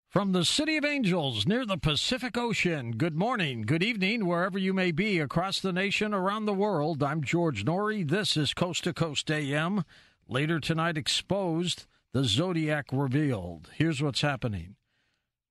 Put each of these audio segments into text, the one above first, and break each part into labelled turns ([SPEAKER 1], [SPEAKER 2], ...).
[SPEAKER 1] From the City of Angels near the Pacific Ocean, good morning, good evening, wherever you may be across the nation, around the world. I'm George Norrie. This is Coast to Coast AM. Later tonight, Exposed, the Zodiac revealed. Here's what's happening.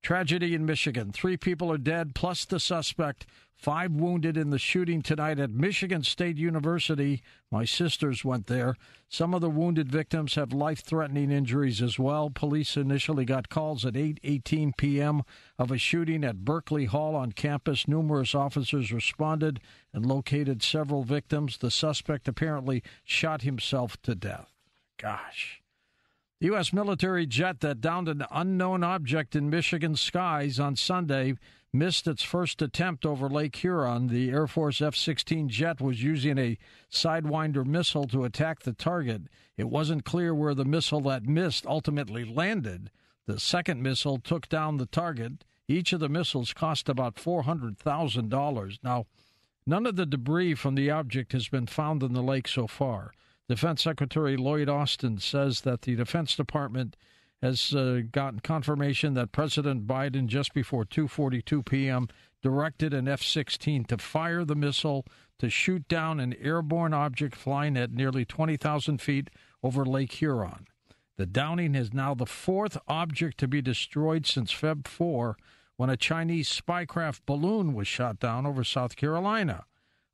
[SPEAKER 1] Tragedy in Michigan. 3 people are dead, plus the suspect. 5 wounded in the shooting tonight at Michigan State University. My sisters went there. Some of the wounded victims have life-threatening injuries as well. Police initially got calls at 8:18 p.m. of a shooting at Berkeley Hall on campus. Numerous officers responded and located several victims. The suspect apparently shot himself to death. Gosh. The U.S. military jet that downed an unknown object in Michigan skies on Sunday missed its first attempt over Lake Huron. The Air Force F-16 jet was using a Sidewinder missile to attack the target. It wasn't clear where the missile that missed ultimately landed. The second missile took down the target. Each of the missiles cost about $400,000. Now, none of the debris from the object has been found in the lake so far. Defense Secretary Lloyd Austin says that the Defense Department has gotten confirmation that President Biden, just before 2:42 p.m., directed an F-16 to fire the missile to shoot down an airborne object flying at nearly 20,000 feet over Lake Huron. The downing is now the 4th object to be destroyed since Feb 4, when a Chinese spycraft balloon was shot down over South Carolina.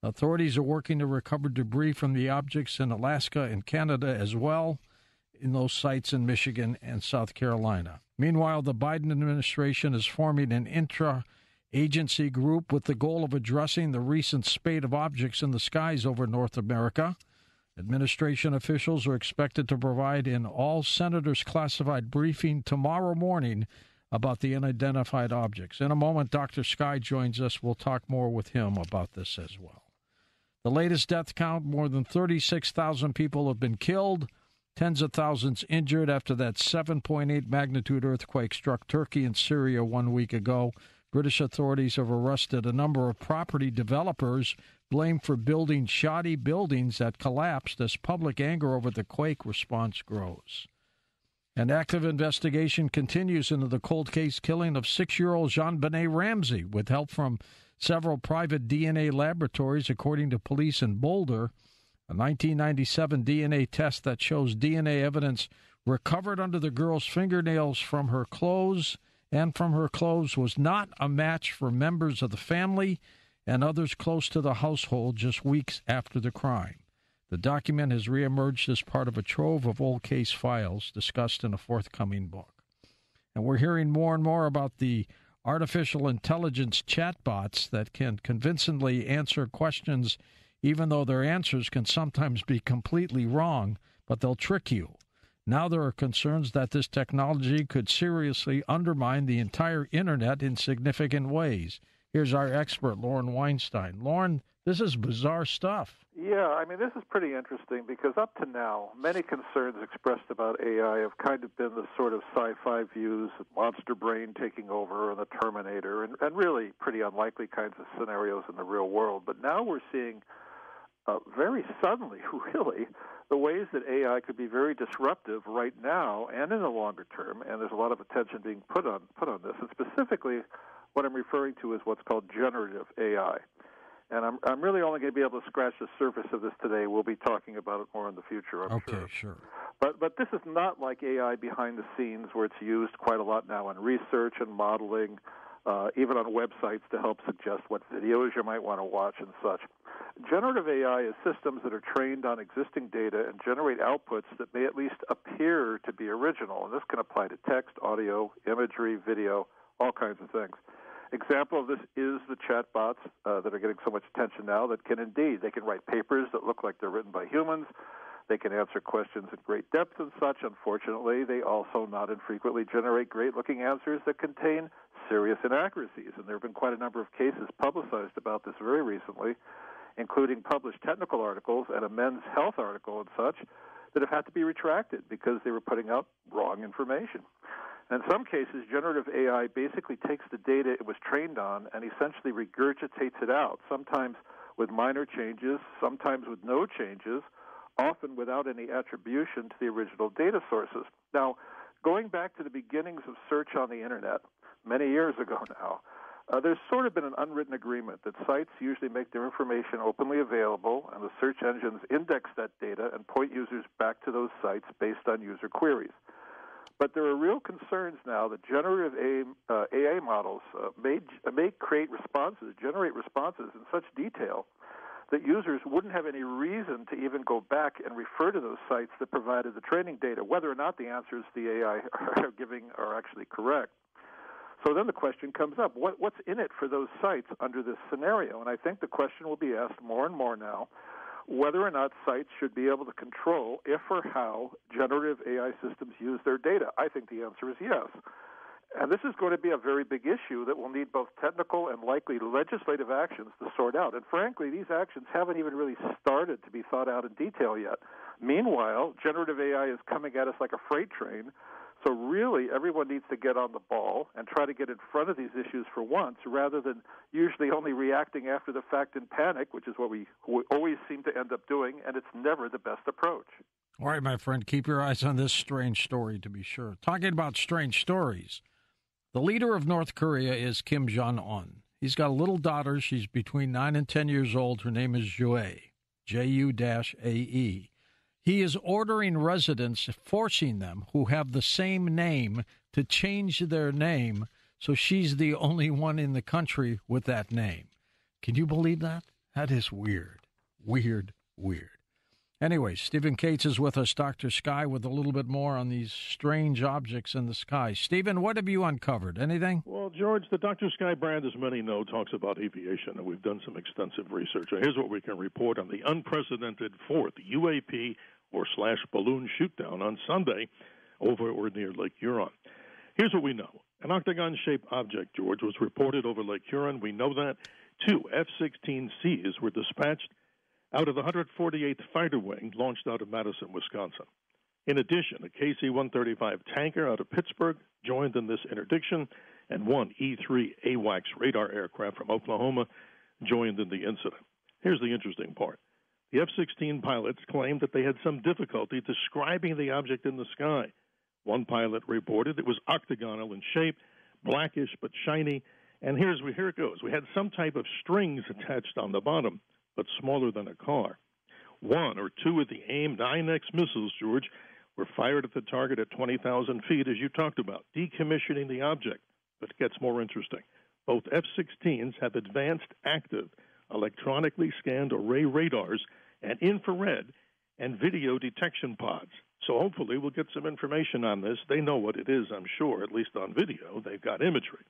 [SPEAKER 1] Authorities are working to recover debris from the objects in Alaska and Canada as well, in those sites in Michigan and South Carolina. Meanwhile, the Biden administration is forming an intra-agency group with the goal of addressing the recent spate of objects in the skies over North America. Administration officials are expected to provide an all-senators classified briefing tomorrow morning about the unidentified objects. In a moment, Dr. Sky joins us. We'll talk more with him about this as well. The latest death count, more than 36,000 people have been killed, tens of thousands injured after that 7.8 magnitude earthquake struck Turkey and Syria 1 week ago. British authorities have arrested a number of property developers blamed for building shoddy buildings that collapsed as public anger over the quake response grows. An active investigation continues into the cold case killing of 6-year-old JonBenet Ramsey with help from several private DNA laboratories, according to police in Boulder. A 1997 DNA test that shows DNA evidence recovered under the girl's fingernails from her clothes was not a match for members of the family and others close to the household just weeks after the crime. The document has reemerged as part of a trove of old case files discussed in a forthcoming book. And we're hearing more and more about the artificial intelligence chatbots that can convincingly answer questions, even though their answers can sometimes be completely wrong, but they'll trick you. Now there are concerns that this technology could seriously undermine the entire Internet in significant ways. Here's our expert, Lauren Weinstein. Lauren, this is bizarre stuff.
[SPEAKER 2] Yeah, I mean, this is pretty interesting because up to now, many concerns expressed about AI have kind of been the sort of sci-fi views, monster brain taking over and the Terminator, and really pretty unlikely kinds of scenarios in the real world. But now we're seeing very suddenly, really, the ways that AI could be very disruptive right now and in the longer term, and there's a lot of attention being put on this. And specifically, what I'm referring to is what's called generative AI. And I'm really only going to be able to scratch the surface of this today. We'll be talking about it more in the future, I'm sure.
[SPEAKER 1] Okay, sure.
[SPEAKER 2] But this is not like AI behind the scenes where it's used quite a lot now in research and modeling, even on websites to help suggest what videos you might want to watch and such. Generative AI is systems that are trained on existing data and generate outputs that may at least appear to be original. And this can apply to text, audio, imagery, video, all kinds of things. Example of this is the chatbots that are getting so much attention now that they can write papers that look like they're written by humans. They can answer questions in great depth and such. Unfortunately, they also not infrequently generate great-looking answers that contain serious inaccuracies. And there have been quite a number of cases publicized about this very recently, including published technical articles and a Men's Health article and such that have had to be retracted because they were putting out wrong information. In some cases, generative AI basically takes the data it was trained on and essentially regurgitates it out, sometimes with minor changes, sometimes with no changes, often without any attribution to the original data sources. Now, Going back to the beginnings of search on the Internet, many years ago now, there's sort of been an unwritten agreement that sites usually make their information openly available, and the search engines index that data and point users back to those sites based on user queries. But there are real concerns now that generative AI models may create responses, generate responses in such detail that users wouldn't have any reason to even go back and refer to those sites that provided the training data, whether or not the answers the AI are giving are actually correct. So then the question comes up, what's in it for those sites under this scenario? And I think the question will be asked more and more now, whether or not sites should be able to control if or how generative AI systems use their data. I think the answer is yes. And this is going to be a very big issue that will need both technical and likely legislative actions to sort out. And frankly, these actions haven't even really started to be thought out in detail yet. Meanwhile, generative AI is coming at us like a freight train. So really, everyone needs to get on the ball and try to get in front of these issues for once, rather than usually only reacting after the fact in panic, which is what we always seem to end up doing, and it's never the best approach.
[SPEAKER 1] All right, my friend, keep your eyes on this strange story, to be sure. Talking about strange stories, the leader of North Korea is Kim Jong-un. He's got a little daughter. She's between 9 and 10 years old. Her name is Jue, Ju-A-E. He is ordering residents, forcing them who have the same name to change their name, so she's the only one in the country with that name. Can you believe that? That is weird. Weird. Anyway, Stephen Cates is with us, Dr. Sky, with a little bit more on these strange objects in the sky. Stephen, what have you uncovered? Anything?
[SPEAKER 3] Well, George, the Dr. Sky brand, as many know, talks about aviation, and we've done some extensive research. Here's what we can report on the unprecedented fourth UAP / balloon shoot-down on Sunday over or near Lake Huron. Here's what we know. An octagon-shaped object, George, was reported over Lake Huron. We know that 2 F-16Cs were dispatched out of the 148th Fighter Wing launched out of Madison, Wisconsin. In addition, a KC-135 tanker out of Pittsburgh joined in this interdiction, and 1 E-3 AWACS radar aircraft from Oklahoma joined in the incident. Here's the interesting part. The F-16 pilots claimed that they had some difficulty describing the object in the sky. One pilot reported it was octagonal in shape, blackish but shiny, and here it goes. We had some type of strings attached on the bottom, but smaller than a car. 1 or 2 of the AIM-9X missiles, George, were fired at the target at 20,000 feet, as you talked about, decommissioning the object. But it gets more interesting. Both F-16s have advanced active electronically scanned array radars and infrared and video detection pods. So hopefully we'll get some information on this. They know what it is, I'm sure, at least on video. They've got imagery.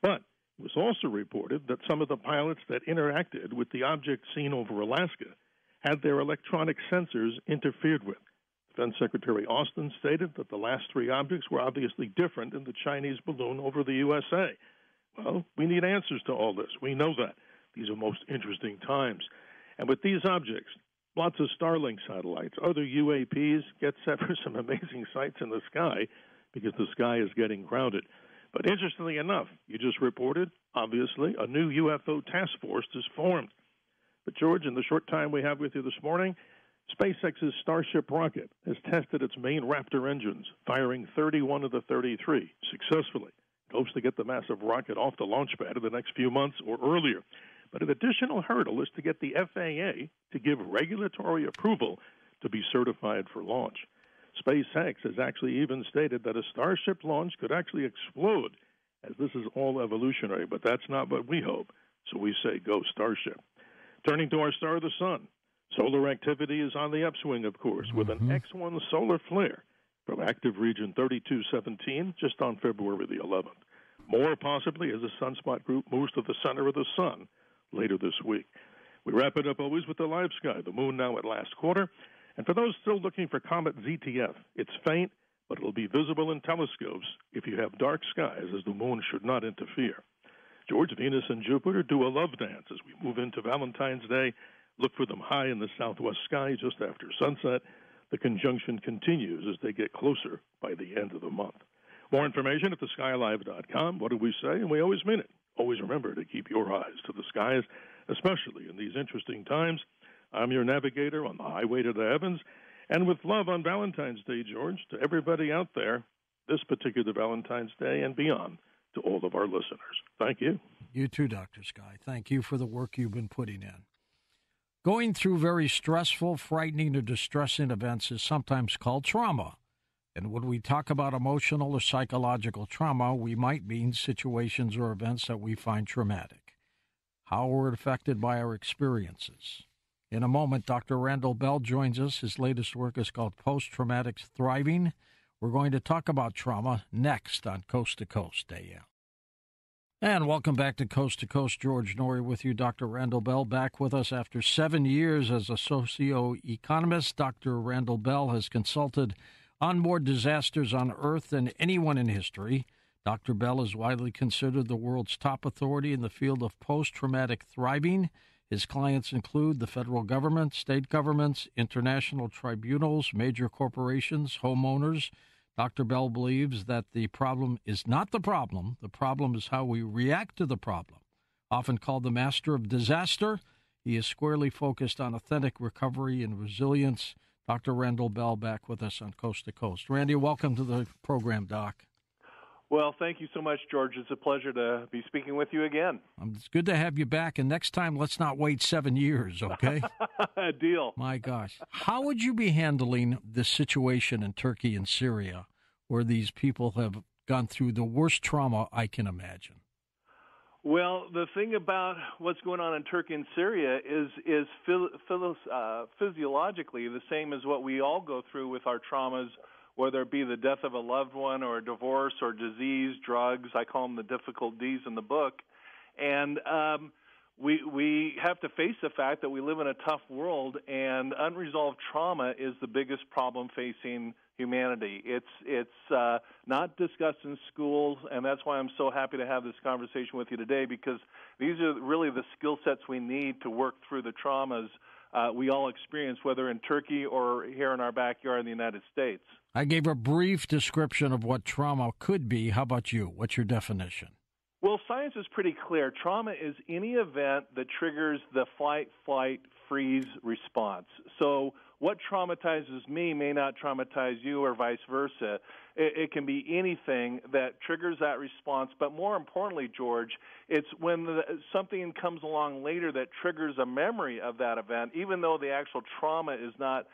[SPEAKER 3] But it was also reported that some of the pilots that interacted with the object seen over Alaska had their electronic sensors interfered with. Defense Secretary Austin stated that the last 3 objects were obviously different in the Chinese balloon over the USA. Well, we need answers to all this. We know that. These are most interesting times. And with these objects, lots of Starlink satellites, other UAPs, get set for some amazing sights in the sky because the sky is getting crowded. But interestingly enough, you just reported, obviously, a new UFO task force is formed. But, George, in the short time we have with you this morning, SpaceX's Starship rocket has tested its main Raptor engines, firing 31 of the 33 successfully. It hopes to get the massive rocket off the launch pad in the next few months or earlier. But an additional hurdle is to get the FAA to give regulatory approval to be certified for launch. SpaceX has actually even stated that a Starship launch could actually explode, as this is all evolutionary, but that's not what we hope. So we say go Starship. Turning to our star of the sun, solar activity is on the upswing, of course, with an X1 solar flare from active region 3217 just on February the 11th. More possibly as the sunspot group moves to the center of the sun later this week. We wrap it up always with the live sky, the moon now at last quarter. And for those still looking for Comet ZTF, it's faint, but it'll be visible in telescopes if you have dark skies, as the moon should not interfere. George, Venus and Jupiter do a love dance as we move into Valentine's Day. Look for them high in the southwest sky just after sunset. The conjunction continues as they get closer by the end of the month. More information at theskylive.com. What do we say? And we always mean it. Always remember to keep your eyes to the skies, especially in these interesting times. I'm your navigator on the highway to the heavens. And with love on Valentine's Day, George, to everybody out there, this particular Valentine's Day and beyond to all of our listeners. Thank you.
[SPEAKER 1] You too, Dr. Sky. Thank you for the work you've been putting in. Going through very stressful, frightening, or distressing events is sometimes called trauma. And when we talk about emotional or psychological trauma, we might mean situations or events that we find traumatic. How we're affected by our experiences. In a moment, Dr. Randall Bell joins us. His latest work is called Post-Traumatic Thriving. We're going to talk about trauma next on Coast to Coast AM. And welcome back to Coast. George Noory with you. Dr. Randall Bell back with us after 7 years as a socioeconomist. Dr. Randall Bell has consulted on more disasters on Earth than anyone in history. Dr. Bell is widely considered the world's top authority in the field of post-traumatic thriving. His clients include the federal government, state governments, international tribunals, major corporations, homeowners. Dr. Bell believes that the problem is not the problem. The problem is how we react to the problem. Often called the master of disaster, he is squarely focused on authentic recovery and resilience. Dr. Randall Bell back with us on Coast to Coast. Randy, welcome to the program, Doc.
[SPEAKER 4] Well, thank you so much, George. It's a pleasure to be speaking with you again.
[SPEAKER 1] It's good to have you back, and next time, let's not wait 7 years, okay?
[SPEAKER 4] Deal.
[SPEAKER 1] My gosh. How would you be handling this situation in Turkey and Syria, where these people have gone through the worst trauma I can imagine?
[SPEAKER 4] Well, the thing about what's going on in Turkey and Syria is physiologically the same as what we all go through with our traumas, whether it be the death of a loved one or a divorce or disease, drugs. I call them the difficult Ds in the book. And we have to face the fact that we live in a tough world, and unresolved trauma is the biggest problem facing humanity. It's not discussed in schools, and that's why I'm so happy to have this conversation with you today, because these are really the skill sets we need to work through the traumas we all experience, whether in Turkey or here in our backyard in the United States.
[SPEAKER 1] I gave a brief description of what trauma could be. How about you? What's your definition?
[SPEAKER 4] Well, science is pretty clear. Trauma is any event that triggers the fight, flight, freeze response. So what traumatizes me may not traumatize you or vice versa. It can be anything that triggers that response. But more importantly, George, it's when something comes along later that triggers a memory of that event, even though the actual trauma is not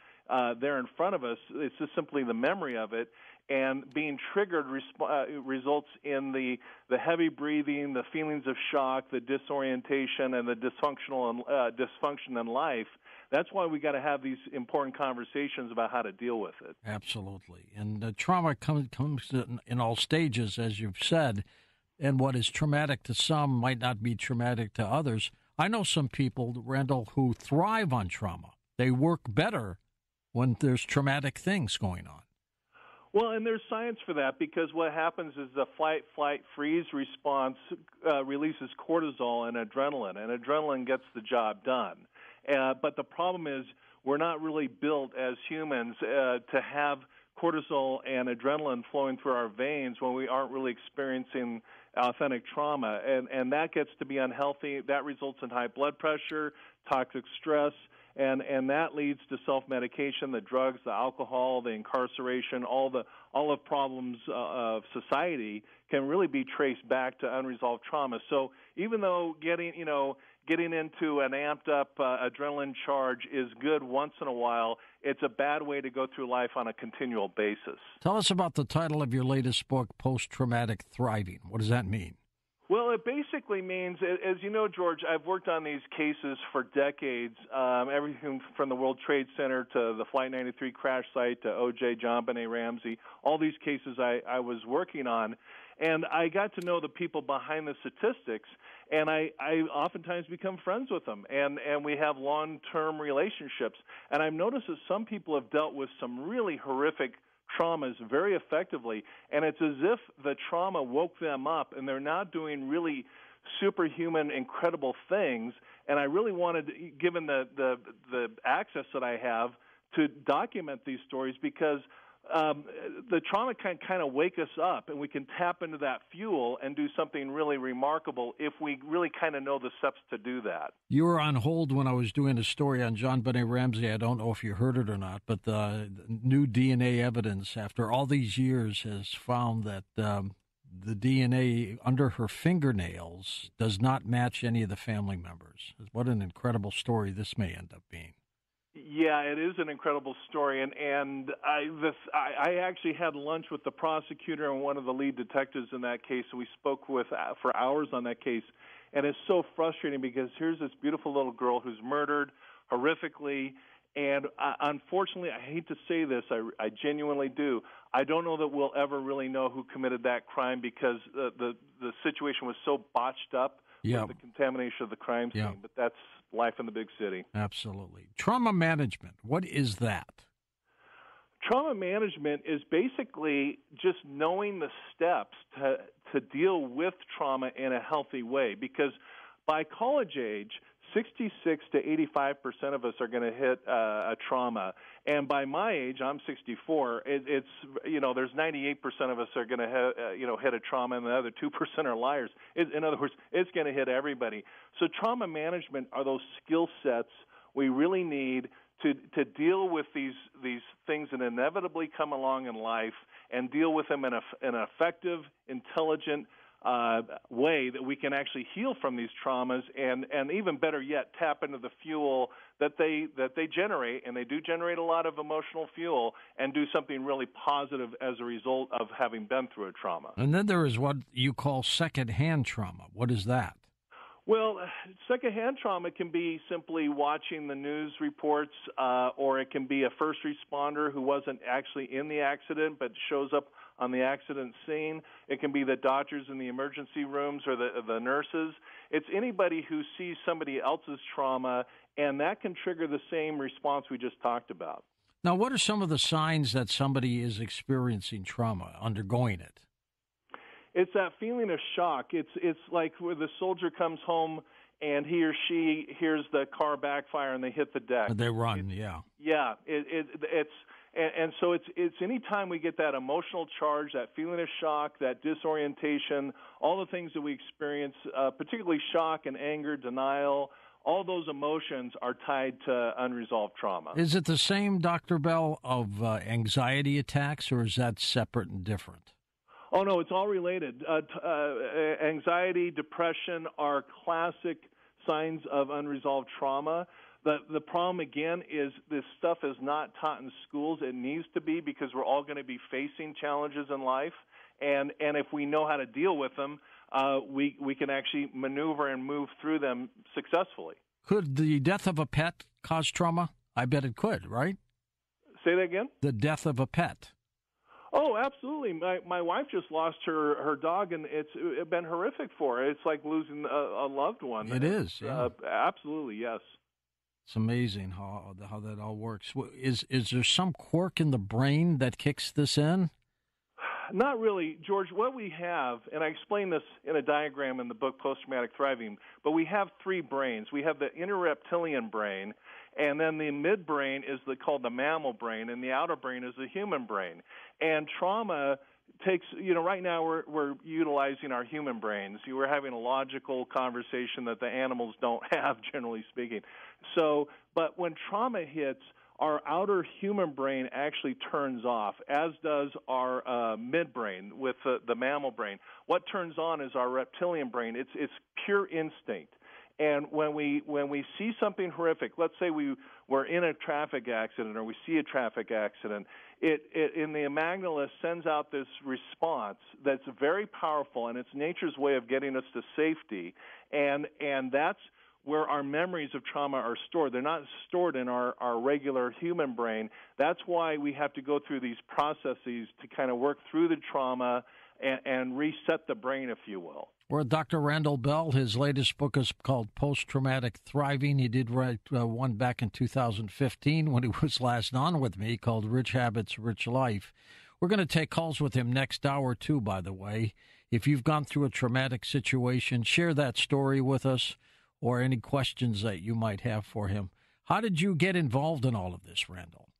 [SPEAKER 4] there in front of us. It's just simply the memory of it. And being triggered results in the heavy breathing, the feelings of shock, the disorientation, and the dysfunction in life. That's why we got to have these important conversations about how to deal with it.
[SPEAKER 1] Absolutely. And trauma comes in all stages, as you've said, and what is traumatic to some might not be traumatic to others. I know some people, Randall, who thrive on trauma. They work better when there's traumatic things going on.
[SPEAKER 4] Well, and there's science for that, because what happens is the fight, flight, freeze response releases cortisol and adrenaline gets the job done. But the problem is we're not really built as humans to have cortisol and adrenaline flowing through our veins when we aren't really experiencing authentic trauma. And that gets to be unhealthy. That results in high blood pressure, toxic stress, and that leads to self-medication, the drugs, the alcohol, the incarceration, all the problems of society can really be traced back to unresolved trauma. So even though getting into an amped-up adrenaline charge is good once in a while, it's a bad way to go through life on a continual basis.
[SPEAKER 1] Tell us about the title of your latest book, Post-Traumatic Thriving. What does that mean?
[SPEAKER 4] Well, it basically means, as you know, George, I've worked on these cases for decades, everything from the World Trade Center to the Flight 93 crash site to O.J., John Benet Ramsey, all these cases I was working on. And I got to know the people behind the statistics, and I oftentimes become friends with them, and we have long-term relationships. And I've noticed that some people have dealt with some really horrific traumas very effectively, and it's as if the trauma woke them up, and they're now doing really superhuman, incredible things. And I really wanted, given the access that I have, to document these stories, because the trauma can kind of wake us up, and we can tap into that fuel and do something really remarkable if we really kind of know the steps to do that.
[SPEAKER 1] You were on hold when I was doing a story on JonBenét Ramsey. I don't know if you heard it or not, but the new DNA evidence after all these years has found that the DNA under her fingernails does not match any of the family members. What an incredible story this may end up being.
[SPEAKER 4] Yeah, it is an incredible story, and I actually had lunch with the prosecutor and one of the lead detectives in that case, and we spoke for hours on that case, and it's so frustrating because here's this beautiful little girl who's murdered horrifically, and unfortunately, I hate to say this, I genuinely do, I don't know that we'll ever really know who committed that crime because the situation was so botched up with the contamination of the crime scene, but that's life in the big city.
[SPEAKER 1] Absolutely. Trauma management, what is that?
[SPEAKER 4] Trauma management is basically just knowing the steps to deal with trauma in a healthy way, because by college age, 66 to 85% of us are going to hit a trauma, and by my age, I'm 64. It's there's 98% of us are going to hit a trauma, and the other 2% are liars. In other words, it's going to hit everybody. So trauma management are those skill sets we really need to deal with these things that inevitably come along in life, and deal with them in an effective, intelligent way that we can actually heal from these traumas, and even better yet, tap into the fuel that they generate, and they do generate a lot of emotional fuel, and do something really positive as a result of having been through a trauma.
[SPEAKER 1] And then there is what you call secondhand trauma. What is that?
[SPEAKER 4] Well, secondhand trauma can be simply watching the news reports, or it can be a first responder who wasn't actually in the accident but shows up on the accident scene. It can be the doctors in the emergency rooms or the nurses. It's anybody who sees somebody else's trauma, and that can trigger the same response we just talked about.
[SPEAKER 1] Now, what are some of the signs that somebody is experiencing trauma, undergoing it?
[SPEAKER 4] It's that feeling of shock. It's like where the soldier comes home and he or she hears the car backfire and they hit the deck.
[SPEAKER 1] They run, yeah.
[SPEAKER 4] Yeah, and so it's any time we get that emotional charge, that feeling of shock, that disorientation, all the things that we experience, particularly shock and anger, denial, all those emotions are tied to unresolved trauma.
[SPEAKER 1] Is it the same, Dr. Bell, of anxiety attacks, or is that separate and different?
[SPEAKER 4] Oh, no, it's all related. Anxiety, depression are classic signs of unresolved trauma. The problem, again, is this stuff is not taught in schools. It needs to be, because we're all going to be facing challenges in life. And if we know how to deal with them, we can actually maneuver and move through them successfully.
[SPEAKER 1] Could the death of a pet cause trauma? I bet it could, right?
[SPEAKER 4] Say that again? The
[SPEAKER 1] death of a pet.
[SPEAKER 4] Oh, absolutely. My wife just lost her dog, and it's been horrific for her. It's like losing a loved one.
[SPEAKER 1] It is, yeah.
[SPEAKER 4] Absolutely, yes.
[SPEAKER 1] It's amazing how that all works. Is there some quirk in the brain that kicks this in?
[SPEAKER 4] Not really, George. What we have, and I explain this in a diagram in the book Post-Traumatic Thriving, but we have three brains. We have the inner reptilian brain, and then the midbrain is called the mammal brain, and the outer brain is the human brain. And trauma takes, right now we're utilizing our human brains. We're having a logical conversation that the animals don't have, generally speaking. So, but when trauma hits, our outer human brain actually turns off, as does our midbrain with the mammal brain. What turns on is our reptilian brain. It's pure instinct. And when we see something horrific, let's say we're in a traffic accident or we see a traffic accident, it in the amygdala sends out this response that's very powerful, and it's nature's way of getting us to safety. And that's where our memories of trauma are stored. They're not stored in our regular human brain. That's why we have to go through these processes to kind of work through the trauma and reset the brain, if you will.
[SPEAKER 1] We're with Dr. Randall Bell. His latest book is called Post-Traumatic Thriving. He did write one back in 2015 when he was last on with me called Rich Habits, Rich Life. We're going to take calls with him next hour, too, by the way. If you've gone through a traumatic situation, share that story with us or any questions that you might have for him. How did you get involved in all of this, Randall?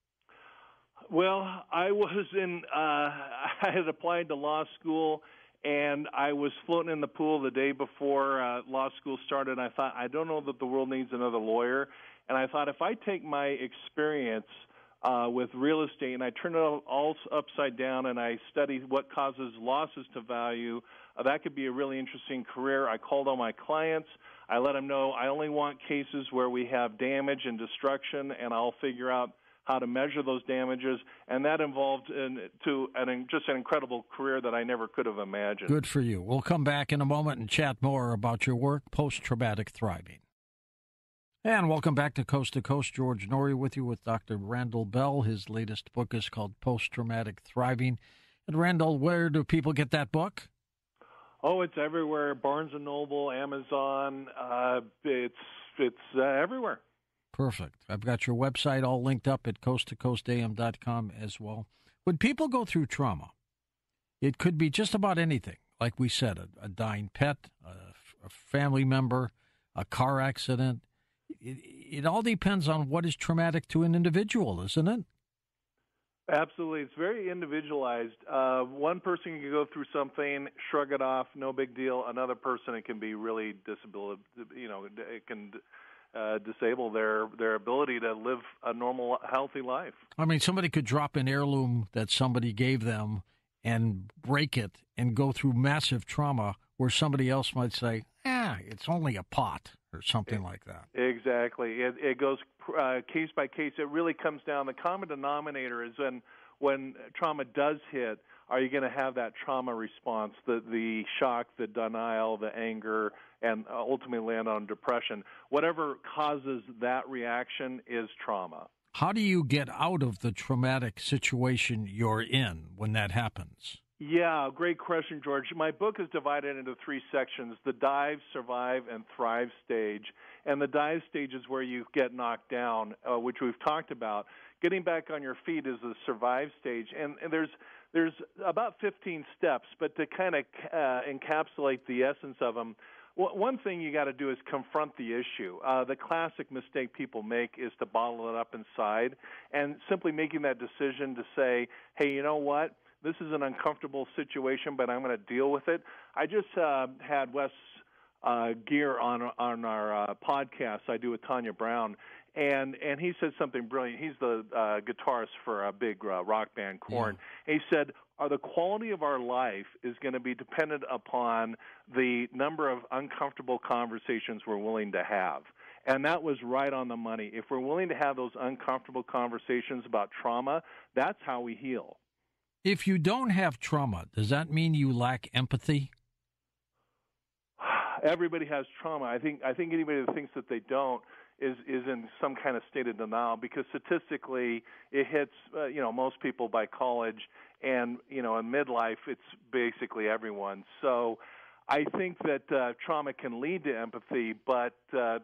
[SPEAKER 4] Well, I was I had applied to law school, and I was floating in the pool the day before law school started, and I thought, I don't know that the world needs another lawyer. And I thought, if I take my experience with real estate and I turn it all upside down and I study what causes losses to value, that could be a really interesting career. I called all my clients. I let them know I only want cases where we have damage and destruction, and I'll figure out how to measure those damages, and that involved just an incredible career that I never could have imagined.
[SPEAKER 1] Good for you. We'll come back in a moment and chat more about your work, Post-Traumatic Thriving. And welcome back to Coast. George Noory with you with Dr. Randall Bell. His latest book is called Post-Traumatic Thriving. And Randall, where do people get that book?
[SPEAKER 4] Oh, it's everywhere. Barnes & Noble, Amazon. It's everywhere.
[SPEAKER 1] Perfect. I've got your website all linked up at coasttocoastam.com as well. When people go through trauma, it could be just about anything. Like we said, a dying pet, a family member, a car accident. It all depends on what is traumatic to an individual, isn't it?
[SPEAKER 4] Absolutely. It's very individualized. One person can go through something, shrug it off, no big deal. Another person, it can be really disability. It can disable their ability to live a normal, healthy life.
[SPEAKER 1] I mean, somebody could drop an heirloom that somebody gave them and break it and go through massive trauma where somebody else might say, it's only a pot or something like that.
[SPEAKER 4] Exactly. It goes case by case. It really comes down. The common denominator is when trauma does hit, are you going to have that trauma response, the shock, the denial, the anger, and ultimately land on depression? Whatever causes that reaction is trauma.
[SPEAKER 1] How do you get out of the traumatic situation you're in when that happens?
[SPEAKER 4] Yeah, great question, George. My book is divided into 3 sections: the dive, survive, and thrive stage. And the dive stage is where you get knocked down, which we've talked about. Getting back on your feet is the survive stage. And there's about 15 steps, but to kind of encapsulate the essence of them, one thing you got to do is confront the issue. The classic mistake people make is to bottle it up inside, and simply making that decision to say, hey, you know what? This is an uncomfortable situation, but I'm going to deal with it. I just had Wes Geer on our podcast I do with Tanya Brown, and he said something brilliant. He's the guitarist for a big rock band, Korn. Yeah. He said, the quality of our life is going to be dependent upon the number of uncomfortable conversations we're willing to have. And that was right on the money. If we're willing to have those uncomfortable conversations about trauma, that's how we heal.
[SPEAKER 1] If you don't have trauma, does that mean you lack empathy?
[SPEAKER 4] Everybody has trauma. I think anybody that thinks that they don't is in some kind of state of denial, because statistically it hits most people by college, and in midlife it's basically everyone. So I think that trauma can lead to empathy, but to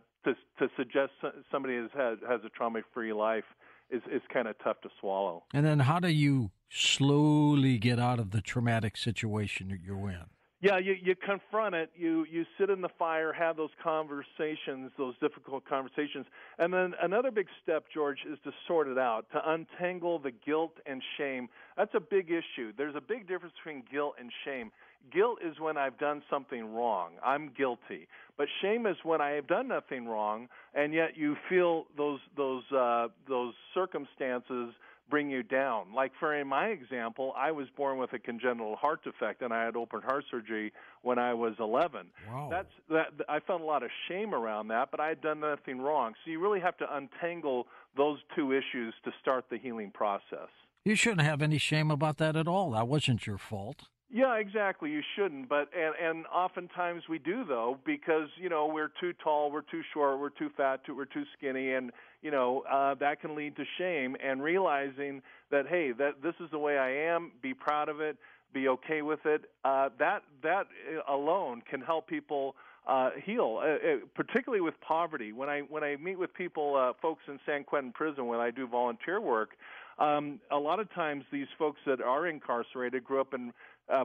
[SPEAKER 4] suggest somebody has a trauma-free life is kind of tough to swallow.
[SPEAKER 1] And then how do you slowly get out of the traumatic situation you're in?
[SPEAKER 4] Yeah, you confront it. You sit in the fire, have those conversations, those difficult conversations. And then another big step, George, is to sort it out, to untangle the guilt and shame. That's a big issue. There's a big difference between guilt and shame. Guilt is when I've done something wrong. I'm guilty. But shame is when I have done nothing wrong, and yet you feel those circumstances bring you down. Like in my example, I was born with a congenital heart defect, and I had open heart surgery when I was 11.
[SPEAKER 1] Wow.
[SPEAKER 4] I felt a lot of shame around that, but I had done nothing wrong. So you really have to untangle those two issues to start the healing process.
[SPEAKER 1] You shouldn't have any shame about that at all. That wasn't your fault.
[SPEAKER 4] Yeah, exactly. You shouldn't, but and oftentimes we do, though, because we're too tall, we're too short, we're too fat, we're too skinny, and that can lead to shame. And realizing that, hey, that this is the way I am, be proud of it, be okay with it. That alone can help people heal, particularly with poverty. When I meet with people, folks in San Quentin prison, when I do volunteer work, a lot of times these folks that are incarcerated grew up in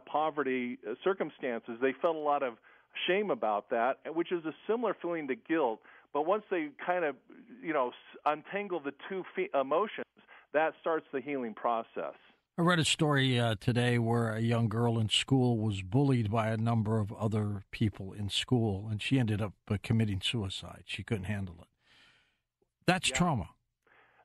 [SPEAKER 4] poverty circumstances. They felt a lot of shame about that, which is a similar feeling to guilt. But once they kind of, untangle the two emotions, that starts the healing process.
[SPEAKER 1] I read a story today where a young girl in school was bullied by a number of other people in school, and she ended up committing suicide. She couldn't handle it. That's trauma.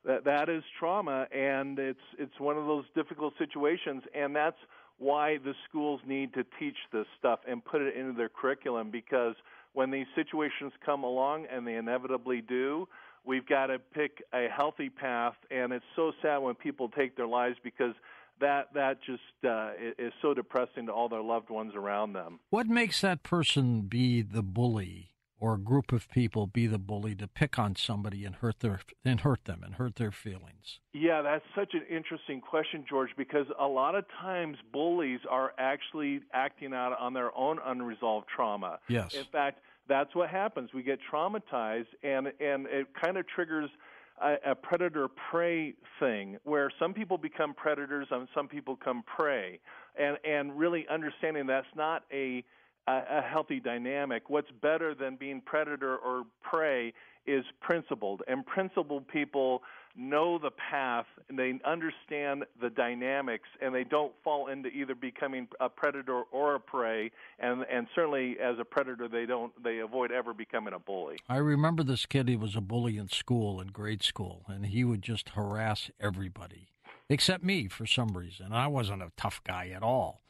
[SPEAKER 4] That is trauma, and it's one of those difficult situations, and that's why the schools need to teach this stuff and put it into their curriculum, because when these situations come along, and they inevitably do, we've got to pick a healthy path, and it's so sad when people take their lives because that just is so depressing to all their loved ones around them.
[SPEAKER 1] What makes that person be the bully, or a group of people be the bully, to pick on somebody and hurt them and hurt their feelings?
[SPEAKER 4] Yeah, that's such an interesting question, George, because a lot of times bullies are actually acting out on their own unresolved trauma.
[SPEAKER 1] Yes.
[SPEAKER 4] In fact, that's what happens. We get traumatized, and it kind of triggers a predator-prey thing, where some people become predators and some people become prey, and really understanding that's not a healthy dynamic. What's better than being predator or prey is principled, and principled people know the path, and they understand the dynamics, and they don't fall into either becoming a predator or a prey, and certainly as a predator they avoid ever becoming a bully.
[SPEAKER 1] I remember this kid. He was a bully in school, in grade school, and he would just harass everybody except me for some reason. I wasn't a tough guy at all.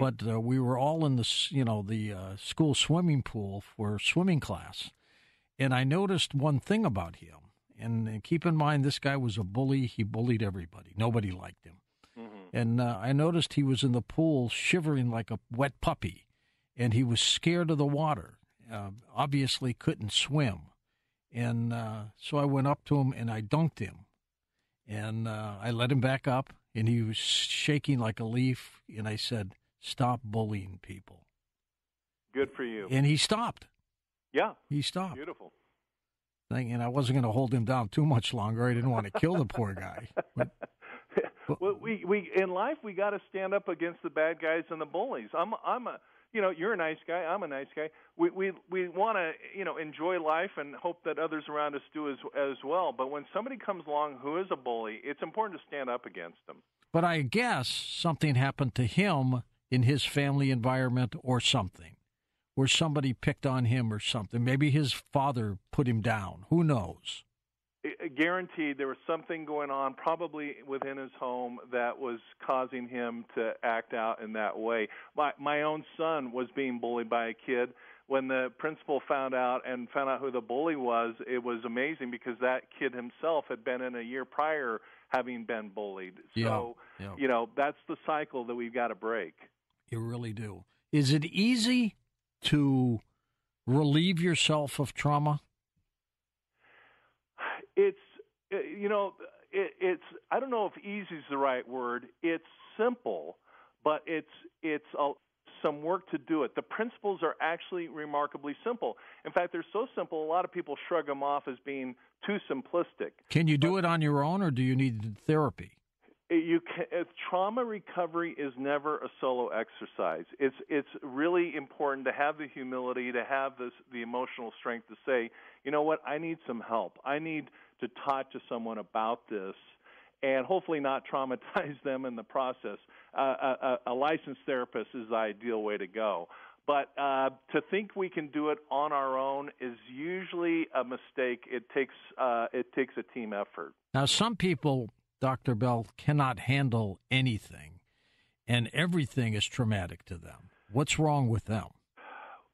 [SPEAKER 1] But we were all in the school swimming pool for swimming class, and I noticed one thing about him. And keep in mind, this guy was a bully. He bullied everybody. Nobody liked him. Mm-hmm. And I noticed he was in the pool shivering like a wet puppy, and he was scared of the water. Obviously couldn't swim. And so I went up to him, and I dunked him. And I let him back up, and he was shaking like a leaf. And I said, "Stop bullying people."
[SPEAKER 4] Good for you.
[SPEAKER 1] And he stopped.
[SPEAKER 4] Yeah.
[SPEAKER 1] He stopped.
[SPEAKER 4] Beautiful.
[SPEAKER 1] And I wasn't going to hold him down too much longer. I didn't want to kill the poor guy. But
[SPEAKER 4] well, we in life we got to stand up against the bad guys and the bullies. I'm a you're a nice guy. I'm a nice guy. We want to enjoy life and hope that others around us do as well. But when somebody comes along who is a bully, it's important to stand up against them.
[SPEAKER 1] But I guess something happened to him in his family environment or something, where somebody picked on him or something. Maybe his father put him down. Who knows?
[SPEAKER 4] Guaranteed there was something going on probably within his home that was causing him to act out in that way. My own son was being bullied by a kid. When the principal found out who the bully was, it was amazing because that kid himself had been in a year prior having been bullied. So, that's the cycle that we've got to break.
[SPEAKER 1] You really do. Is it easy to relieve yourself of trauma?
[SPEAKER 4] It's I don't know if easy is the right word. It's simple, but it's some work to do it. The principles are actually remarkably simple. In fact, they're so simple, a lot of people shrug them off as being too simplistic.
[SPEAKER 1] Can you do it on your own, or do you need therapy?
[SPEAKER 4] Trauma recovery is never a solo exercise. It's really important to have the humility, to have the emotional strength to say, you know what, I need some help. I need to talk to someone about this, and hopefully not traumatize them in the process. A licensed therapist is the ideal way to go. But to think we can do it on our own is usually a mistake. It takes a team effort.
[SPEAKER 1] Now, some people, Dr. Bell, cannot handle anything, and everything is traumatic to them. What's wrong with them?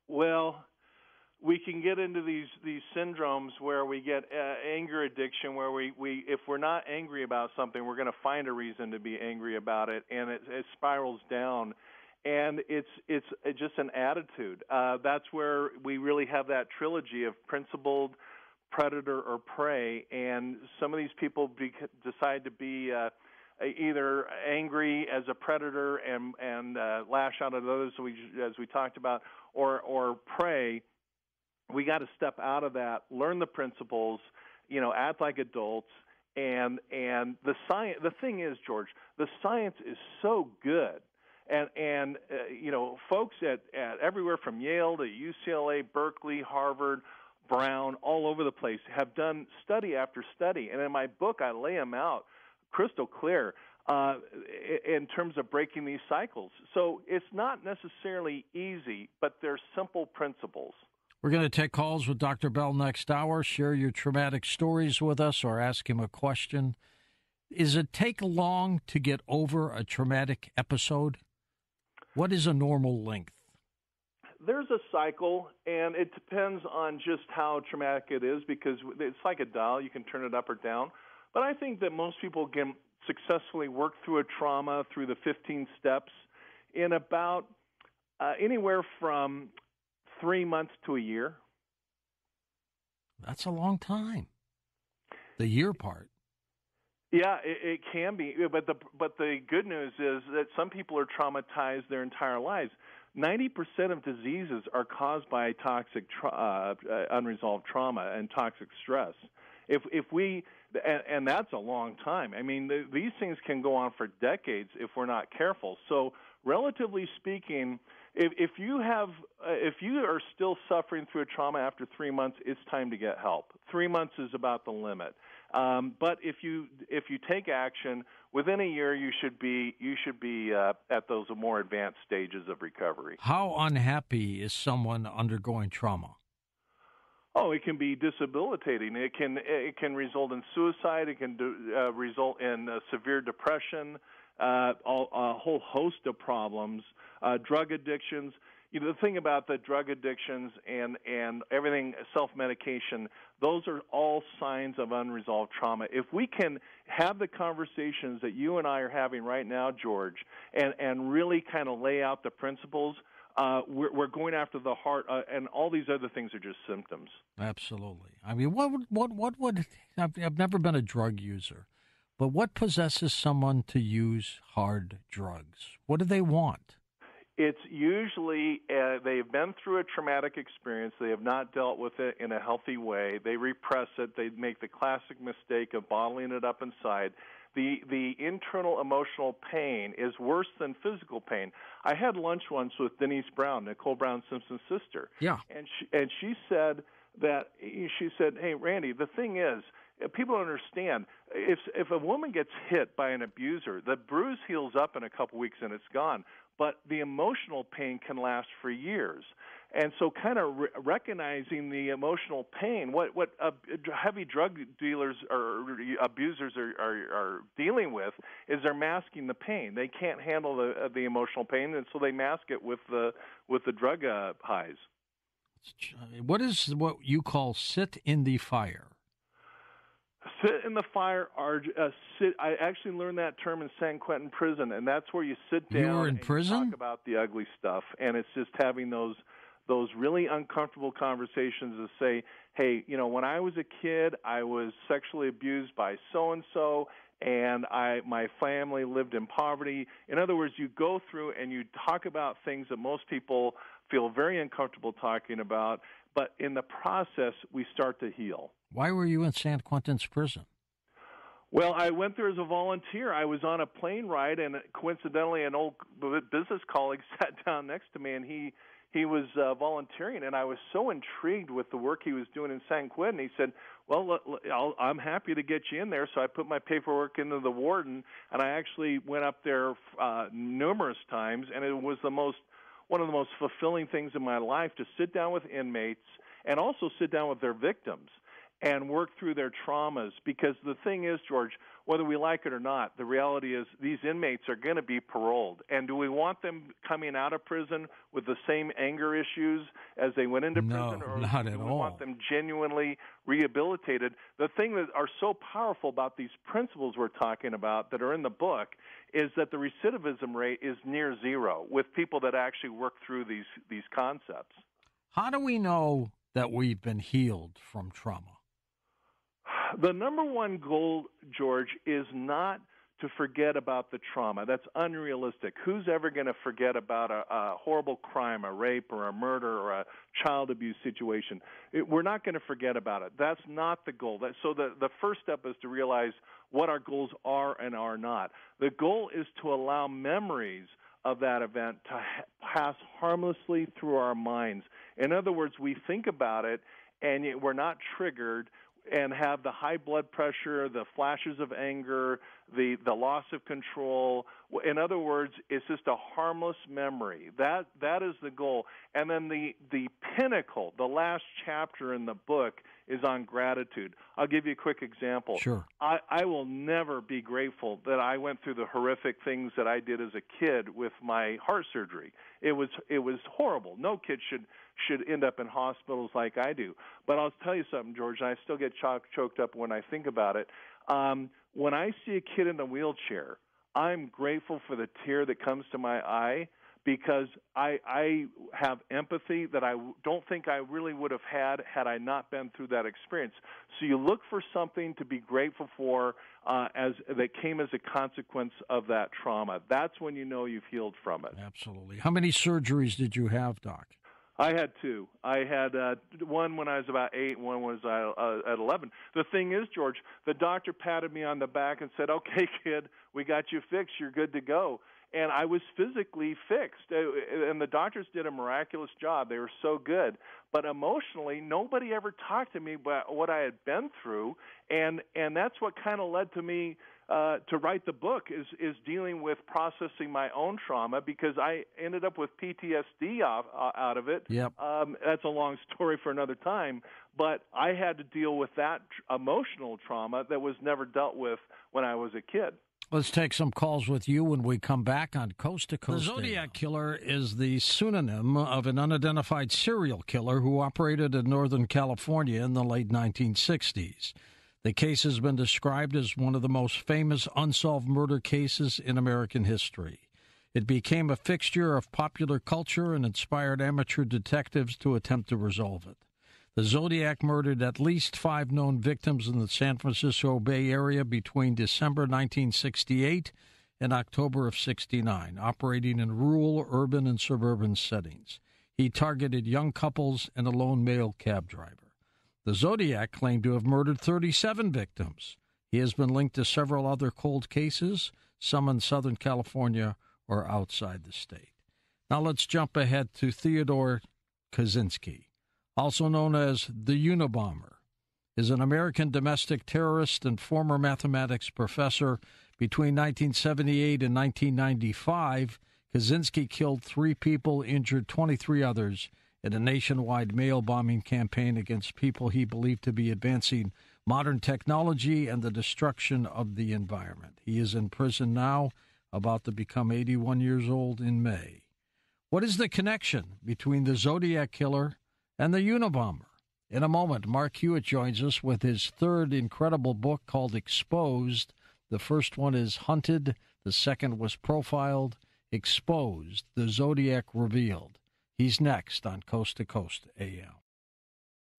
[SPEAKER 4] Well, we can get into these syndromes where we get anger addiction, where we if we're not angry about something, we're going to find a reason to be angry about it, and it spirals down. And it's just an attitude. That's where we really have that trilogy of principled, predator, or prey. And some of these people decide to be either angry as a predator and lash out at others, as we talked about, or prey. We got to step out of that, learn the principles, act like adults. And the science. The thing is, George, the science is so good. And folks at everywhere from Yale to UCLA, Berkeley, Harvard, Brown, all over the place have done study after study. And in my book, I lay them out crystal clear in terms of breaking these cycles. So it's not necessarily easy, but they're simple principles.
[SPEAKER 1] We're going to take calls with Dr. Bell next hour. Share your traumatic stories with us or ask him a question. Does it take long to get over a traumatic episode? What is a normal length?
[SPEAKER 4] There's a cycle, and it depends on just how traumatic it is, because it's like a dial. You can turn it up or down. But I think that most people can successfully work through a trauma through the 15 steps in about anywhere from 3 months to a year.
[SPEAKER 1] That's a long time. The year part.
[SPEAKER 4] Yeah, it can be, but the good news is that some people are traumatized their entire lives. 90% of diseases are caused by toxic unresolved trauma and toxic stress. If we and that's a long time. I mean, these things can go on for decades if we're not careful. So, relatively speaking, if you are still suffering through a trauma after 3 months, it's time to get help. 3 months is about the limit. But if you take action within a year, you should be at those more advanced stages of recovery.
[SPEAKER 1] How unhappy is someone undergoing trauma?
[SPEAKER 4] Oh, it can be debilitating. It can result in suicide. It can result in severe depression, a whole host of problems, drug addictions. You know, the thing about the drug addictions and everything, self-medication, those are all signs of unresolved trauma. If we can have the conversations that you and I are having right now, George, and really kind of lay out the principles, we're going after the heart, and all these other things are just symptoms.
[SPEAKER 1] Absolutely. I mean, what would I've never been a drug user, but what possesses someone to use hard drugs? What do they want?
[SPEAKER 4] It's usually they've been through a traumatic experience. They have not dealt with it in a healthy way. They repress it. They make the classic mistake of bottling it up inside. The internal emotional pain is worse than physical pain. I had lunch once with Denise Brown, Nicole Brown Simpson's sister.
[SPEAKER 1] Yeah.
[SPEAKER 4] And she said, hey, Randy, the thing is, people don't understand. If a woman gets hit by an abuser, the bruise heals up in a couple weeks and it's gone. But the emotional pain can last for years. And so kind of recognizing the emotional pain, what heavy drug dealers or abusers are dealing with is they're masking the pain. They can't handle the emotional pain, and so they mask it with the drug highs.
[SPEAKER 1] What is what you call sit in the fire?
[SPEAKER 4] Sit in the fire. I actually learned that term in San Quentin prison, and that's where you sit down.
[SPEAKER 1] You were in prison?
[SPEAKER 4] Talk about the ugly stuff, and it's just having those really uncomfortable conversations to say, hey, you know, when I was a kid, I was sexually abused by so-and-so, and my family lived in poverty. In other words, you go through and you talk about things that most people feel very uncomfortable talking about, but in the process, we start to heal.
[SPEAKER 1] Why were you in San Quentin's prison?
[SPEAKER 4] Well, I went there as a volunteer. I was on a plane ride, and coincidentally, an old business colleague sat down next to me, and he was volunteering, and I was so intrigued with the work he was doing in San Quentin. He said, well, I'm happy to get you in there. So I put my paperwork into the warden, and I actually went up there numerous times, and it was one of the most fulfilling things in my life to sit down with inmates and also sit down with their victims and work through their traumas. Because the thing is, George, whether we like it or not, the reality is these inmates are going to be paroled. And do we want them coming out of prison with the same anger issues as they went into prison?
[SPEAKER 1] Or not at
[SPEAKER 4] do we
[SPEAKER 1] all.
[SPEAKER 4] Want them genuinely rehabilitated? The thing that are so powerful about these principles we're talking about that are in the book is that the recidivism rate is near zero with people that actually work through these concepts.
[SPEAKER 1] How do we know that we've been healed from trauma?
[SPEAKER 4] The number one goal, George, is not to forget about the trauma. That's unrealistic. Who's ever going to forget about a horrible crime, a rape or a murder or a child abuse situation? We're not going to forget about it. That's not the goal. So the first step is to realize what our goals are and are not. The goal is to allow memories of that event to pass harmlessly through our minds. In other words, we think about it and we're not triggered and have the high blood pressure, the flashes of anger, the loss of control. In other words, it's just a harmless memory. That is the goal. And then the pinnacle, the last chapter in the book, is on gratitude. I'll give you a quick example.
[SPEAKER 1] Sure.
[SPEAKER 4] I will never be grateful that I went through the horrific things that I did as a kid with my heart surgery. It was horrible. No kid should end up in hospitals like I do. But I'll tell you something, George, and I still get choked up when I think about it. When I see a kid in a wheelchair, I'm grateful for the tear that comes to my eye, because I have empathy that I don't think I really would have had I not been through that experience. So you look for something to be grateful for as that came as a consequence of that trauma. That's when you know you've healed from it.
[SPEAKER 1] Absolutely. How many surgeries did you have, Doc?
[SPEAKER 4] I had two. I had one when I was about 8, and one was at 11. The thing is, George, the doctor patted me on the back and said, "Okay, kid, we got you fixed. You're good to go." And I was physically fixed, and the doctors did a miraculous job. They were so good. But emotionally, nobody ever talked to me about what I had been through, and that's what kind of led to me to write the book, is dealing with processing my own trauma, because I ended up with PTSD out of it.
[SPEAKER 1] Yep.
[SPEAKER 4] That's a long story for another time, but I had to deal with that emotional trauma that was never dealt with when I was a kid.
[SPEAKER 1] Let's take some calls with you when we come back on Coast to Coast. The Zodiac Killer is the pseudonym of an unidentified serial killer who operated in Northern California in the late 1960s. The case has been described as one of the most famous unsolved murder cases in American history. It became a fixture of popular culture and inspired amateur detectives to attempt to resolve it. The Zodiac murdered at least 5 known victims in the San Francisco Bay Area between December 1968 and October of 69, operating in rural, urban, and suburban settings. He targeted young couples and a lone male cab driver. The Zodiac claimed to have murdered 37 victims. He has been linked to several other cold cases, some in Southern California or outside the state. Now let's jump ahead to Theodore Kaczynski, also known as the Unabomber, is an American domestic terrorist and former mathematics professor. Between 1978 and 1995, Kaczynski killed 3 people, injured 23 others in a nationwide mail bombing campaign against people he believed to be advancing modern technology and the destruction of the environment. He is in prison now, about to become 81 years old in May. What is the connection between the Zodiac Killer and the Unabomber? In a moment, Mark Hewitt joins us with his third incredible book called Exposed. The first one is Hunted. The second was Profiled. Exposed, the Zodiac Revealed. He's next on Coast to Coast AM.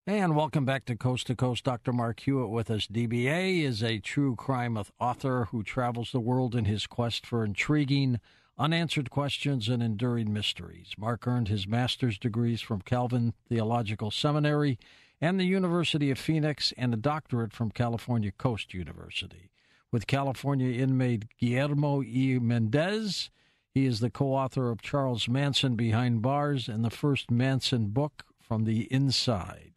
[SPEAKER 1] And welcome back to Coast. Dr. Mark Hewitt with us. DBA is a true crime author who travels the world in his quest for intriguing, unanswered questions and enduring mysteries. Mark earned his master's degrees from Calvin Theological Seminary and the University of Phoenix, and a doctorate from California Coast University. With California inmate Guillermo E. Mendez, he is the co-author of Charles Manson Behind Bars and the first Manson book, From the Inside.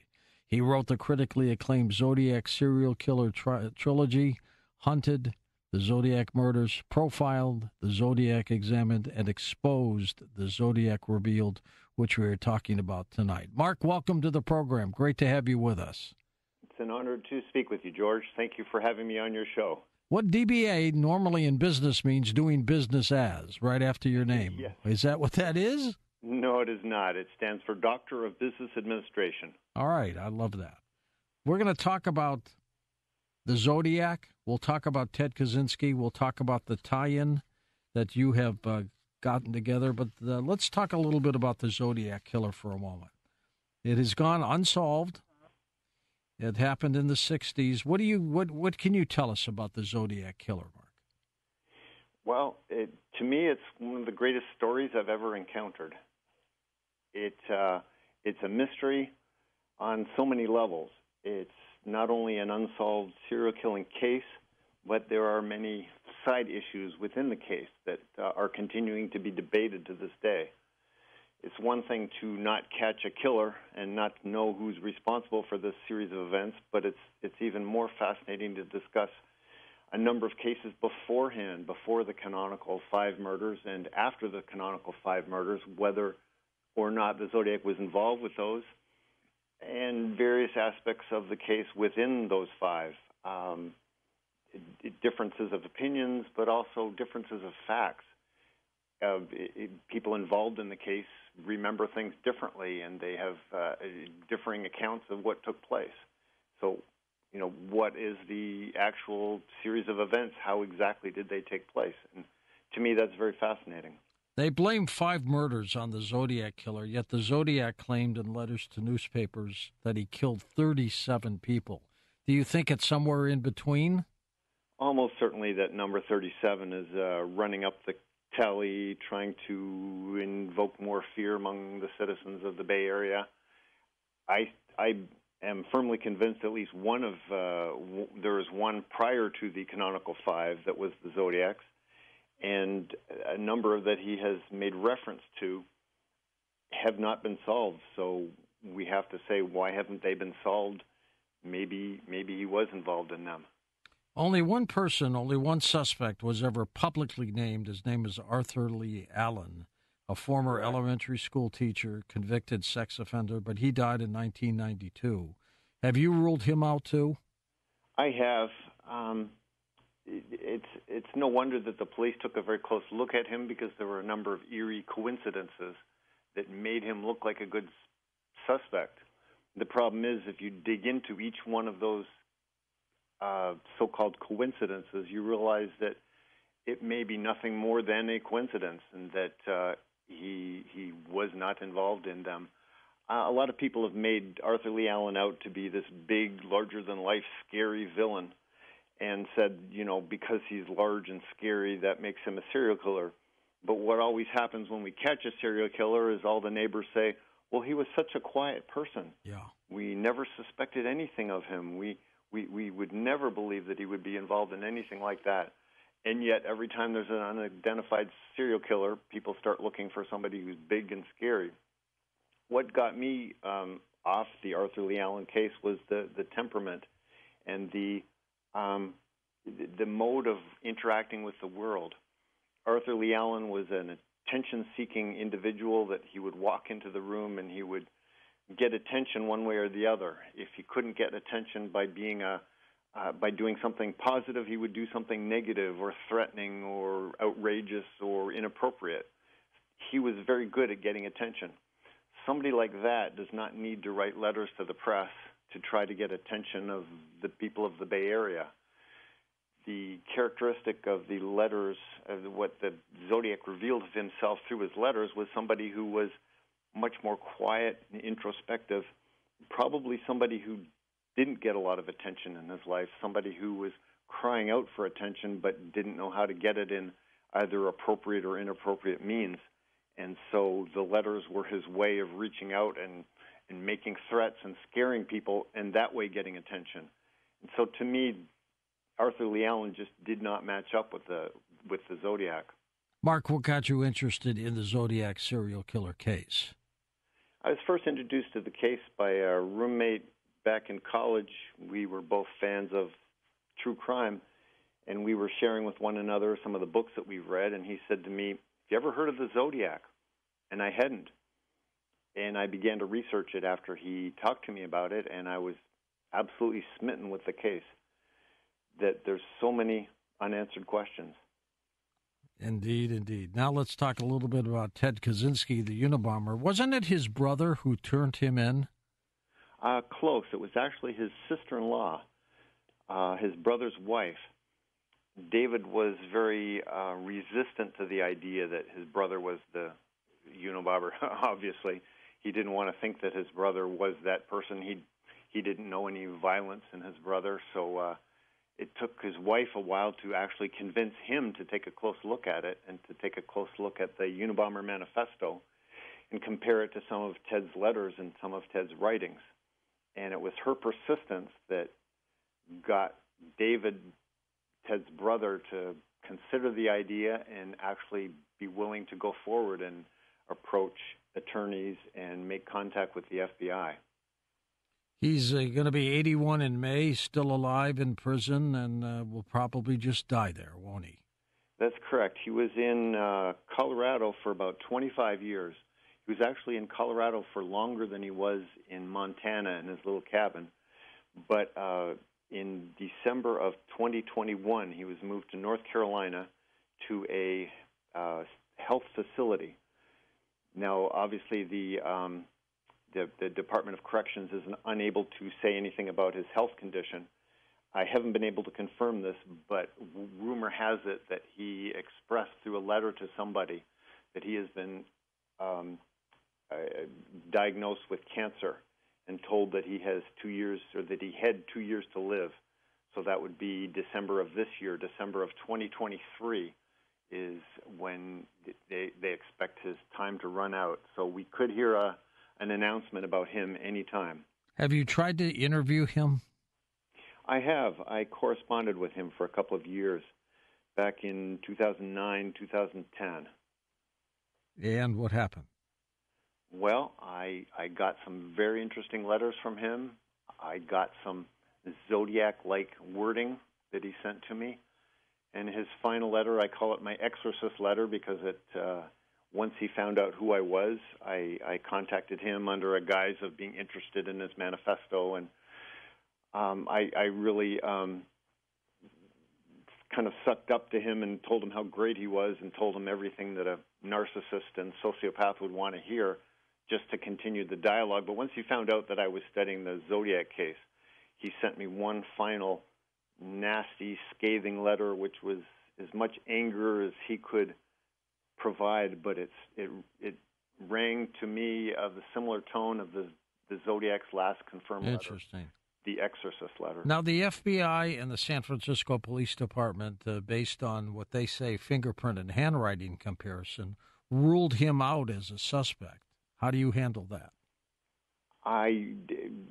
[SPEAKER 1] He wrote the critically acclaimed Zodiac serial killer trilogy, Hunted, The Zodiac Murders, Profiled, The Zodiac Examined, and Exposed, The Zodiac Revealed, which we are talking about tonight. Mark, welcome to the program. Great to have you with us.
[SPEAKER 5] It's an honor to speak with you, George. Thank you for having me on your show.
[SPEAKER 1] What DBA normally in business means doing business as, right after your name.
[SPEAKER 5] Yes.
[SPEAKER 1] Is that what that is?
[SPEAKER 5] No, it is not. It stands for Doctor of Business Administration.
[SPEAKER 1] All right. I love that. We're going to talk about the Zodiac. We'll talk about Ted Kaczynski. We'll talk about the tie-in that you have gotten together. But let's talk a little bit about the Zodiac Killer for a moment. It has gone unsolved. It happened in the 60s. What can you tell us about the Zodiac Killer, Mark?
[SPEAKER 5] Well, to me, it's one of the greatest stories I've ever encountered. It's a mystery on so many levels. It's not only an unsolved serial killing case, but there are many side issues within the case that are continuing to be debated to this day. It's one thing to not catch a killer and not know who's responsible for this series of events, but it's even more fascinating to discuss a number of cases beforehand, before the canonical 5 murders and after the canonical 5 murders, whether or not the Zodiac was involved with those, and various aspects of the case within those 5. Differences of opinions, but also differences of facts. People involved in the case remember things differently, and they have differing accounts of what took place. So, what is the actual series of events? How exactly did they take place? And to me, that's very fascinating.
[SPEAKER 1] They blamed 5 murders on the Zodiac killer, yet the Zodiac claimed in letters to newspapers that he killed 37 people. Do you think it's somewhere in between?
[SPEAKER 5] Almost certainly that number 37 is running up the tally, trying to invoke more fear among the citizens of the Bay Area. I am firmly convinced at least one of there is one prior to the canonical 5 that was the Zodiacs, and a number that he has made reference to have not been solved. So we have to say, why haven't they been solved? Maybe he was involved in them.
[SPEAKER 1] Only one suspect was ever publicly named. His name is Arthur Lee Allen, a former elementary school teacher, convicted sex offender, but he died in 1992. Have you ruled him out too?
[SPEAKER 5] I have. It's no wonder that the police took a very close look at him, because there were a number of eerie coincidences that made him look like a good suspect. The problem is, if you dig into each one of those so-called coincidences, you realize that it may be nothing more than a coincidence, and that he was not involved in them. A lot of people have made Arthur Lee Allen out to be this big, larger-than-life, scary villain, and said, because he's large and scary, that makes him a serial killer. But what always happens when we catch a serial killer is all the neighbors say, well, he was such a quiet person.
[SPEAKER 1] Yeah.
[SPEAKER 5] We never suspected anything of him. We would never believe that he would be involved in anything like that. And yet, every time there's an unidentified serial killer, people start looking for somebody who's big and scary. What got me off the Arthur Lee Allen case was the temperament and the mode of interacting with the world. Arthur Lee Allen was an attention-seeking individual, that he would walk into the room and he would get attention one way or the other. If he couldn't get attention by by doing something positive, he would do something negative or threatening or outrageous or inappropriate. He was very good at getting attention. Somebody like that does not need to write letters to the press to try to get attention of the people of the Bay Area. The characteristic of the letters, what the Zodiac revealed of himself through his letters, was somebody who was much more quiet and introspective, probably somebody who didn't get a lot of attention in his life, somebody who was crying out for attention but didn't know how to get it in either appropriate or inappropriate means. And so the letters were his way of reaching out and making threats and scaring people, and that way getting attention. And so to me, Arthur Lee Allen just did not match up with the Zodiac.
[SPEAKER 1] Mark, what got you interested in the Zodiac serial killer case?
[SPEAKER 5] I was first introduced to the case by a roommate back in college. We were both fans of true crime, and we were sharing with one another some of the books that we've read, and he said to me, "Have you ever heard of the Zodiac?" And I hadn't. And I began to research it after he talked to me about it, and I was absolutely smitten with the case, that there's so many unanswered questions.
[SPEAKER 1] Indeed, indeed. Now let's talk a little bit about Ted Kaczynski, the Unabomber. Wasn't it his brother who turned him in?
[SPEAKER 5] Close. It was actually his sister-in-law, his brother's wife. David was very resistant to the idea that his brother was the Unabomber. Obviously, he didn't want to think that his brother was that person. He didn't know any violence in his brother, so it took his wife a while to actually convince him to take a close look at it and to take a close look at the Unabomber Manifesto and compare it to some of Ted's letters and some of Ted's writings. And it was her persistence that got David, Ted's brother, to consider the idea and actually be willing to go forward and approach attorneys and make contact with the FBI.
[SPEAKER 1] He's going to be 81 in May, still alive in prison, and will probably just die there, won't he?
[SPEAKER 5] That's correct. He was in Colorado for about 25 years. He was actually in Colorado for longer than he was in Montana in his little cabin. But in December of 2021, he was moved to North Carolina to a health facility. Now, obviously, the Department of Corrections is unable to say anything about his health condition. I haven't been able to confirm this, but rumor has it that he expressed through a letter to somebody that he has been diagnosed with cancer and told that he has 2 years, or that he had 2 years to live. So that would be December of this year. December of 2023 is when they expect his time to run out. So we could hear an announcement about him anytime.
[SPEAKER 1] Have you tried to interview him?
[SPEAKER 5] I have. I corresponded with him for a couple of years, back in 2009, 2010.
[SPEAKER 1] And what happened?
[SPEAKER 5] Well, I got some very interesting letters from him. I got some Zodiac-like wording that he sent to me. And his final letter, I call it my exorcist letter, because once he found out who I was, I contacted him under a guise of being interested in his manifesto, and I really kind of sucked up to him and told him how great he was, and told him everything that a narcissist and sociopath would want to hear, just to continue the dialogue. But once he found out that I was studying the Zodiac case, he sent me one final nasty, scathing letter, which was as much anger as he could provide, but it rang to me of the similar tone of the Zodiac's last confirmed letter.
[SPEAKER 1] Interesting.
[SPEAKER 5] The exorcist letter.
[SPEAKER 1] Now, the FBI and the San Francisco Police Department, based on what they say fingerprint and handwriting comparison, ruled him out as a suspect. How do you handle that?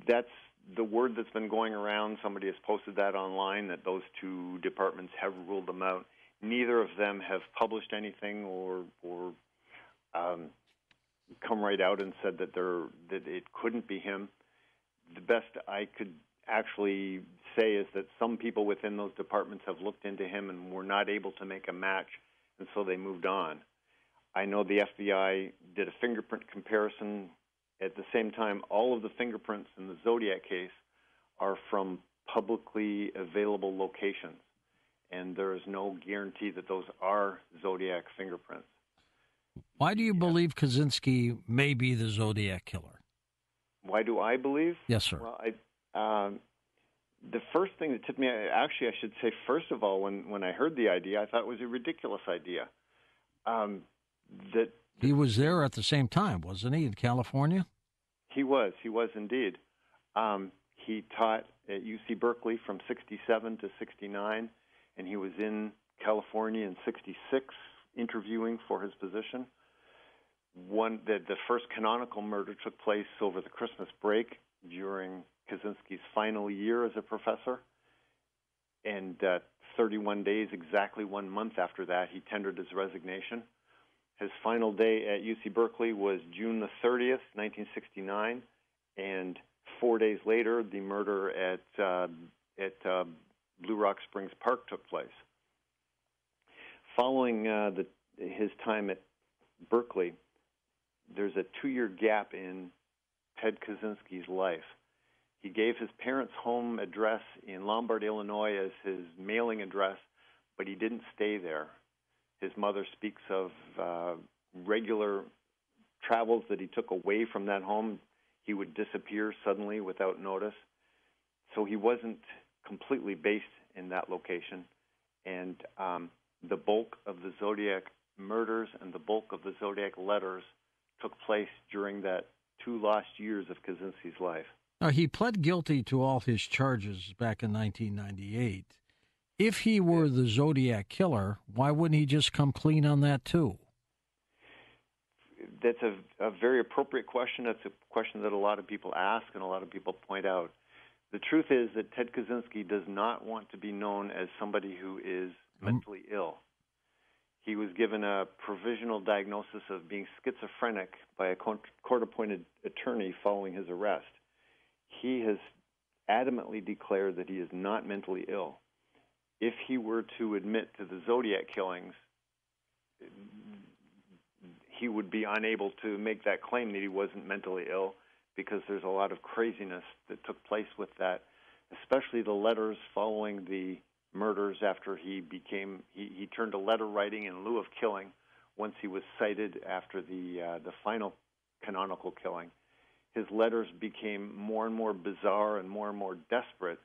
[SPEAKER 5] That's the word that's been going around. Somebody has posted that online, that those two departments have ruled them out. Neither of them have published anything or come right out and said that it couldn't be him. The best I could actually say is that some people within those departments have looked into him and were not able to make a match, and so they moved on. I know the FBI did a fingerprint comparison. At the same time, all of the fingerprints in the Zodiac case are from publicly available locations, and there is no guarantee that those are Zodiac fingerprints.
[SPEAKER 1] Why do you believe Kaczynski may be the Zodiac killer?
[SPEAKER 5] Why do I believe?
[SPEAKER 1] Yes, sir.
[SPEAKER 5] Well, the first thing that tipped me, actually, I should say, first of all, when I heard the idea, I thought it was a ridiculous idea.
[SPEAKER 1] He was there at the same time, wasn't he, in California?
[SPEAKER 5] He was indeed. He taught at UC Berkeley from 67 to 69, and he was in California in 66 interviewing for his position. The first canonical murder took place over the Christmas break during Kaczynski's final year as a professor, and 31 days, exactly 1 month after that, he tendered his resignation. His final day at UC Berkeley was June the 30th, 1969, and 4 days later, the murder at Blue Rock Springs Park took place. Following his time at Berkeley, there's a 2-year gap in Ted Kaczynski's life. He gave his parents' home address in Lombard, Illinois as his mailing address, but he didn't stay there. His mother speaks of regular travels that he took away from that home. He would disappear suddenly without notice. So he wasn't completely based in that location. And the bulk of the Zodiac murders and the bulk of the Zodiac letters took place during that 2 lost years of Kaczynski's life.
[SPEAKER 1] Now, he pled guilty to all his charges back in 1998. If he were the Zodiac killer, why wouldn't he just come clean on that too?
[SPEAKER 5] That's a very appropriate question. That's a question that a lot of people ask and a lot of people point out. The truth is that Ted Kaczynski does not want to be known as somebody who is mentally ill. He was given a provisional diagnosis of being schizophrenic by a court-appointed attorney following his arrest. he has adamantly declared that he is not mentally ill. If he were to admit to the Zodiac killings, he would be unable to make that claim that he wasn't mentally ill, because there's a lot of craziness that took place with that, especially the letters following the murders after he turned to letter writing in lieu of killing once he was cited after the final canonical killing. His letters became more and more bizarre and more desperate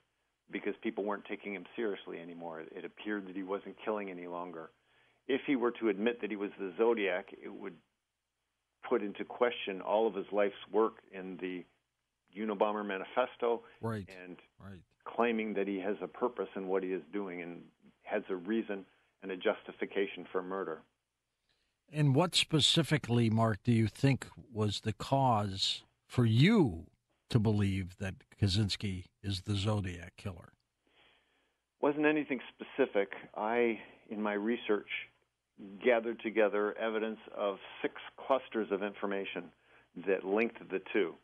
[SPEAKER 5] because people weren't taking him seriously anymore. It appeared that he wasn't killing any longer. If he were to admit that he was the Zodiac, it would put into question all of his life's work in the Unabomber Manifesto, and claiming that he has a purpose in what he is doing and has a reason and a justification for murder.
[SPEAKER 1] And what specifically, Mark, do you think was the cause for you to believe that Kaczynski is the Zodiac killer?
[SPEAKER 5] Wasn't anything specific. I, in my research, gathered together evidence of 6 clusters of information that linked the two.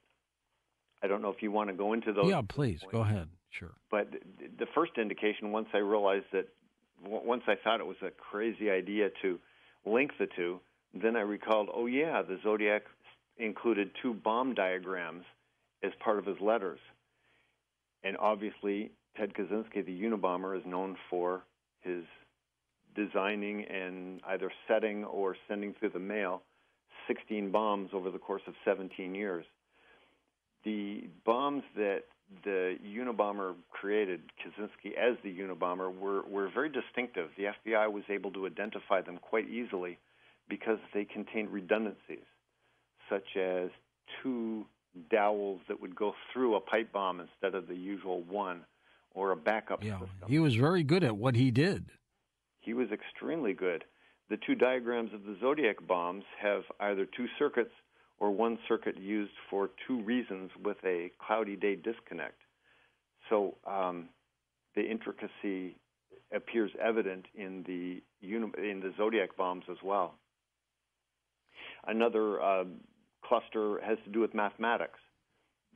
[SPEAKER 5] I don't know if you want to go into those.
[SPEAKER 1] Yeah, please, go ahead. Sure.
[SPEAKER 5] But the first indication, once I thought it was a crazy idea to link the two, then I recalled, oh yeah, the Zodiac included 2 bomb diagrams as part of his letters. And obviously, Ted Kaczynski, the Unabomber, is known for his designing and either setting or sending through the mail 16 bombs over the course of 17 years. The bombs that the Unabomber created, Kaczynski as the Unabomber, were very distinctive. The FBI was able to identify them quite easily because they contained redundancies, such as 2 dowels that would go through a pipe bomb instead of the usual one, or a backup system.
[SPEAKER 1] He was very good at what he did.
[SPEAKER 5] He was extremely good. The 2 diagrams of the Zodiac bombs have either 2 circuits or 1 circuit used for 2 reasons with a cloudy day disconnect. So the intricacy appears evident in the Zodiac bombs as well. Another cluster has to do with mathematics.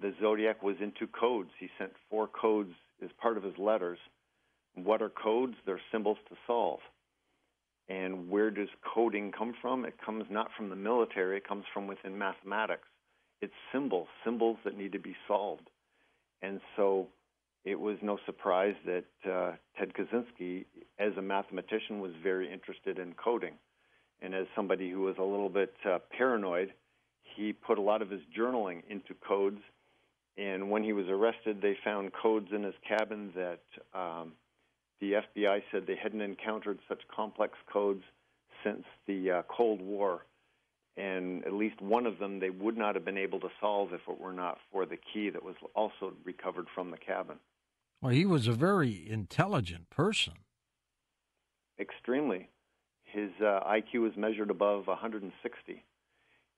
[SPEAKER 5] The Zodiac was into codes. He sent 4 codes as part of his letters. What are codes? They're symbols to solve. And where does coding come from? It comes not from the military. It comes from within mathematics. It's symbols that need to be solved. And so it was no surprise that Ted Kaczynski, as a mathematician, was very interested in coding. And as somebody who was a little bit paranoid, he put a lot of his journaling into codes. And when he was arrested, they found codes in his cabin that the FBI said they hadn't encountered such complex codes since the Cold War. And at least one of them they would not have been able to solve if it were not for the key that was also recovered from the cabin.
[SPEAKER 1] Well, he was a very intelligent person.
[SPEAKER 5] Extremely. His IQ was measured above 160.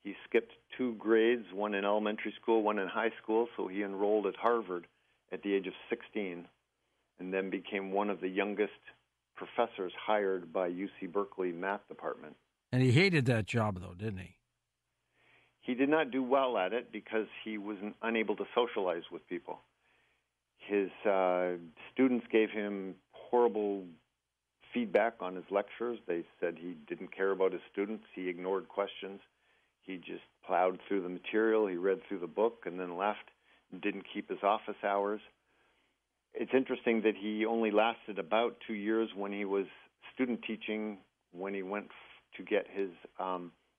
[SPEAKER 5] He skipped 2 grades, one in elementary school, one in high school, so he enrolled at Harvard at the age of 16, and then became one of the youngest professors hired by UC Berkeley math department.
[SPEAKER 1] And he hated that job, though, didn't he?
[SPEAKER 5] He did not do well at it because he was unable to socialize with people. His students gave him horrible feedback on his lectures. They said he didn't care about his students. He ignored questions. He just plowed through the material. He read through the book and then left, didn't keep his office hours. It's interesting that he only lasted about 2 years when he was student teaching, when he went to get his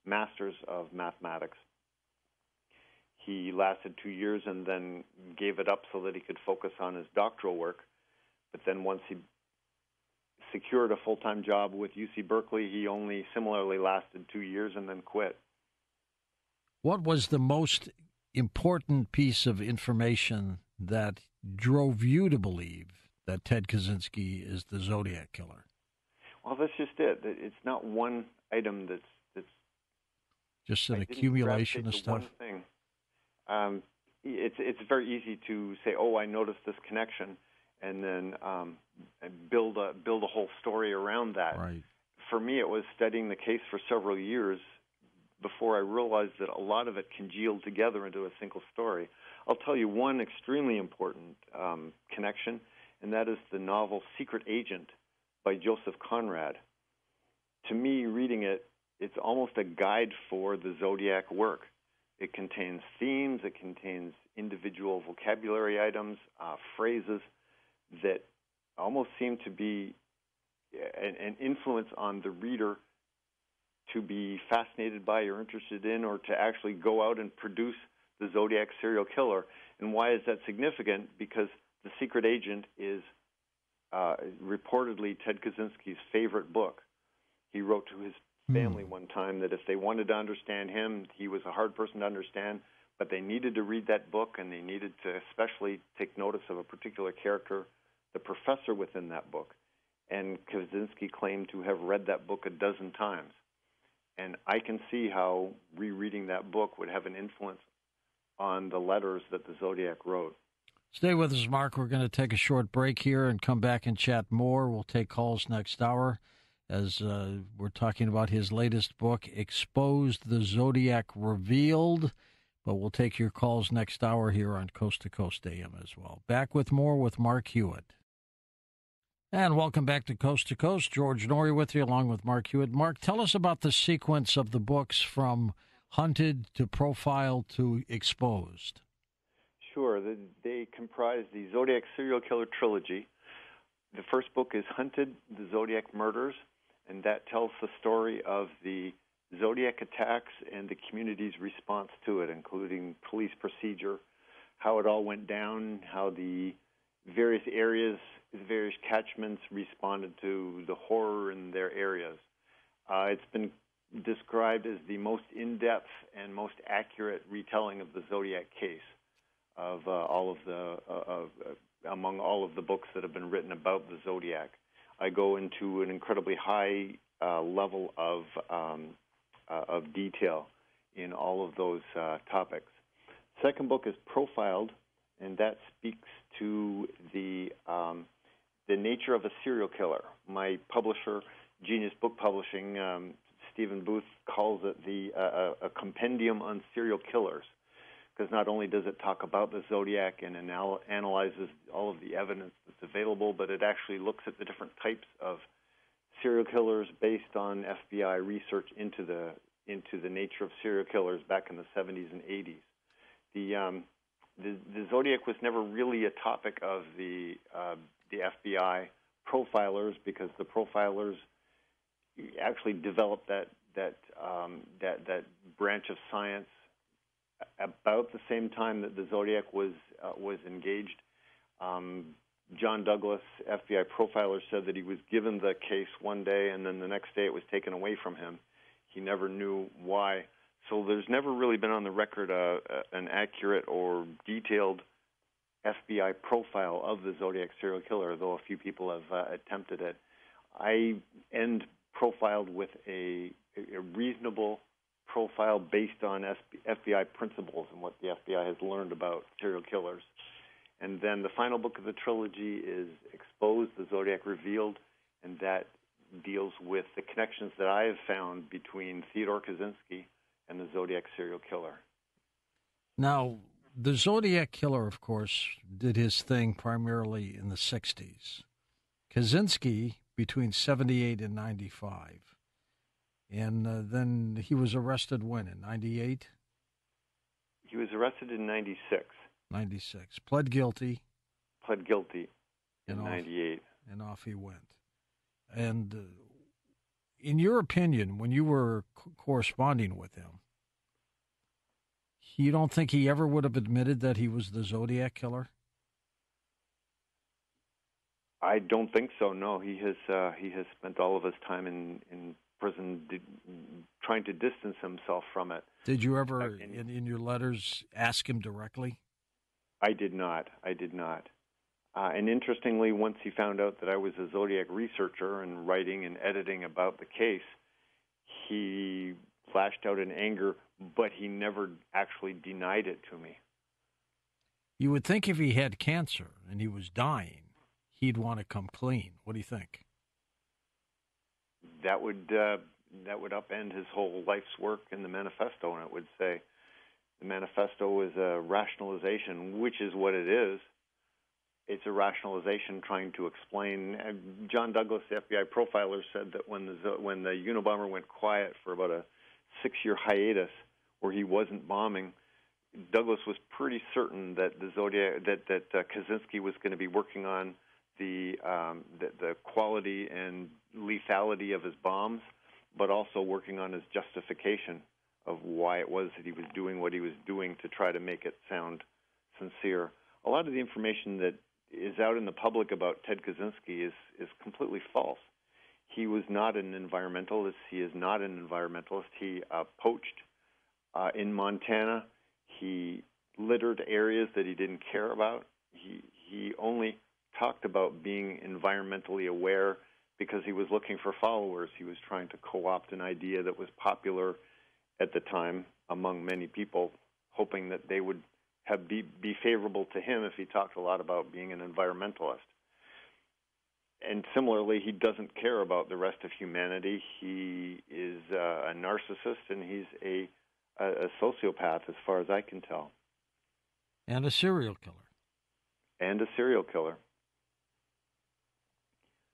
[SPEAKER 5] master's of mathematics. He lasted 2 years and then gave it up so that he could focus on his doctoral work. But then once he secured a full-time job with UC Berkeley, he only similarly lasted 2 years and then quit.
[SPEAKER 1] What was the most important piece of information that drove you to believe that Ted Kaczynski is the Zodiac killer?
[SPEAKER 5] Well, that's just it. It's not one item that's
[SPEAKER 1] just an accumulation of stuff.
[SPEAKER 5] One thing. It's very easy to say, "Oh, I noticed this connection," and then build a whole story around that.
[SPEAKER 1] Right.
[SPEAKER 5] For me, it was studying the case for several years, before I realized that a lot of it congealed together into a single story. I'll tell you one extremely important connection, and that is the novel Secret Agent by Joseph Conrad. To me, reading it, it's almost a guide for the Zodiac work. It contains themes, it contains individual vocabulary items, phrases that almost seem to be an influence on the reader to be fascinated by or interested in, or to actually go out and produce the Zodiac serial killer. And why is that significant? Because The Secret Agent is reportedly Ted Kaczynski's favorite book. He wrote to his family one time that if they wanted to understand him, he was a hard person to understand, but they needed to read that book, and they needed to especially take notice of a particular character, the professor within that book. And Kaczynski claimed to have read that book a dozen times. And I can see how rereading that book would have an influence on the letters that the Zodiac wrote.
[SPEAKER 1] Stay with us, Mark. We're going to take a short break here and come back and chat more. We'll take calls next hour as we're talking about his latest book, Exposed, the Zodiac Revealed. But we'll take your calls next hour here on Coast to Coast AM as well. Back with more with Mark Hewitt. And welcome back to Coast. George Noory with you, along with Mark Hewitt. Mark, tell us about the sequence of the books from Hunted to Profiled to Exposed.
[SPEAKER 5] Sure. They comprise the Zodiac serial killer trilogy. The first book is Hunted, the Zodiac Murders, and that tells the story of the Zodiac attacks and the community's response to it, including police procedure, how it all went down, how the various areas, the various catchments responded to the horror in their areas. It's been described as the most in-depth and most accurate retelling of the Zodiac case of among all of the books that have been written about the Zodiac. I go into an incredibly high level of detail in all of those topics. Second book is Profiled, and that speaks to the nature of a serial killer. My publisher, Genius Book Publishing, Stephen Booth, calls it a compendium on serial killers, because not only does it talk about the Zodiac and analyzes all of the evidence that's available, but it actually looks at the different types of serial killers based on FBI research into the nature of serial killers back in the 70s and 80s. The Zodiac was never really a topic of the FBI profilers, because the profilers actually developed that branch of science about the same time that the Zodiac was engaged. John Douglas, FBI profiler, said that he was given the case one day, and then the next day it was taken away from him. He never knew why. So there's never really been on the record an accurate or detailed FBI profile of the Zodiac serial killer, though a few people have attempted it. I end Profiled with a reasonable profile based on FBI principles and what the FBI has learned about serial killers. And then the final book of the trilogy is Exposed, the Zodiac Revealed, and that deals with the connections that I have found between Theodore Kaczynski and the Zodiac serial killer.
[SPEAKER 1] Now, the Zodiac killer, of course, did his thing primarily in the 60s. Kaczynski between 78 and 95. And then he was arrested when, in 98?
[SPEAKER 5] He was arrested in 96.
[SPEAKER 1] 96. Pled guilty.
[SPEAKER 5] Pled guilty in 98.
[SPEAKER 1] And off he went. And in your opinion, when you were corresponding with him, you don't think he ever would have admitted that he was the Zodiac killer?
[SPEAKER 5] I don't think so. No, he has spent all of his time in prison trying to distance himself from it.
[SPEAKER 1] Did you ever, in your letters, ask him directly?
[SPEAKER 5] I did not. And interestingly, once he found out that I was a Zodiac researcher and writing and editing about the case, he flashed out in anger, but he never actually denied it to me.
[SPEAKER 1] You would think if he had cancer and he was dying, he'd want to come clean. What do you think?
[SPEAKER 5] That would that would upend his whole life's work in the manifesto, and it would say the manifesto is a rationalization, which is what it is. It's a rationalization trying to explain. John Douglas, the FBI profiler, said that when the Unabomber went quiet for about a 6-year hiatus where he wasn't bombing, Douglas was pretty certain that the Zodiac, that Kaczynski was going to be working on the quality and lethality of his bombs, but also working on his justification of why it was that he was doing what he was doing to try to make it sound sincere. A lot of the information that is out in the public about Ted Kaczynski is completely false. He was not an environmentalist. He is not an environmentalist. He poached in Montana. He littered areas that he didn't care about. He only talked about being environmentally aware because he was looking for followers. He was trying to co-opt an idea that was popular at the time among many people, hoping that they would be favorable to him if he talked a lot about being an environmentalist. And similarly, he doesn't care about the rest of humanity. He is a narcissist, and he's a sociopath, as far as I can tell.
[SPEAKER 1] And a serial killer.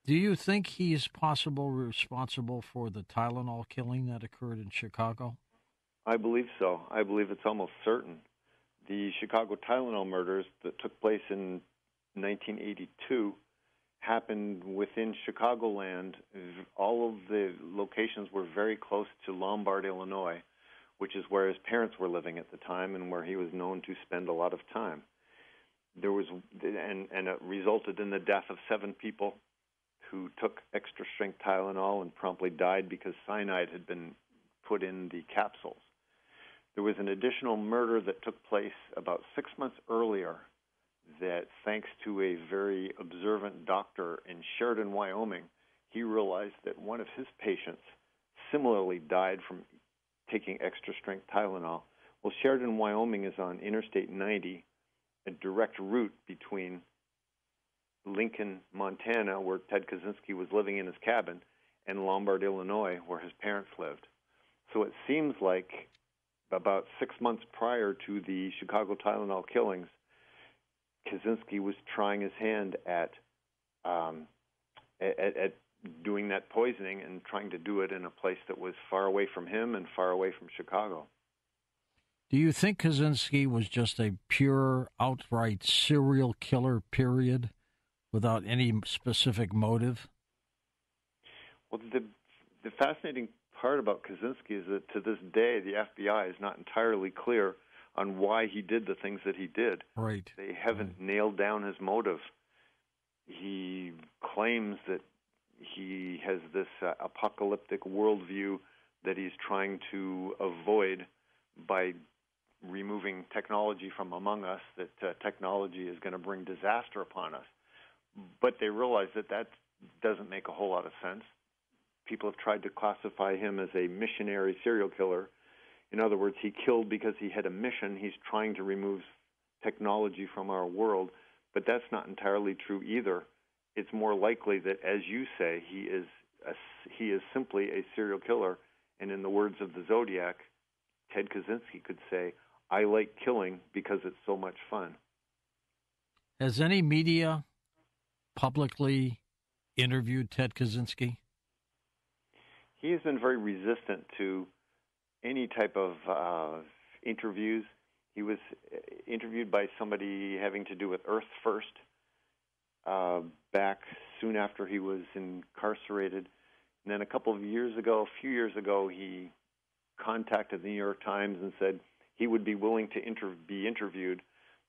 [SPEAKER 1] Do you think he is possibly responsible for the Tylenol killing that occurred in Chicago?
[SPEAKER 5] I believe so. I believe it's almost certain. The Chicago Tylenol murders that took place in 1982 happened within Chicagoland. All of the locations were very close to Lombard, Illinois, which is where his parents were living at the time and where he was known to spend a lot of time. There was, and it resulted in the death of 7 people who took extra-strength Tylenol and promptly died because cyanide had been put in the capsules. There was an additional murder that took place about 6 months earlier that, thanks to a very observant doctor in Sheridan, Wyoming, he realized that one of his patients similarly died from taking extra-strength Tylenol. Well, Sheridan, Wyoming is on Interstate 90, a direct route between Lincoln, Montana, where Ted Kaczynski was living in his cabin, and Lombard, Illinois, where his parents lived. So it seems like about 6 months prior to the Chicago Tylenol killings, Kaczynski was trying his hand at doing that poisoning and trying to do it in a place that was far away from him and far away from Chicago.
[SPEAKER 1] Do you think Kaczynski was just a pure, outright serial killer, period, without any specific motive?
[SPEAKER 5] Well, the fascinating part about Kaczynski is that to this day, the FBI is not entirely clear on why he did the things that he did.
[SPEAKER 1] Right.
[SPEAKER 5] They haven't nailed down his motive. He claims that he has this apocalyptic worldview that he's trying to avoid by removing technology from among us, that technology is going to bring disaster upon us. But they realize that doesn't make a whole lot of sense. People have tried to classify him as a missionary serial killer. In other words, he killed because he had a mission. He's trying to remove technology from our world, but that's not entirely true either. It's more likely that, as you say, he is simply a serial killer. And in the words of the Zodiac, Ted Kaczynski could say, "I like killing because it's so much fun."
[SPEAKER 1] Has any media publicly interviewed Ted Kaczynski?
[SPEAKER 5] He has been very resistant to any type of interviews. He was interviewed by somebody having to do with Earth First back soon after he was incarcerated. And then a few years ago, he contacted the New York Times and said he would be willing to be interviewed,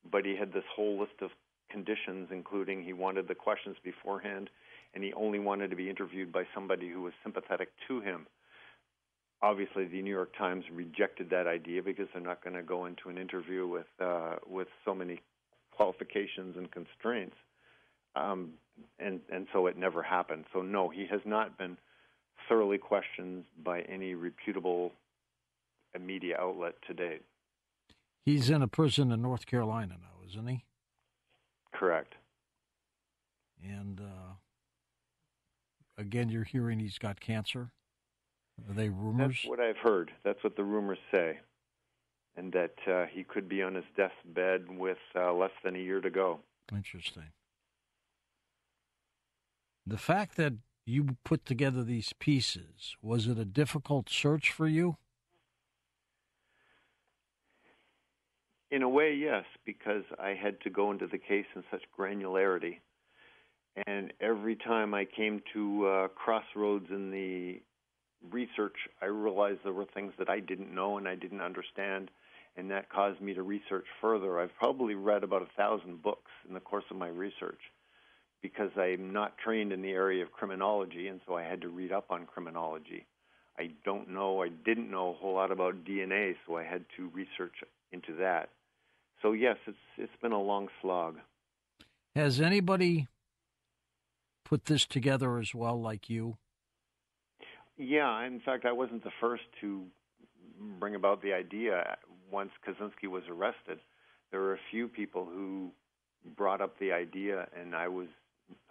[SPEAKER 5] but he had this whole list of conditions, including he wanted the questions beforehand, and he only wanted to be interviewed by somebody who was sympathetic to him. Obviously, the New York Times rejected that idea because they're not going to go into an interview with so many qualifications and constraints, and so it never happened. So no, he has not been thoroughly questioned by any reputable media outlet to date.
[SPEAKER 1] He's in a prison in North Carolina now, isn't he?
[SPEAKER 5] Correct.
[SPEAKER 1] And again, you're hearing he's got cancer? Are they rumors?
[SPEAKER 5] That's what I've heard. That's what the rumors say. And that he could be on his deathbed with less than a year to go.
[SPEAKER 1] Interesting. The fact that you put together these pieces, was it a difficult search for you?
[SPEAKER 5] In a way, yes, because I had to go into the case in such granularity. And every time I came to crossroads in the research, I realized there were things that I didn't know and I didn't understand, and that caused me to research further. I've probably read about 1,000 books in the course of my research because I'm not trained in the area of criminology, and so I had to read up on criminology. I didn't know a whole lot about DNA, so I had to research into that. So yes, it's been a long slog.
[SPEAKER 1] Has anybody put this together as well, like you?
[SPEAKER 5] Yeah, in fact, I wasn't the first to bring about the idea. Once Kaczynski was arrested, there were a few people who brought up the idea, and I was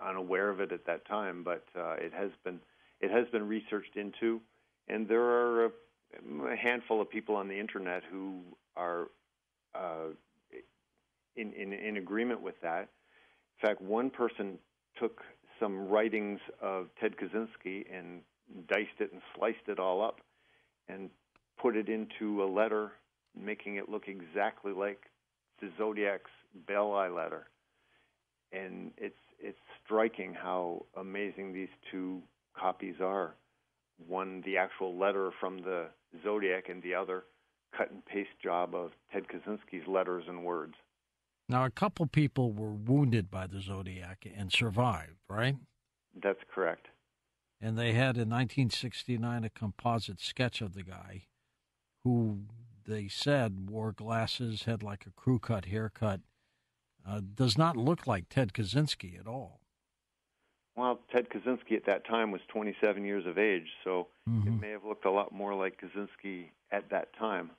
[SPEAKER 5] unaware of it at that time. But it has been researched into, and there are a handful of people on the internet who are in agreement with that. In fact, one person took some writings of Ted Kaczynski and diced it and sliced it all up and put it into a letter, making it look exactly like the Zodiac's Bell Eye letter. And it's striking how amazing these two copies are. One, the actual letter from the Zodiac, and the other, cut and paste job of Ted Kaczynski's letters and words.
[SPEAKER 1] Now, a couple people were wounded by the Zodiac and survived, right?
[SPEAKER 5] That's correct.
[SPEAKER 1] And they had in 1969 a composite sketch of the guy who they said wore glasses, had like a crew-cut haircut, does not look like Ted Kaczynski at all.
[SPEAKER 5] Well, Ted Kaczynski at that time was 27 years of age, so it may have looked a lot more like Kaczynski at that time.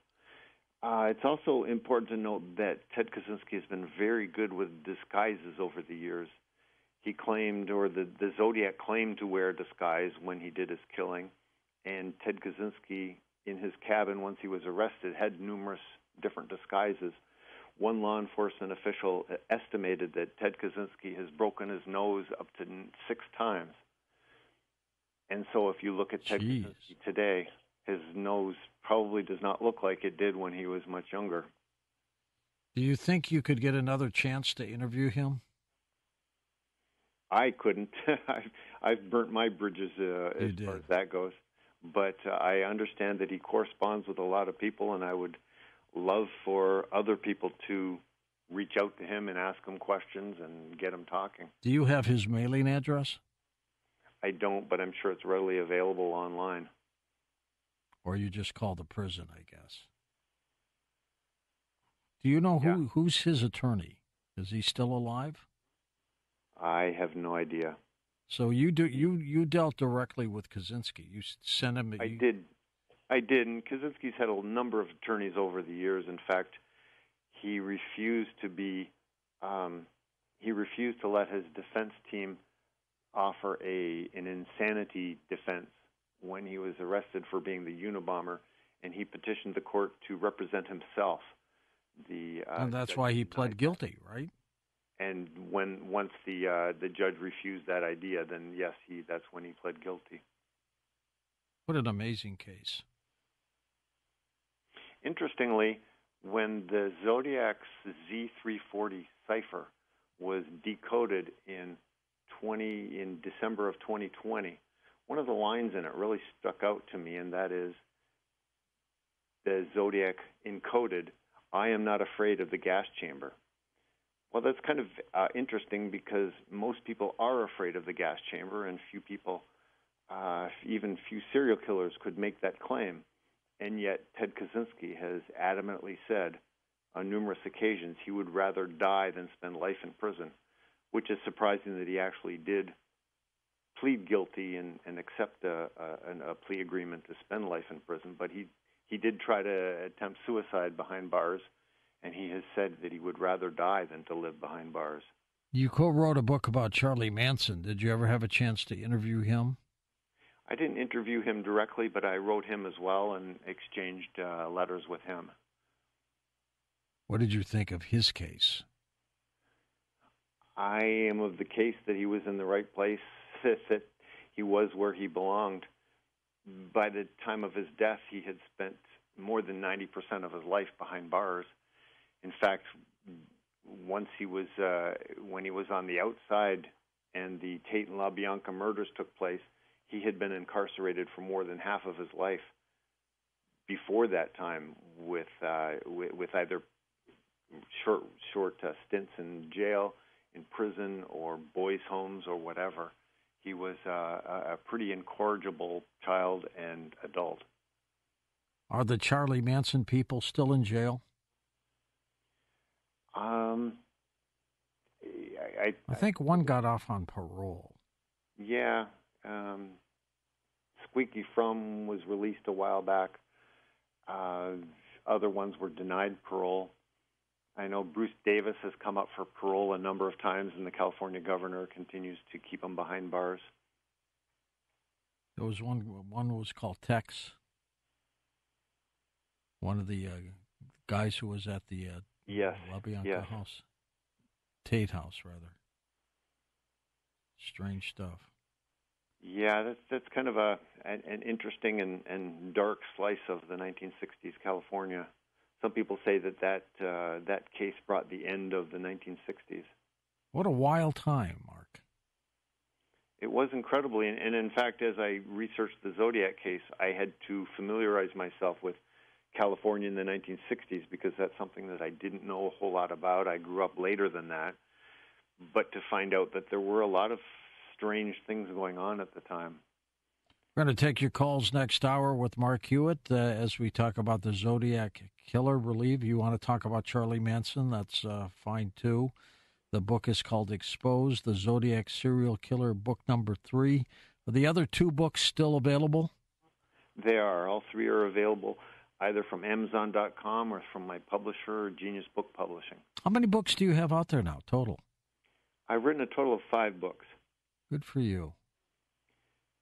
[SPEAKER 5] It's also important to note that Ted Kaczynski has been very good with disguises over the years. He claimed, or the Zodiac claimed, to wear a disguise when he did his killing, and Ted Kaczynski, in his cabin once he was arrested, had numerous different disguises. One law enforcement official estimated that Ted Kaczynski has broken his nose up to 6 times. And so if you look at Ted Kaczynski today, his nose probably does not look like it did when he was much younger.
[SPEAKER 1] Do you think you could get another chance to interview him?
[SPEAKER 5] I couldn't. I've burnt my bridges as far as that goes. But I understand that he corresponds with a lot of people, and I would love for other people to reach out to him and ask him questions and get him talking.
[SPEAKER 1] Do you have his mailing address?
[SPEAKER 5] I don't, but I'm sure it's readily available online.
[SPEAKER 1] Or you just call the prison, I guess. Do you know who's his attorney? Is he still alive?
[SPEAKER 5] I have no idea.
[SPEAKER 1] So you dealt directly with Kaczynski. You sent him.
[SPEAKER 5] I did, and Kaczynski's had a number of attorneys over the years. In fact, he refused to let his defense team offer an insanity defense when he was arrested for being the Unabomber, and he petitioned the court to represent himself.
[SPEAKER 1] And that's why he pled guilty, right?
[SPEAKER 5] And once the judge refused that idea, then yes, that's when he pled guilty.
[SPEAKER 1] What an amazing case.
[SPEAKER 5] Interestingly, when the Zodiac's Z340 cipher was decoded in December of 2020, one of the lines in it really stuck out to me, and that is the Zodiac encoded, "I am not afraid of the gas chamber." Well, that's kind of interesting because most people are afraid of the gas chamber, and few people, even few serial killers, could make that claim. And yet Ted Kaczynski has adamantly said on numerous occasions he would rather die than spend life in prison, which is surprising that he actually did plead guilty and accept a plea agreement to spend life in prison. But he did try to attempt suicide behind bars, and he has said that he would rather die than to live behind bars.
[SPEAKER 1] You co-wrote a book about Charlie Manson. Did you ever have a chance to interview him?
[SPEAKER 5] I didn't interview him directly, but I wrote him as well and exchanged letters with him.
[SPEAKER 1] What did you think of his case?
[SPEAKER 5] I am of the case that he was in the right place, that he was where he belonged. By the time of his death, he had spent more than 90% of his life behind bars. In fact, once he was, when he was on the outside and the Tate and LaBianca murders took place, he had been incarcerated for more than half of his life before that time, with either short stints in jail, in prison, or boys' homes, or whatever. He was a pretty incorrigible child and adult.
[SPEAKER 1] Are the Charlie Manson people still in jail? I think one got off on parole.
[SPEAKER 5] Yeah. Squeaky Fromm was released a while back. Other ones were denied parole. I know Bruce Davis has come up for parole a number of times, and the California governor continues to keep him behind bars.
[SPEAKER 1] There was one was called Tex. One of the guys who was at the LaBianca house. Tate house, rather. Strange stuff.
[SPEAKER 5] Yeah, that's kind of an interesting and dark slice of the 1960s California. Some people say that case brought the end of the 1960s.
[SPEAKER 1] What a wild time, Mark.
[SPEAKER 5] It was incredibly, and in fact, as I researched the Zodiac case, I had to familiarize myself with California in the 1960s because that's something that I didn't know a whole lot about. I grew up later than that, but to find out that there were a lot of strange things going on at the time.
[SPEAKER 1] We're going to take your calls next hour with Mark Hewitt as we talk about the Zodiac Killer Relief. You want to talk about Charlie Manson, that's fine too. The book is called Exposed, the Zodiac Serial Killer, book number 3. Are the other 2 books still available?
[SPEAKER 5] They are. All 3 are available either from Amazon.com or from my publisher, Genius Book Publishing.
[SPEAKER 1] How many books do you have out there now, total?
[SPEAKER 5] I've written a total of 5 books.
[SPEAKER 1] Good for you.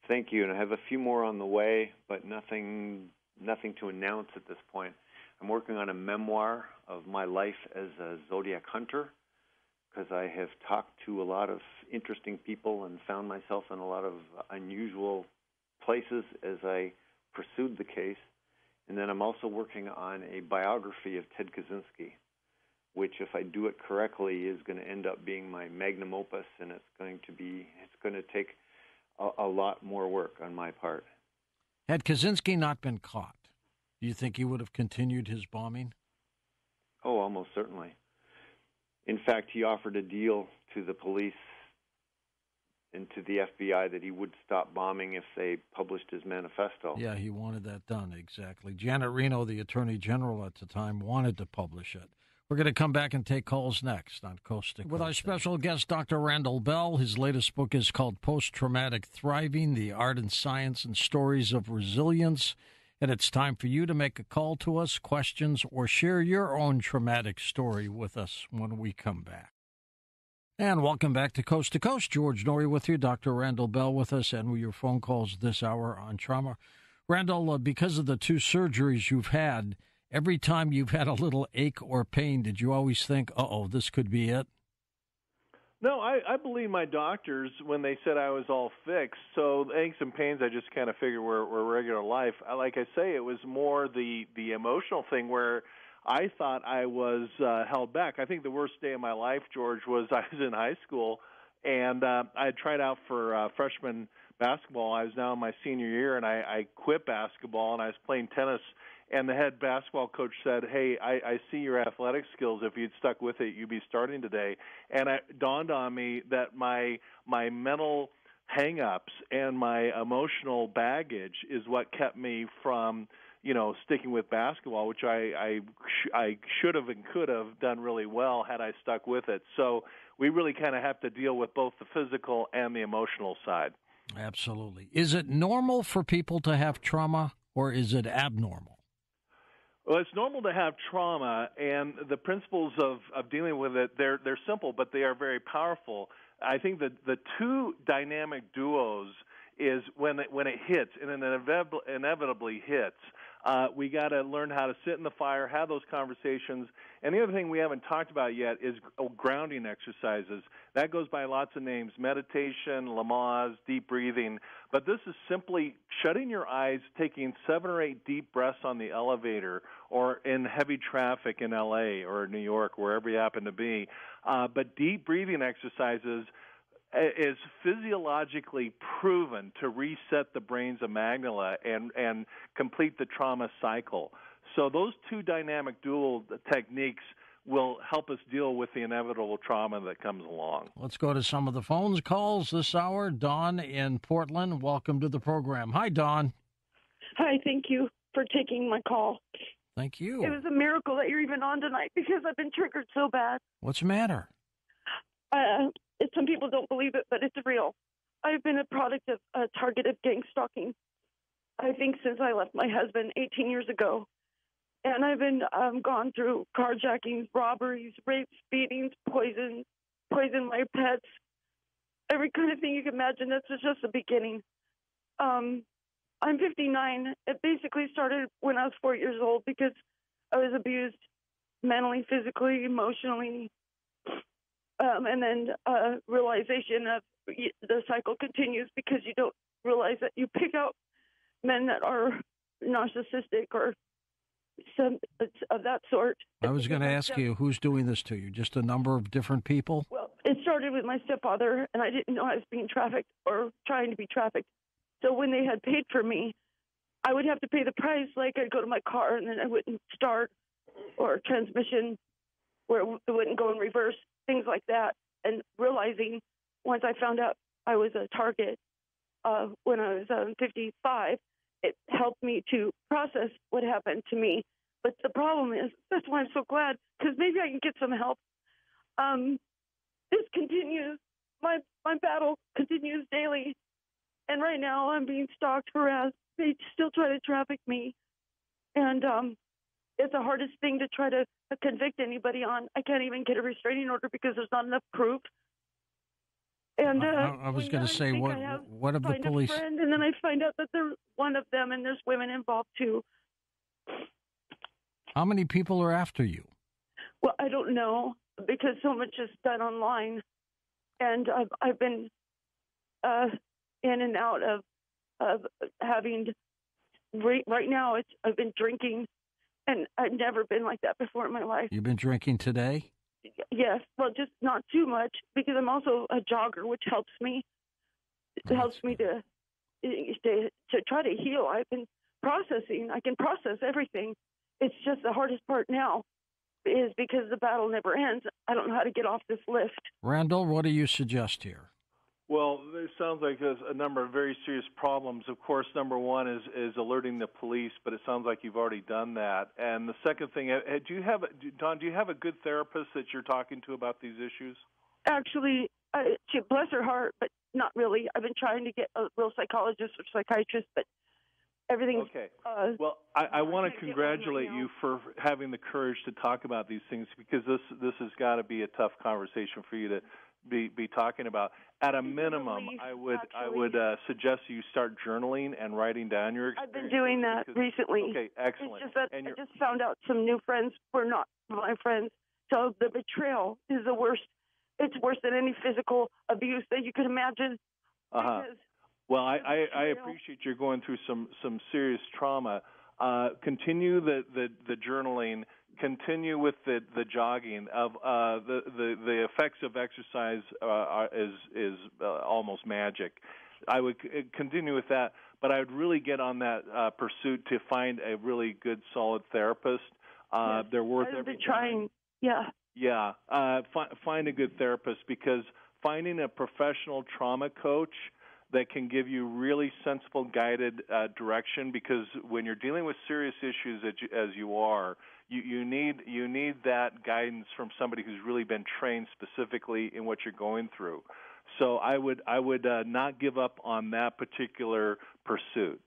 [SPEAKER 5] Thank you, and I have a few more on the way, but nothing to announce at this point. I'm working on a memoir of my life as a Zodiac hunter, because I have talked to a lot of interesting people and found myself in a lot of unusual places as I pursued the case. And then I'm also working on a biography of Ted Kaczynski, which, if I do it correctly, is going to end up being my magnum opus, and it's going to take a lot more work on my part.
[SPEAKER 1] Had Kaczynski not been caught, do you think he would have continued his bombing?
[SPEAKER 5] Oh, almost certainly. In fact, he offered a deal to the police and to the FBI that he would stop bombing if they published his manifesto.
[SPEAKER 1] Yeah, he wanted that done, exactly. Janet Reno, the Attorney General at the time, wanted to publish it. We're going to come back and take calls next on Coast to Coast. With our special guest, Dr. Randall Bell. His latest book is called Post-Traumatic Thriving, The Art and Science and Stories of Resilience. And it's time for you to make a call to us, questions, or share your own traumatic story with us when we come back. And welcome back to Coast. George Noory with you, Dr. Randall Bell with us, and with your phone calls this hour on trauma. Randall, because of the 2 surgeries you've had, every time you've had a little ache or pain, did you always think, this could be it?
[SPEAKER 4] No, I believe my doctors when they said I was all fixed. So the aches and pains, I just kind of figured were regular life. Like I say, it was more the emotional thing where I thought I was held back. I think the worst day of my life, George, was I was in high school, and I had tried out for freshman basketball. I was now in my senior year, and I quit basketball, and I was playing tennis. And the head basketball coach said, hey, I see your athletic skills. If you'd stuck with it, you'd be starting today. And it dawned on me that my mental hang-ups and my emotional baggage is what kept me from, sticking with basketball, which I should have and could have done really well had I stuck with it. So we really kind of have to deal with both the physical and the emotional side.
[SPEAKER 1] Absolutely. Is it normal for people to have trauma, or is it abnormal?
[SPEAKER 4] Well, it's normal to have trauma, and the principles of dealing with it, they're simple, but they are very powerful. I think that the 2 dynamic duos is when it hits, and it inevitably hits. We got to learn how to sit in the fire, have those conversations. And the other thing we haven't talked about yet is grounding exercises. That goes by lots of names: meditation, Lamaze, deep breathing. But this is simply shutting your eyes, taking 7 or 8 deep breaths on the elevator or in heavy traffic in L.A. or New York, wherever you happen to be. But deep breathing exercises is physiologically proven to reset the brain's amygdala and complete the trauma cycle. So those two dynamic dual techniques will help us deal with the inevitable trauma that comes along.
[SPEAKER 1] Let's go to some of the phone calls this hour. Dawn in Portland, welcome to the program. Hi, Dawn.
[SPEAKER 6] Hi, thank you for taking my call.
[SPEAKER 1] Thank you.
[SPEAKER 6] It was a miracle that you're even on tonight because I've been triggered so bad.
[SPEAKER 1] What's the matter?
[SPEAKER 6] Some people don't believe it, but it's real. I've been a product of targeted gang stalking, I think, since I left my husband 18 years ago. And I've been gone through carjackings, robberies, rapes, beatings, poison my pets, every kind of thing you can imagine. This is just the beginning. I'm 59. It basically started when I was 4 years old because I was abused mentally, physically, emotionally. And then realization of the cycle continues because you don't realize that you pick out men that are narcissistic or some of that sort.
[SPEAKER 1] I was going to ask you, who's doing this to you? Just a number of different people?
[SPEAKER 6] Well, it started with my stepfather, and I didn't know I was being trafficked or trying to be trafficked. So when they had paid for me, I would have to pay the price. Like I'd go to my car, and then I wouldn't start, or transmission where it wouldn't go in reverse, things like that. And realizing once I found out I was a target when I was 55, it helped me to process what happened to me. But the problem is, that's why I'm so glad, because maybe I can get some help. This continues. My battle continues daily. And right now I'm being stalked, harassed. They still try to traffic me. And it's the hardest thing to try to convict anybody on. I can't even get a restraining order because there's not enough proof. And
[SPEAKER 1] I was going to say, what of the police?
[SPEAKER 6] A friend, and then I find out that they're one of them, and there's women involved too.
[SPEAKER 1] How many people are after you?
[SPEAKER 6] Well, I don't know because so much is done online, and I've been in and out of having. Right now, I've been drinking, and I've never been like that before in my life.
[SPEAKER 1] You've been drinking today?
[SPEAKER 6] Yes, well, just not too much because I'm also a jogger, which helps me. It helps me to try to heal. I've been processing. I can process everything. It's just the hardest part now is because the battle never ends. I don't know how to get off this lift.
[SPEAKER 1] Randall, what do you suggest here?
[SPEAKER 4] Well, it sounds like there's a number of very serious problems. Of course, number one is alerting the police, but it sounds like you've already done that. And the second thing, Dawn, do you have a good therapist that you're talking to about these issues?
[SPEAKER 6] Actually, she, bless her heart, but not really. I've been trying to get a real psychologist or psychiatrist, but everything's...
[SPEAKER 4] Okay. Well, I want to congratulate you for having the courage to talk about these things because this has got to be a tough conversation for you to be talking about. At a minimum, I would suggest you start journaling and writing down your experiences.
[SPEAKER 6] I've been doing that recently.
[SPEAKER 4] Okay, excellent.
[SPEAKER 6] It's just that I just found out some new friends were not my friends. So the betrayal is the worst. It's worse than any physical abuse that you could imagine.
[SPEAKER 4] Well, I appreciate you're going through some serious trauma. Continue the journaling. Continue with the jogging. Of the effects of exercise is almost magic. I would continue with that, but I would really get on that pursuit to find a really good, solid therapist.
[SPEAKER 6] Yes,
[SPEAKER 4] they're worth
[SPEAKER 6] I've
[SPEAKER 4] every
[SPEAKER 6] been trying. Yeah.
[SPEAKER 4] Yeah. Find a good therapist because finding a professional trauma coach that can give you really sensible, guided direction. Because when you're dealing with serious issues as you are, you need that guidance from somebody who's really been trained specifically in what you're going through. So I would not give up on that particular pursuit.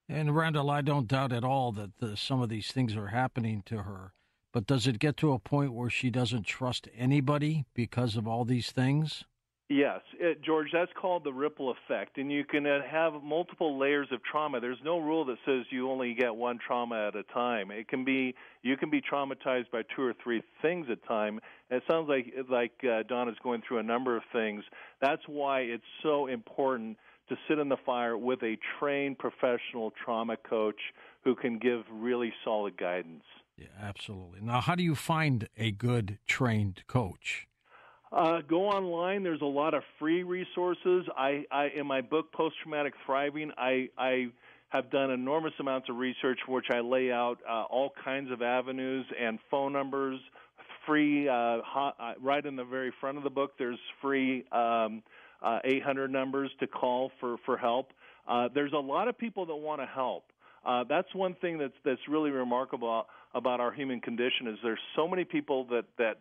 [SPEAKER 1] And Randall, I don't doubt at all that some of these things are happening to her. But does it get to a point where she doesn't trust anybody because of all these things?
[SPEAKER 4] Yes, George, that's called the ripple effect, and you can have multiple layers of trauma. There's no rule that says you only get one trauma at a time. You can be traumatized by two or three things at a time. And it sounds like Don is going through a number of things. That's why it's so important to sit in the fire with a trained professional trauma coach who can give really solid guidance.
[SPEAKER 1] Yeah, absolutely. Now, how do you find a good trained coach?
[SPEAKER 4] Go online. There's a lot of free resources. I in my book, Post-Traumatic Thriving, I have done enormous amounts of research in which I lay out all kinds of avenues and phone numbers, free, right in the very front of the book, there's free 800 numbers to call for help. There's a lot of people that want to help. That's one thing that's really remarkable about our human condition is there's so many people that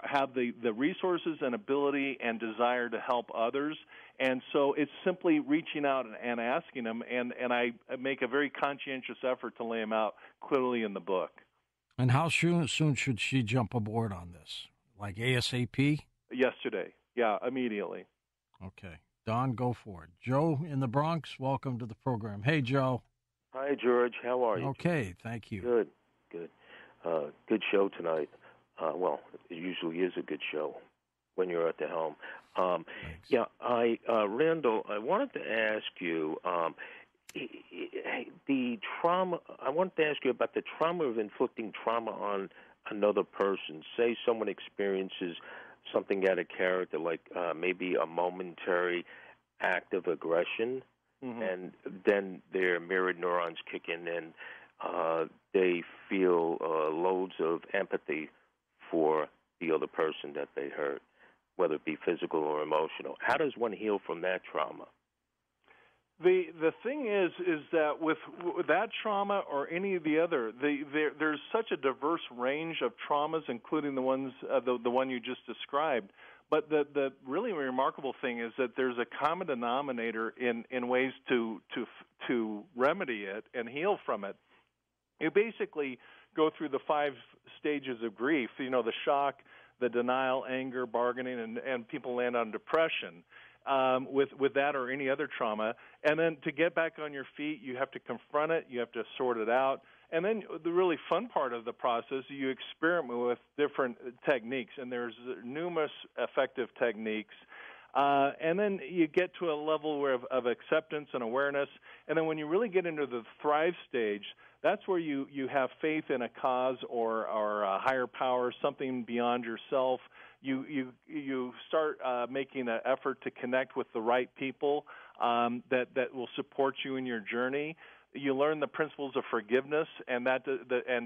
[SPEAKER 4] have the resources and ability and desire to help others, and so it's simply reaching out and asking them, and I make a very conscientious effort to lay them out clearly in the book.
[SPEAKER 1] And how soon should she jump aboard on this? Like ASAP?
[SPEAKER 4] Yesterday. Yeah, immediately.
[SPEAKER 1] Okay. Don, go for it. Joe in the Bronx, welcome to the program. Hey, Joe.
[SPEAKER 7] Hi, George. How are you?
[SPEAKER 1] Okay, thank you.
[SPEAKER 7] Good. Good show tonight. Well, it usually is a good show when you're at the helm. Yeah, Randall, I wanted to ask you the trauma. I wanted to ask you about the trauma of inflicting trauma on another person. Say someone experiences something out of character, like maybe a momentary act of aggression, and then their mirror neurons kick in, and they feel loads of empathy for the other person that they hurt, whether it be physical or emotional. How does one heal from that trauma?
[SPEAKER 4] The thing is that with that trauma or any of the other, there's such a diverse range of traumas, including the ones the one you just described. But the really remarkable thing is that there's a common denominator in ways to remedy it and heal from it. You basically go through the 5 stages of grief, the shock, the denial, anger, bargaining, and people land on depression with that or any other trauma. And then to get back on your feet, you have to confront it, you have to sort it out. And then the really fun part of the process, you experiment with different techniques, and there's numerous effective techniques. And then you get to a level of acceptance and awareness. And then when you really get into the thrive stage, that's where you have faith in a cause or a higher power, something beyond yourself. You start making an effort to connect with the right people that will support you in your journey. You learn the principles of forgiveness and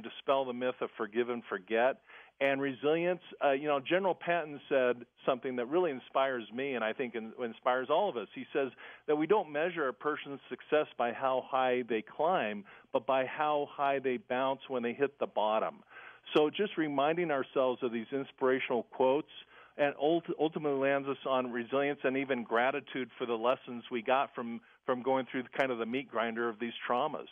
[SPEAKER 4] dispel the myth of forgive and forget. And resilience, General Patton said something that really inspires me and I think inspires all of us. He says that we don't measure a person's success by how high they climb, but by how high they bounce when they hit the bottom. So just reminding ourselves of these inspirational quotes and ultimately lands us on resilience and even gratitude for the lessons we got from going through kind of the meat grinder of these traumas.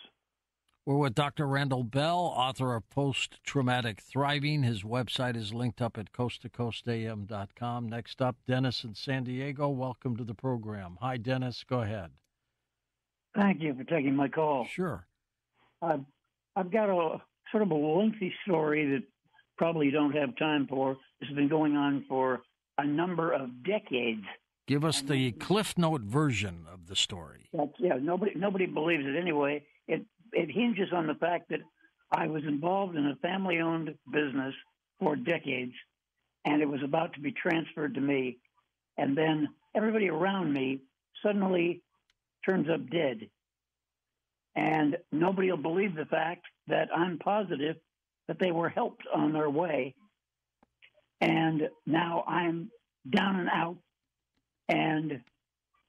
[SPEAKER 1] We're with Dr. Randall Bell, author of Post-Traumatic Thriving. His website is linked up at coasttocoastam.com. Next up, Dennis in San Diego. Welcome to the program. Hi, Dennis. Go ahead.
[SPEAKER 8] Thank you for taking my call.
[SPEAKER 1] Sure.
[SPEAKER 8] I've got a sort of a lengthy story that probably you don't have time for. This has been going on for a number of decades.
[SPEAKER 1] Give us the Cliff Note version of the story.
[SPEAKER 8] Nobody believes it anyway. It hinges on the fact that I was involved in a family-owned business for decades, and it was about to be transferred to me. And then everybody around me suddenly turns up dead. And nobody will believe the fact that I'm positive that they were helped on their way. And now I'm down and out, and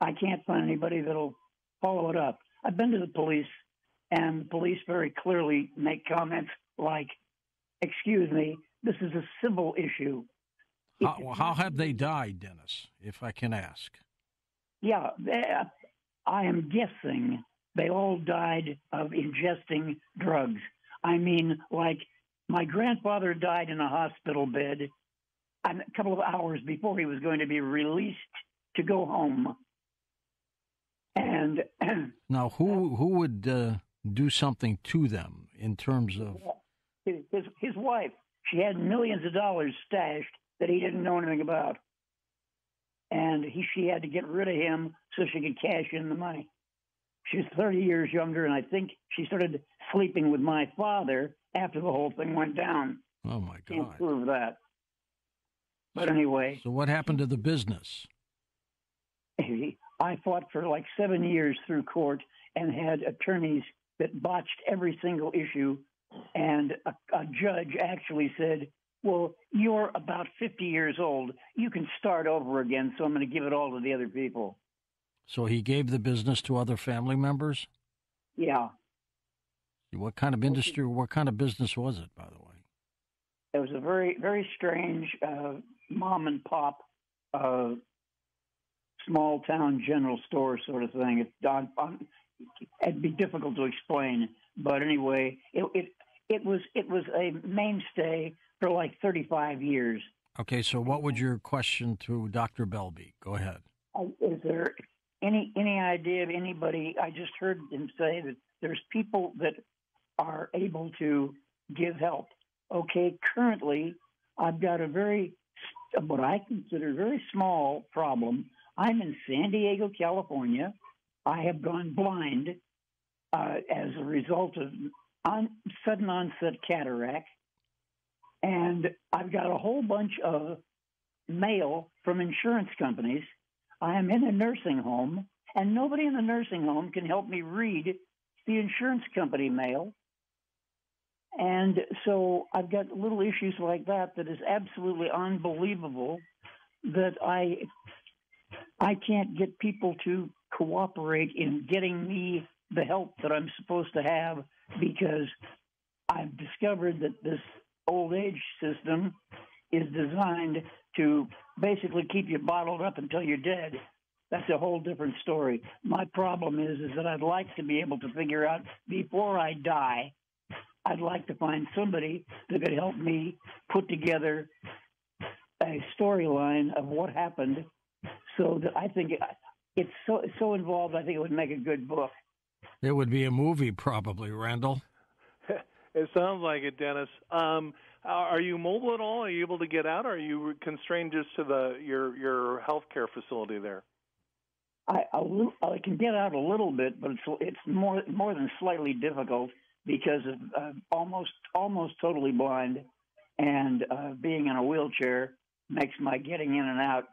[SPEAKER 8] I can't find anybody that'll follow it up. I've been to the police, and the police very clearly make comments like, excuse me, this is a civil issue.
[SPEAKER 1] How have they died, Dennis, if I can ask?
[SPEAKER 8] Yeah, I am guessing they all died of ingesting drugs. I mean, like, my grandfather died in a hospital bed a couple of hours before he was going to be released to go home. And
[SPEAKER 1] now, who would do something to them in terms of
[SPEAKER 8] his wife? She had millions of dollars stashed that he didn't know anything about, and she had to get rid of him so she could cash in the money. She was 30 years younger, and I think she started sleeping with my father after the whole thing went down.
[SPEAKER 1] Oh, my God.
[SPEAKER 8] Can't prove that. But anyway.
[SPEAKER 1] So what happened to the business?
[SPEAKER 8] I fought for like 7 years through court and had attorneys that botched every single issue. And a judge actually said, well, you're about 50 years old. You can start over again, so I'm going to give it all to the other people.
[SPEAKER 1] So he gave the business to other family members?
[SPEAKER 8] Yeah.
[SPEAKER 1] What kind of industry, what kind of business was it, by the way?
[SPEAKER 8] It was a very, very strange mom and pop, small town general store sort of thing. It'd be difficult to explain, but anyway, it was a mainstay for like 35 years.
[SPEAKER 1] Okay, so what would your question to Dr. Bell be? Go ahead.
[SPEAKER 8] Is there any idea of anybody? I just heard him say that there's people that are able to give help. Okay, currently, I've got what I consider a very small problem. I'm in San Diego, California. I have gone blind as a result of sudden onset cataract. And I've got a whole bunch of mail from insurance companies. I am in a nursing home, and nobody in the nursing home can help me read the insurance company mail. And so I've got little issues like that is absolutely unbelievable that I can't get people to cooperate in getting me the help that I'm supposed to have, because I've discovered that this old age system is designed to basically keep you bottled up until you're dead. That's a whole different story. My problem is that I'd like to be able to figure out before I die, I'd like to find somebody that could help me put together a storyline of what happened, so that I think it's so involved, I think it would make a good book.
[SPEAKER 1] It would be a movie, probably, Randall.
[SPEAKER 4] It sounds like it, Dennis. Are you mobile at all? Are you able to get out, or are you constrained just to your healthcare facility there?
[SPEAKER 8] I can get out a little bit, but it's more than slightly difficult because of almost totally blind, and being in a wheelchair makes my getting in and out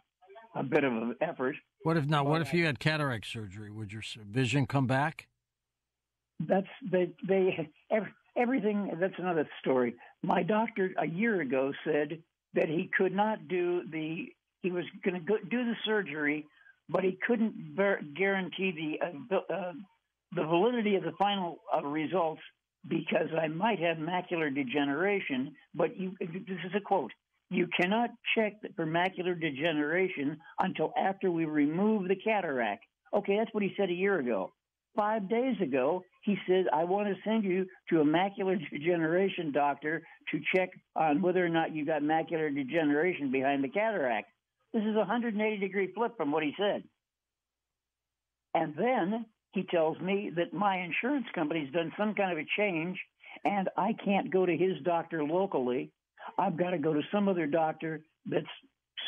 [SPEAKER 8] a bit of an effort.
[SPEAKER 1] What if you had cataract surgery? Would your vision come back?
[SPEAKER 8] Everything. That's another story. My doctor a year ago said that he could not do he was going to do the surgery, but he couldn't guarantee the validity of the final results because I might have macular degeneration. But this is a quote: "You cannot check for macular degeneration until after we remove the cataract." Okay, that's what he said a year ago. 5 days ago, he said, I want to send you to a macular degeneration doctor to check on whether or not you got macular degeneration behind the cataract. This is a 180-degree flip from what he said. And then he tells me that my insurance company's done some kind of a change, and I can't go to his doctor locally. I've got to go to some other doctor that's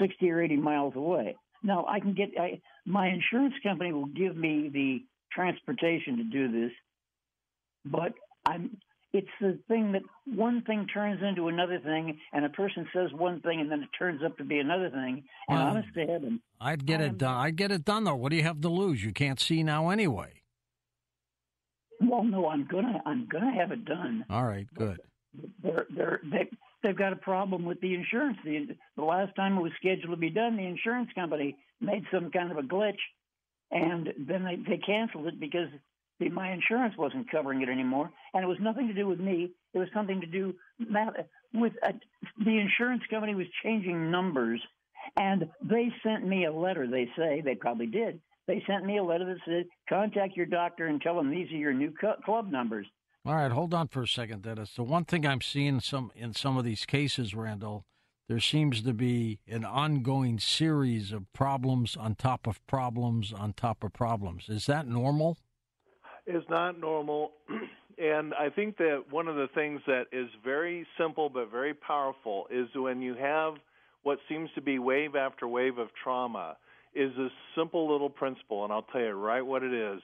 [SPEAKER 8] 60 or 80 miles away. Now, my insurance company will give me the transportation to do this, but it's the thing that one thing turns into another thing, and a person says one thing, and then it turns up to be another thing. And honest to heaven,
[SPEAKER 1] I'd get it done. I'd get it done, though. What do you have to lose? You can't see now anyway.
[SPEAKER 8] Well, no, I'm gonna have it done.
[SPEAKER 1] All right, good.
[SPEAKER 8] They've got a problem with the insurance. The last time it was scheduled to be done, the insurance company made some kind of a glitch, and then they canceled it because my insurance wasn't covering it anymore. And it was nothing to do with me. It was something to do with the insurance company was changing numbers, and they sent me a letter. They say they probably did. They sent me a letter that said, contact your doctor and tell them these are your new club numbers.
[SPEAKER 1] All right, hold on for a second, Dennis. The one thing I'm seeing in some of these cases, Randall, there seems to be an ongoing series of problems on top of problems on top of problems. Is that normal?
[SPEAKER 4] It's not normal. And I think that one of the things that is very simple but very powerful is when you have what seems to be wave after wave of trauma is a simple little principle, and I'll tell you right what it is.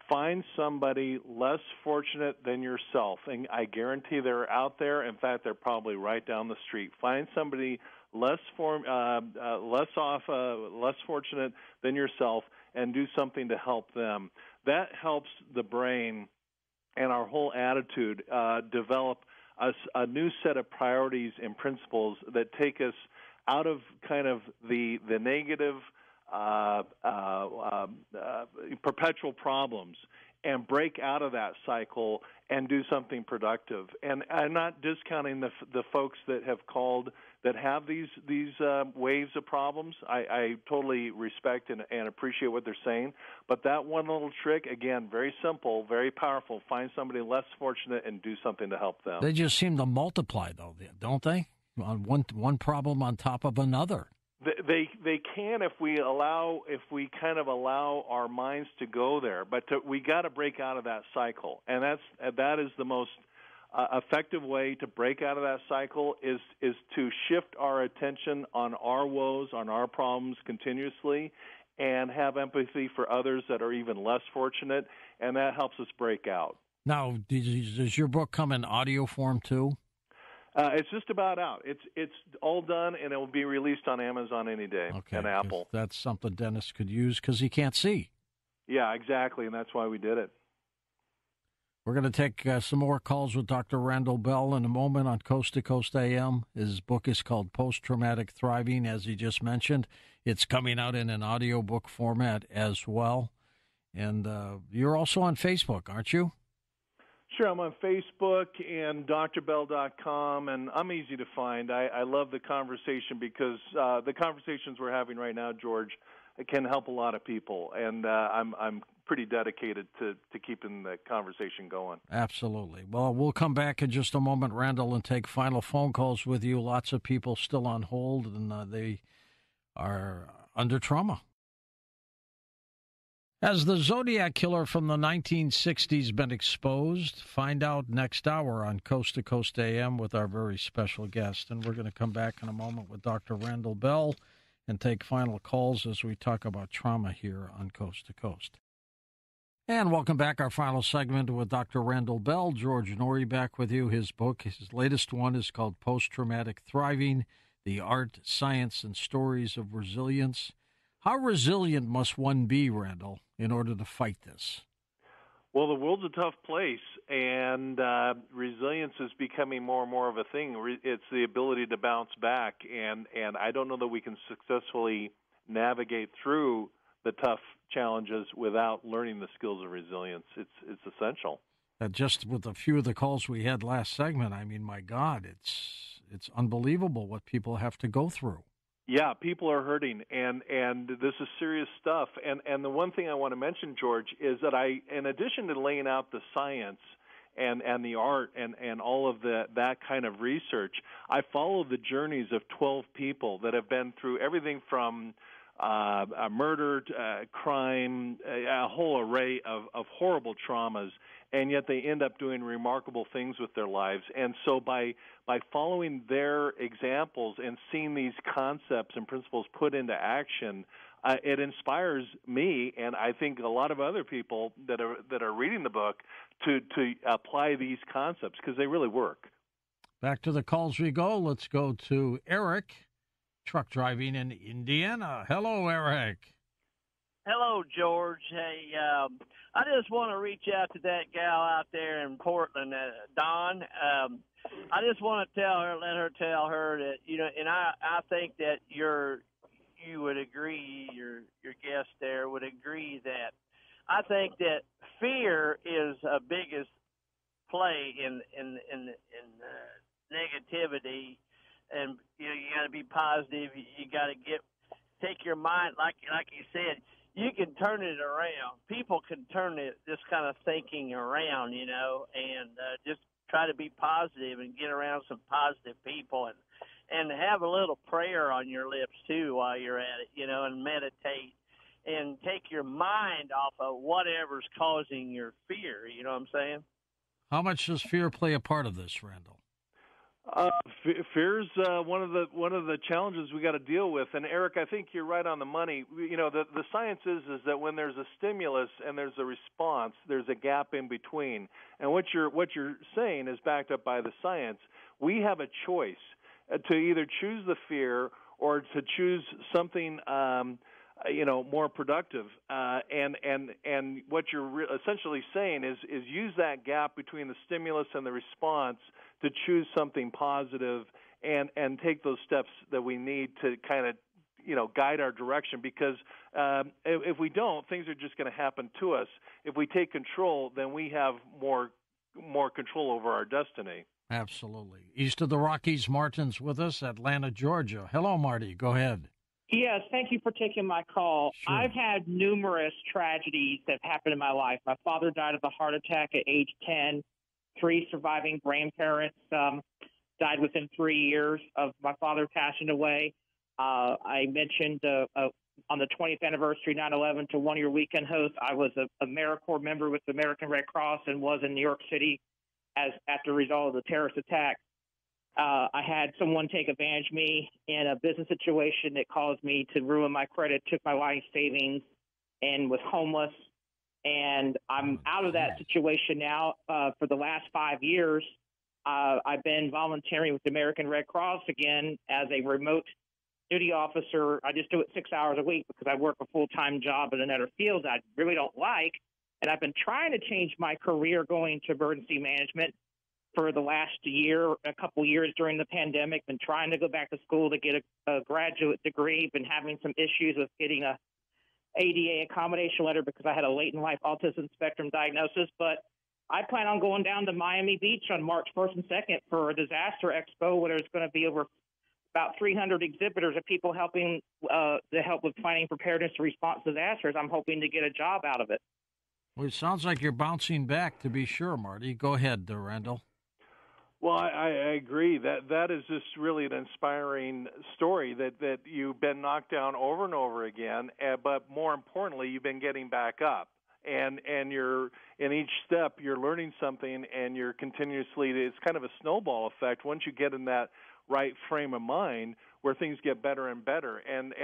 [SPEAKER 4] Find somebody less fortunate than yourself, and I guarantee they're out there. In fact, they're probably right down the street. Find somebody less fortunate than yourself, and do something to help them. That helps the brain and our whole attitude develop a new set of priorities and principles that take us out of kind of the negative perpetual problems and break out of that cycle and do something productive. And I'm not discounting the folks that have called that have these waves of problems. I totally respect and appreciate what they're saying. But that one little trick, again, very simple, very powerful. Find somebody less fortunate and do something to help them.
[SPEAKER 1] They just seem to multiply, though, don't they? On one problem on top of another.
[SPEAKER 4] They can if we kind of allow our minds to go there, but we got to break out of that cycle, and that is the most effective way to break out of that cycle is to shift our attention on our woes, on our problems continuously, and have empathy for others that are even less fortunate, and that helps us break out.
[SPEAKER 1] Now, does your book come in audio form too?
[SPEAKER 4] It's just about out. It's all done, and it will be released on Amazon any day and Apple.
[SPEAKER 1] That's something Dennis could use because he can't see.
[SPEAKER 4] Yeah, exactly, and that's why we did it.
[SPEAKER 1] We're going to take some more calls with Dr. Randall Bell in a moment on Coast to Coast AM. His book is called Post-Traumatic Thriving, as he just mentioned. It's coming out in an audiobook format as well. And you're also on Facebook, aren't you?
[SPEAKER 4] Sure, I'm on Facebook and drbell.com, and I'm easy to find. I love the conversation because the conversations we're having right now, George, can help a lot of people, and I'm pretty dedicated to keeping the conversation going.
[SPEAKER 1] Absolutely. Well, we'll come back in just a moment, Randall, and take final phone calls with you. Lots of people still on hold, and they are under trauma. Has the Zodiac Killer from the 1960s been exposed? Find out next hour on Coast to Coast AM with our very special guest. And we're going to come back in a moment with Dr. Randall Bell and take final calls as we talk about trauma here on Coast to Coast. And welcome back. Our final segment with Dr. Randall Bell. George Norrie back with you. His book, his latest one, is called Post-Traumatic Thriving, The Art, Science, and Stories of Resilience. How resilient must one be, Randall, in order to fight this?
[SPEAKER 4] Well, the world's a tough place, and resilience is becoming more and more of a thing. It's the ability to bounce back, and I don't know that we can successfully navigate through the tough challenges without learning the skills of resilience. It's essential.
[SPEAKER 1] Just with a few of the calls we had last segment, I mean, my God, it's unbelievable what people have to go through.
[SPEAKER 4] Yeah, people are hurting, and this is serious stuff. And the one thing I want to mention, George, is that in addition to laying out the science and the art and all of that kind of research, I follow the journeys of 12 people that have been through everything from murder, crime, a whole array of horrible traumas, and yet they end up doing remarkable things with their lives. And so by following their examples and seeing these concepts and principles put into action, it inspires me, and I think a lot of other people that are reading the book to apply these concepts because they really work.
[SPEAKER 1] Back to the calls we go. Let's go to Eric, truck driving in Indiana. Hello, Eric.
[SPEAKER 9] Hello, George. Hey, I just want to reach out to that gal out there in Portland, Dawn. I just want to let her tell her that, and I think that you would agree, your guest there would agree that I think that fear is a biggest play in negativity, and you got to be positive. You got to take your mind, like you said. You can turn it around. People can turn this kind of thinking around, and just try to be positive and get around some positive people and have a little prayer on your lips too while you're at it, and meditate and take your mind off of whatever's causing your fear. You know what I'm saying?
[SPEAKER 1] How much does fear play a part of this, Randall?
[SPEAKER 4] Fear's one of the challenges we got to deal with. And Eric, I think you're right on the money. The science is that when there's a stimulus and there's a response, there's a gap in between. And what you're saying is backed up by the science. We have a choice to either choose the fear or to choose something more productive. And what you're essentially saying is use that gap between the stimulus and the response to choose something positive and take those steps that we need to kind of guide our direction, because if we don't, things are just going to happen to us. If we take control, then we have more control over our destiny.
[SPEAKER 1] Absolutely. East of the Rockies, Martin's with us, Atlanta, Georgia. Hello, Marty. Go ahead.
[SPEAKER 10] Yes, thank you for taking my call.
[SPEAKER 1] Sure.
[SPEAKER 10] I've had numerous tragedies that have happened in my life. My father died of a heart attack at age 10. 3 surviving grandparents died within 3 years of my father passing away. I mentioned on the 20th anniversary 9/11 to one-year weekend host, I was a AmeriCorps member with the American Red Cross and was in New York City after the result of the terrorist attack. I had someone take advantage of me in a business situation that caused me to ruin my credit, took my life savings, and was homeless. And I'm out of that situation now. For the last 5 years, I've been volunteering with the American Red Cross again as a remote duty officer. I just do it 6 hours a week because I work a full-time job in another field I really don't like. And I've been trying to change my career going to emergency management for the last year, a couple years during the pandemic. Been trying to go back to school to get a graduate degree. Been having some issues with getting a ADA accommodation letter because I had a late-in-life autism spectrum diagnosis. But I plan on going down to Miami Beach on March 1st and 2nd for a disaster expo where there's going to be over about 300 exhibitors of people helping to help with planning, preparedness, and response to disasters. I'm hoping to get a job out of it.
[SPEAKER 1] Well, it sounds like you're bouncing back, to be sure, Marty. Go ahead, Randall.
[SPEAKER 4] Well, I agree. That is just really an inspiring story that you've been knocked down over and over again, but more importantly, you've been getting back up. And you're in each step, you're learning something, and you're continuously. It's kind of a snowball effect. Once you get in that right frame of mind, where things get better and better. And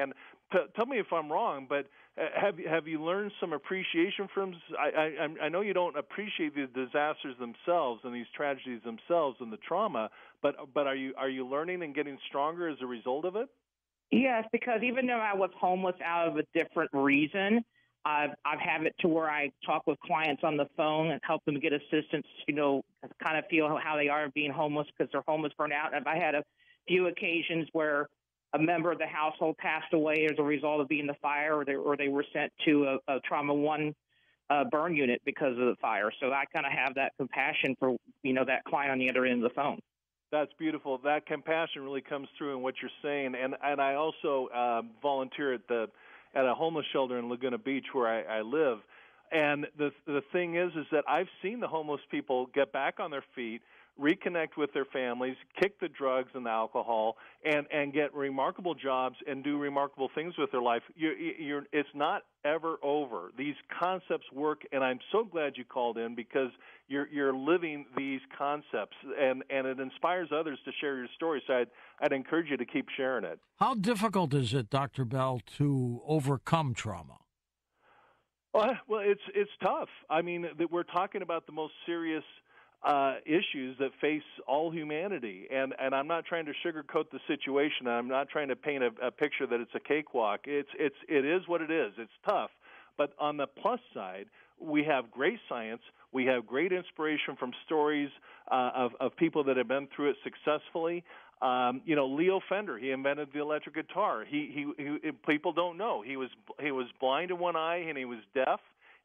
[SPEAKER 4] tell me if I'm wrong, but have you learned some appreciation from? I know you don't appreciate the disasters themselves and these tragedies themselves and the trauma, but are you learning and getting stronger as a result of it?
[SPEAKER 10] Yes, because even though I was homeless out of a different reason, I've had it to where I talk with clients on the phone and help them get assistance, kind of feel how they are being homeless because they're homeless burnout. And I had a few occasions where a member of the household passed away as a result of being in the fire, or they were sent to a Trauma 1 burn unit because of the fire. So I kind of have that compassion for, that client on the other end of the phone.
[SPEAKER 4] That's beautiful. That compassion really comes through in what you're saying. And I also volunteer at a homeless shelter in Laguna Beach where I live. And the thing is that I've seen the homeless people get back on their feet, reconnect with their families, kick the drugs and the alcohol, and get remarkable jobs and do remarkable things with their life. It's not ever over. These concepts work, and I'm so glad you called in because you're living these concepts, and it inspires others to share your story. So I'd encourage you to keep sharing it.
[SPEAKER 1] How difficult is it, Dr. Bell, to overcome trauma?
[SPEAKER 4] Well, it's tough. I mean, we're talking about the most serious issues that face all humanity, and I'm not trying to sugarcoat the situation. I'm not trying to paint a picture that it's a cakewalk. It is what it is. It's tough, but on the plus side, we have great science. We have great inspiration from stories of people that have been through it successfully. Leo Fender, he invented the electric guitar. He people don't know he was blind in one eye and he was deaf.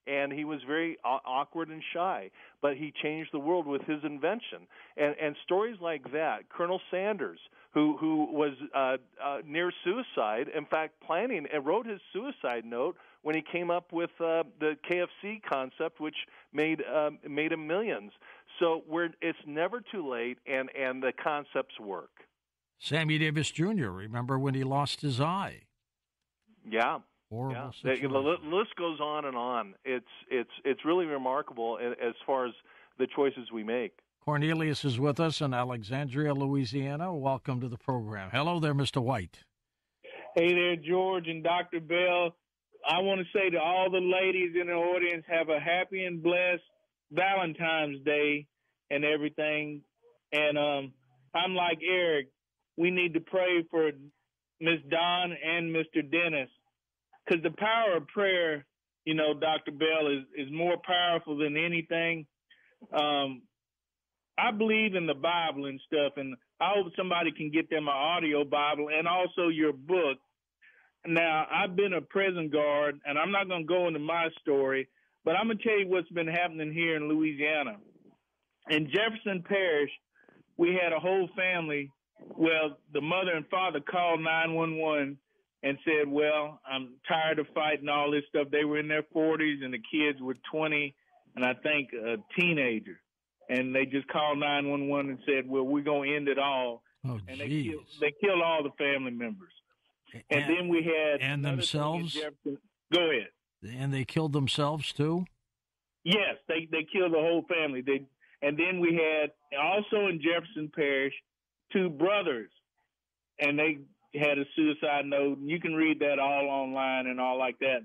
[SPEAKER 4] And he was very awkward and shy, but he changed the world with his invention. And stories like that, Colonel Sanders, who was near suicide, in fact, planning and wrote his suicide note when he came up with the KFC concept, which made him millions. So it's never too late, and the concepts work.
[SPEAKER 1] Sammy Davis Jr., remember when he lost his eye?
[SPEAKER 4] Yeah.
[SPEAKER 1] Horrible
[SPEAKER 4] The
[SPEAKER 1] situation.
[SPEAKER 4] list goes on and on. It's really remarkable as far as the choices we make.
[SPEAKER 1] Cornelius is with us in Alexandria, Louisiana. Welcome to the program. Hello there, Mr. White.
[SPEAKER 11] Hey there, George and Dr. Bell. I want to say to all the ladies in the audience, have a happy and blessed Valentine's Day and everything. And I'm like Eric. We need to pray for Miss Dawn and Mr. Dennis, because the power of prayer, you know, Dr. Bell, is more powerful than anything. I believe in the Bible and stuff, and I hope somebody can get them an audio Bible and also your book. Now, I've been a prison guard, and I'm not going to go into my story, but I'm going to tell you what's been happening here in Louisiana. In Jefferson Parish, we had a whole family. Well, the mother and father called 911 and said, well, I'm tired of fighting all this stuff. They were in their 40s, and the kids were 20, and I think a teenager. And they just called 911 and said, well, we're going to end it all.
[SPEAKER 1] Oh,
[SPEAKER 11] and they killed all the family members. And then we had...
[SPEAKER 1] And themselves?
[SPEAKER 11] Go ahead.
[SPEAKER 1] And they killed themselves, too?
[SPEAKER 11] Yes, they killed the whole family. And then we had, also in Jefferson Parish, 2 brothers. And they had a suicide note. And you can read that all online and all like that.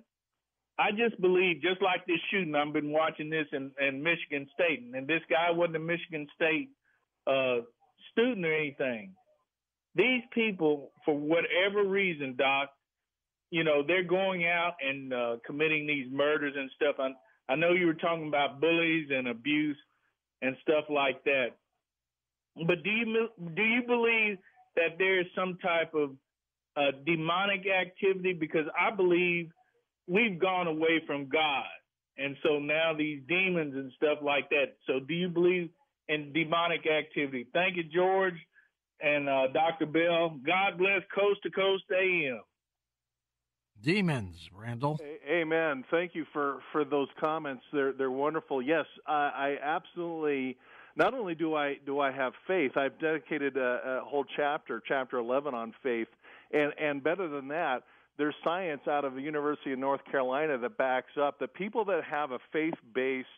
[SPEAKER 11] I just believe, just like this shooting, I've been watching this in Michigan State, and this guy wasn't a Michigan State student or anything. These people, for whatever reason, Doc, you know, they're going out and committing these murders and stuff. I know you were talking about bullies and abuse and stuff like that. But do you believe that there is some type of demonic activity? Because I believe we've gone away from God, and so now these demons and stuff like that. So do you believe in demonic activity? Thank you, George and Dr. Bell. God bless Coast to Coast AM.
[SPEAKER 1] Demons, Randall.
[SPEAKER 4] Amen. Thank you for those comments. They're wonderful. Yes, I absolutely. Not only do I have faith, I've dedicated a whole chapter 11 on faith, and better than that, there's science out of the University of North Carolina that backs up that people that have a faith-based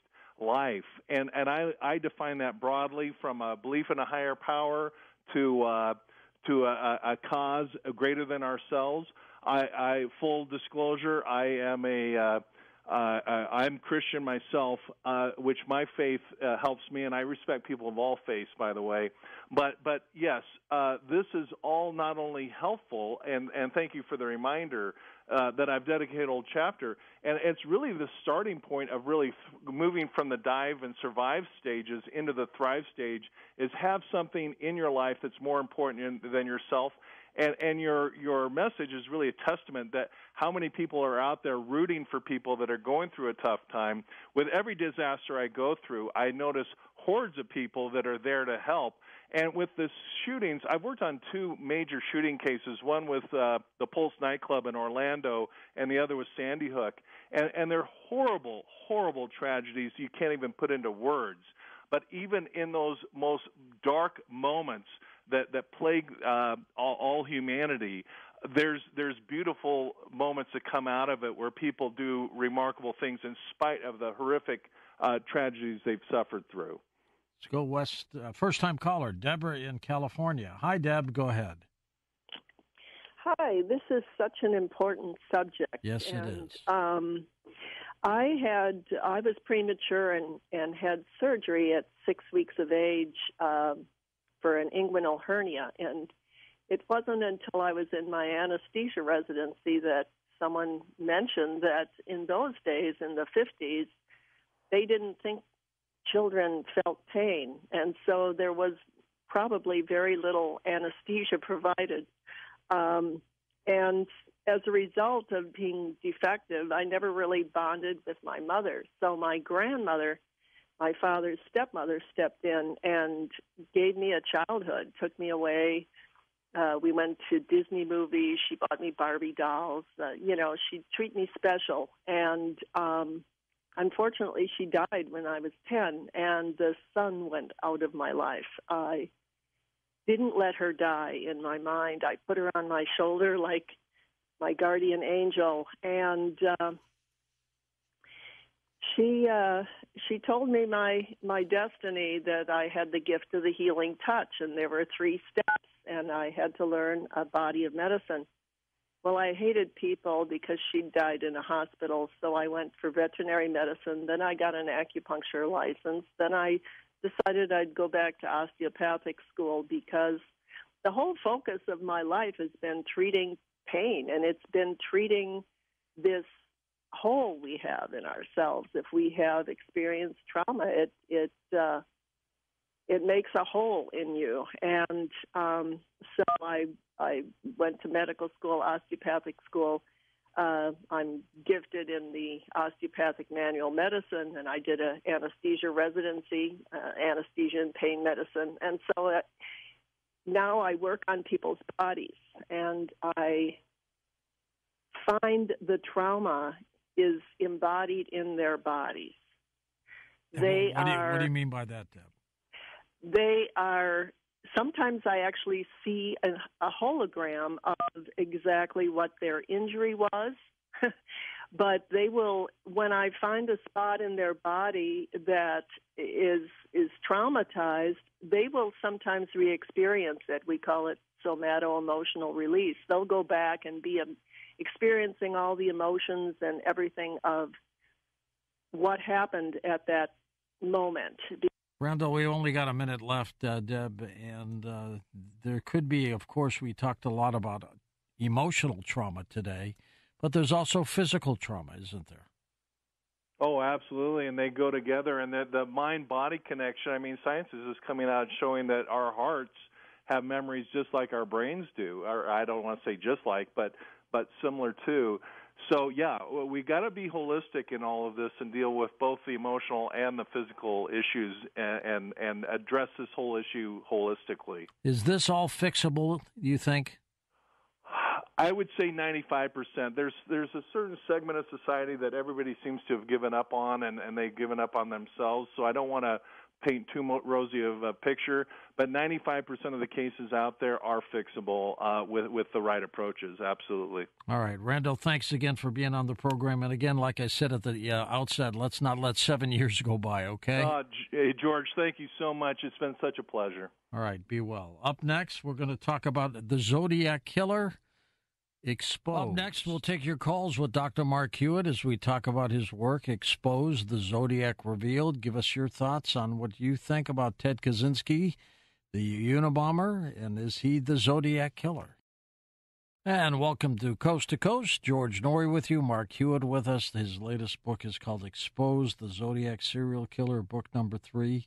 [SPEAKER 4] life, and I define that broadly from a belief in a higher power to a cause greater than ourselves. I full disclosure, I am I'm Christian myself, which my faith helps me, and I respect people of all faiths, by the way. But yes, this is all not only helpful, and thank you for the reminder that I've dedicated a whole chapter, and it's really the starting point of really moving from the dive and survive stages into the thrive stage, is have something in your life that's more important than yourself. And your message is really a testament that how many people are out there rooting for people that are going through a tough time. With every disaster I go through, I notice hordes of people that are there to help. And with the shootings, I've worked on 2 major shooting cases, one with the Pulse nightclub in Orlando and the other was Sandy Hook. And they're horrible, horrible tragedies you can't even put into words. But even in those most dark moments that plague all humanity, there's beautiful moments that come out of it where people do remarkable things in spite of the horrific tragedies they've suffered through.
[SPEAKER 1] Let's go west. First-time caller, Deborah in California. Hi, Deb. Go ahead.
[SPEAKER 12] Hi. This is such an important subject.
[SPEAKER 1] Yes, it is.
[SPEAKER 12] I was premature and had surgery at 6 weeks of age for an inguinal hernia, and it wasn't until I was in my anesthesia residency that someone mentioned that in those days, in the 50s, they didn't think children felt pain, and so there was probably very little anesthesia provided. And as a result of being defective, I never really bonded with my mother. So my grandmother, my father's stepmother, stepped in and gave me a childhood, took me away. We went to Disney movies. She bought me Barbie dolls. She'd treat me special. And unfortunately, she died when I was 10, and the sun went out of my life. I didn't let her die in my mind. I put her on my shoulder like my guardian angel, and she told me my destiny, that I had the gift of the healing touch, and there were 3 steps, and I had to learn a body of medicine. Well, I hated people because she died in a hospital, so I went for veterinary medicine. Then I got an acupuncture license. Then I decided I'd go back to osteopathic school, because the whole focus of my life has been treating pain, and it's been treating this hole we have in ourselves. If we have experienced trauma, it makes a hole in you. And so I went to medical school, osteopathic school. I'm gifted in the osteopathic manual medicine, and I did an anesthesia residency, anesthesia and pain medicine. And so now I work on people's bodies, and I find the trauma is embodied in their bodies.
[SPEAKER 1] What do you mean by that, Deb?
[SPEAKER 12] They are, sometimes I actually see a hologram of exactly what their injury was, but they will, when I find a spot in their body that is traumatized, they will sometimes re-experience it. We call it somato-emotional release. They'll go back and be experiencing all the emotions and everything of what happened at that moment.
[SPEAKER 1] Randall, we only got a minute left, Deb, and there could be, of course, we talked a lot about emotional trauma today, but there's also physical trauma, isn't there?
[SPEAKER 4] Oh, absolutely, and they go together, and the mind-body connection, I mean, science is just coming out showing that our hearts have memories just like our brains do, or I don't want to say just like, but similar to. So, yeah, we got to be holistic in all of this and deal with both the emotional and the physical issues and address this whole issue holistically.
[SPEAKER 1] Is this all fixable, you think?
[SPEAKER 4] I would say 95%. There's a certain segment of society that everybody seems to have given up on, and they've given up on themselves. So I don't want to paint too rosy of a picture, but 95% of the cases out there are fixable with the right approaches, absolutely.
[SPEAKER 1] All right, Randall, thanks again for being on the program. And again, like I said at the outset, let's not let 7 years go by, okay?
[SPEAKER 4] Hey, George, thank you so much. It's been such a pleasure.
[SPEAKER 1] All right, be well. Up next, we're going to talk about the Zodiac Killer. Exposed. Up next, we'll take your calls with Dr. Mark Hewitt as we talk about his work, Exposed, the Zodiac Revealed. Give us your thoughts on what you think about Ted Kaczynski, the Unabomber, and is he the Zodiac Killer? And welcome to Coast. George Norrie with you, Mark Hewitt with us. His latest book is called Exposed, the Zodiac Serial Killer, book number 3.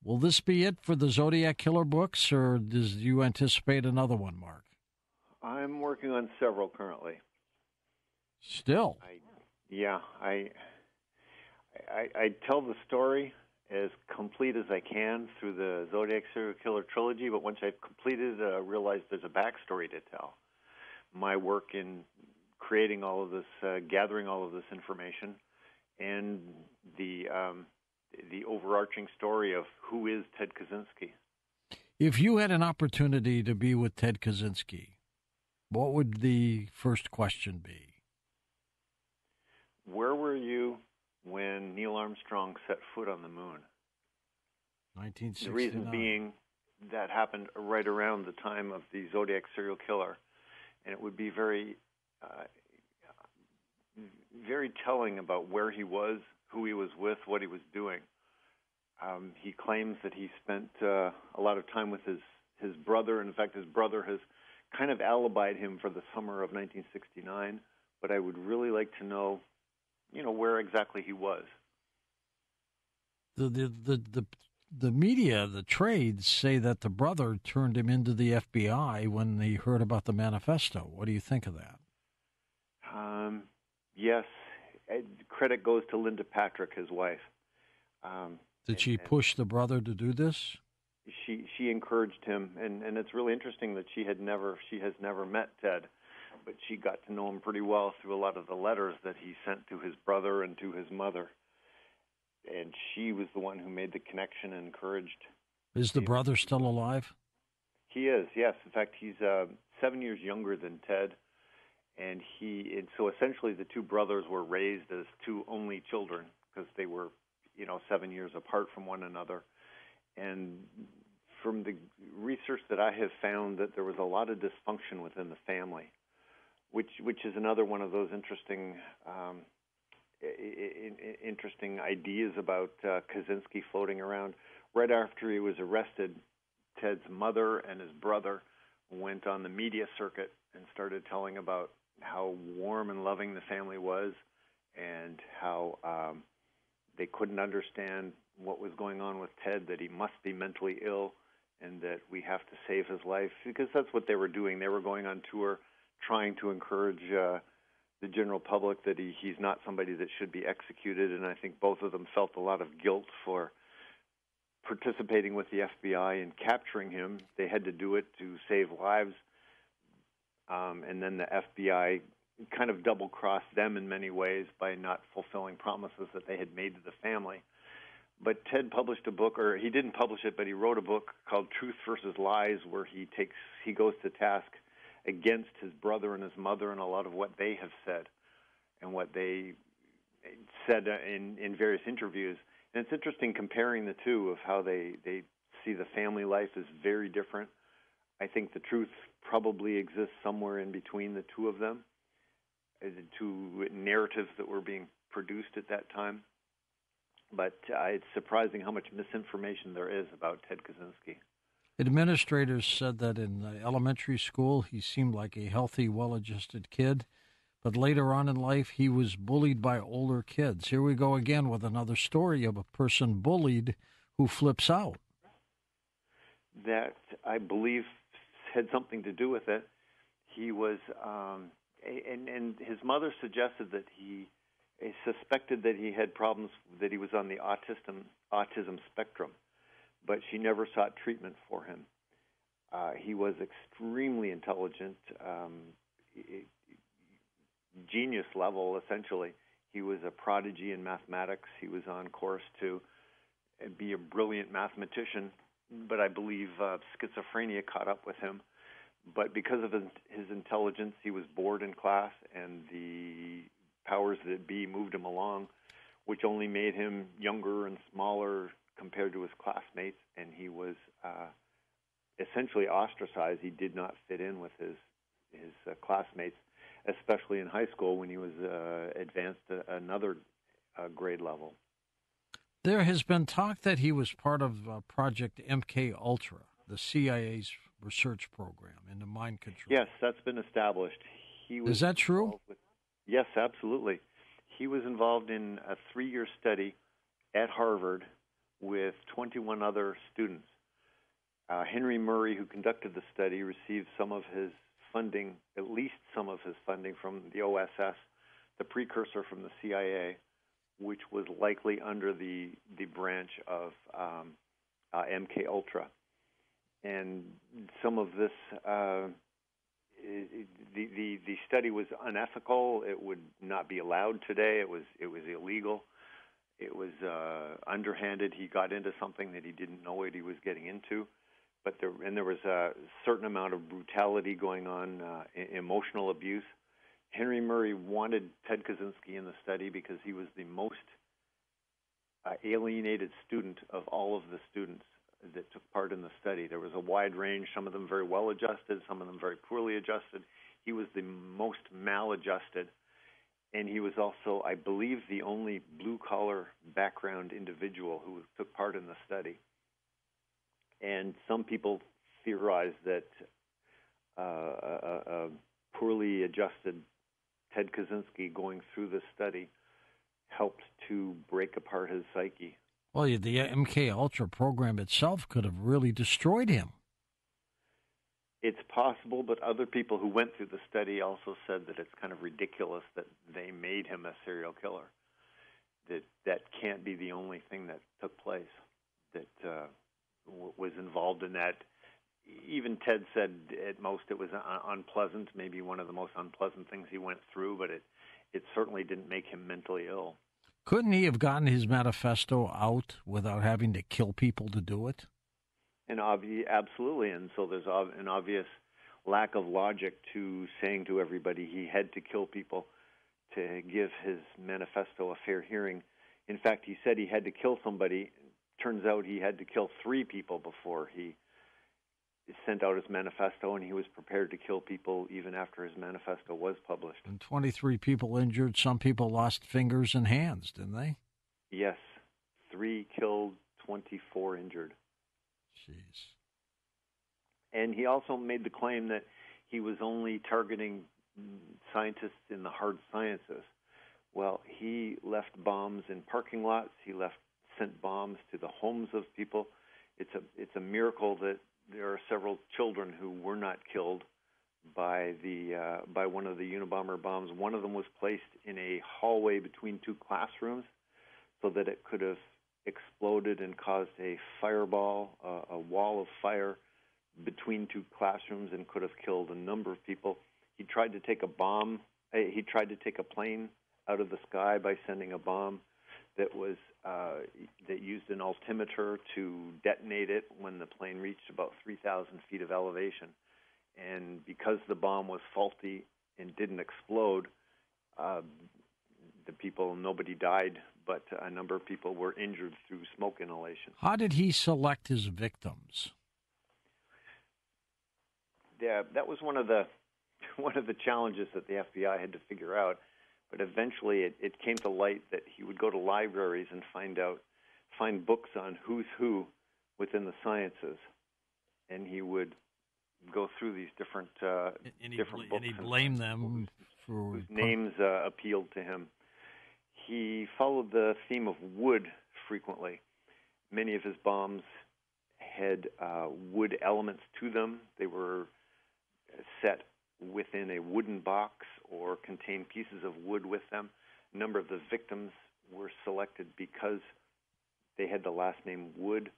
[SPEAKER 1] Will this be it for the Zodiac Killer books, or do you anticipate another one, Mark?
[SPEAKER 5] I'm working on several currently.
[SPEAKER 1] Still?
[SPEAKER 5] I tell the story as complete as I can through the Zodiac Serial Killer trilogy, but once I've completed it, I realize there's a backstory to tell. My work in creating all of this, gathering all of this information, and the overarching story of who is Ted Kaczynski.
[SPEAKER 1] If you had an opportunity to be with Ted Kaczynski, what would the first question be?
[SPEAKER 5] Where were you when Neil Armstrong set foot on the moon?
[SPEAKER 1] 1969.
[SPEAKER 5] The reason being that happened right around the time of the Zodiac Serial Killer, and it would be very, very telling about where he was, who he was with, what he was doing. He claims that he spent a lot of time with his brother. In fact, his brother has kind of alibied him for the summer of 1969, but I would really like to know, where exactly he was.
[SPEAKER 1] The media, the trades say that the brother turned him into the FBI when he heard about the manifesto. What do you think of that?
[SPEAKER 5] Yes, credit goes to Linda Patrick, his wife.
[SPEAKER 1] Did she push the brother to do this?
[SPEAKER 5] She encouraged him, and it's really interesting that she has never met Ted, but she got to know him pretty well through a lot of the letters that he sent to his brother and to his mother. And she was the one who made the connection and encouraged.
[SPEAKER 1] Is the brother still alive?
[SPEAKER 5] He is, yes. In fact, he's 7 years younger than Ted, and so essentially the two brothers were raised as two only children because they were, 7 years apart from one another. And from the research that I have found, that there was a lot of dysfunction within the family, which is another one of those interesting ideas about Kaczynski floating around. Right after he was arrested, Ted's mother and his brother went on the media circuit and started telling about how warm and loving the family was, and how they couldn't understand what was going on with Ted, that he must be mentally ill, and that we have to save his life, because that's what they were doing. They were going on tour trying to encourage the general public that he's not somebody that should be executed, and I think both of them felt a lot of guilt for participating with the FBI and capturing him. They had to do it to save lives, and then the FBI kind of double-crossed them in many ways by not fulfilling promises that they had made to the family. But Ted published a book, or he didn't publish it, but he wrote a book called Truth versus Lies, where he goes to task against his brother and his mother and a lot of what they have said and what they said in various interviews. And it's interesting comparing the two, of how they see the family life as very different. I think the truth probably exists somewhere in between the two of them, the two narratives that were being produced at that time. But it's surprising how much misinformation there is about Ted Kaczynski.
[SPEAKER 1] Administrators said that in elementary school he seemed like a healthy, well-adjusted kid, but later on in life he was bullied by older kids. Here we go again with another story of a person bullied who flips out.
[SPEAKER 5] That, I believe, had something to do with it. He was, and his mother suggested that he suspected that he had problems, that he was on the autism spectrum, but she never sought treatment for him. He was extremely intelligent, genius level, essentially. He was a prodigy in mathematics. He was on course to be a brilliant mathematician, but I believe schizophrenia caught up with him. But because of his intelligence, he was bored in class, and the powers that be moved him along, which only made him younger and smaller compared to his classmates, and he was essentially ostracized. He did not fit in with his classmates, especially in high school when he was advanced to another grade level.
[SPEAKER 1] There has been talk that he was part of Project MK Ultra, the CIA's research program into mind control.
[SPEAKER 5] Yes, that's been established.
[SPEAKER 1] Is that true?
[SPEAKER 5] Yes, absolutely. He was involved in a 3-year study at Harvard with 21 other students. Henry Murray, who conducted the study, received some of his funding, at least some of his funding, from the OSS, the precursor from the CIA, which was likely under the branch of MK Ultra. And some of this, the study was unethical. It would not be allowed today. It was illegal. It was underhanded. He got into something that he didn't know what he was getting into. But there was a certain amount of brutality going on, emotional abuse. Henry Murray wanted Ted Kaczynski in the study because he was the most alienated student of all of the students that took part in the study. There was a wide range, some of them very well adjusted, some of them very poorly adjusted. He was the most maladjusted, and he was also, I believe, the only blue-collar background individual who took part in the study. And some people theorize that a poorly adjusted Ted Kaczynski going through this study helped to break apart his psyche.
[SPEAKER 1] Well, the MK Ultra program itself could have really destroyed him.
[SPEAKER 5] It's possible, but other people who went through the study also said that it's kind of ridiculous that they made him a serial killer. That can't be the only thing that took place that was involved in that. Even Ted said at most it was unpleasant, maybe one of the most unpleasant things he went through, but it certainly didn't make him mentally ill.
[SPEAKER 1] Couldn't he have gotten his manifesto out without having to kill people to do it?
[SPEAKER 5] Absolutely, and so there's an obvious lack of logic to saying to everybody he had to kill people to give his manifesto a fair hearing. In fact, he said he had to kill somebody. Turns out he had to kill 3 people before he sent out his manifesto, and he was prepared to kill people even after his manifesto was published.
[SPEAKER 1] And 23 people injured. Some people lost fingers and hands, didn't they?
[SPEAKER 5] Yes. 3 killed, 24 injured.
[SPEAKER 1] Jeez.
[SPEAKER 5] And he also made the claim that he was only targeting scientists in the hard sciences. Well, he left bombs in parking lots. He sent bombs to the homes of people. It's a miracle that there are several children who were not killed by one of the Unabomber bombs. One of them was placed in a hallway between 2 classrooms so that it could have exploded and caused a fireball, a wall of fire between 2 classrooms, and could have killed a number of people. He tried to take a plane out of the sky by sending a bomb that used an altimeter to detonate it when the plane reached about 3,000 feet of elevation. And because the bomb was faulty and didn't explode, nobody died, but a number of people were injured through smoke inhalation.
[SPEAKER 1] How did he select his victims?
[SPEAKER 5] Yeah, that was one of the challenges that the FBI had to figure out. But eventually it came to light that he would go to libraries and find books on who's who within the sciences, and he would go through these different books.
[SPEAKER 1] And he blamed them for
[SPEAKER 5] whose names appealed to him. He followed the theme of wood frequently. Many of his bombs had wood elements to them. They were set within a wooden box or contained pieces of wood with them. A number of the victims were selected because they had the last name Wood.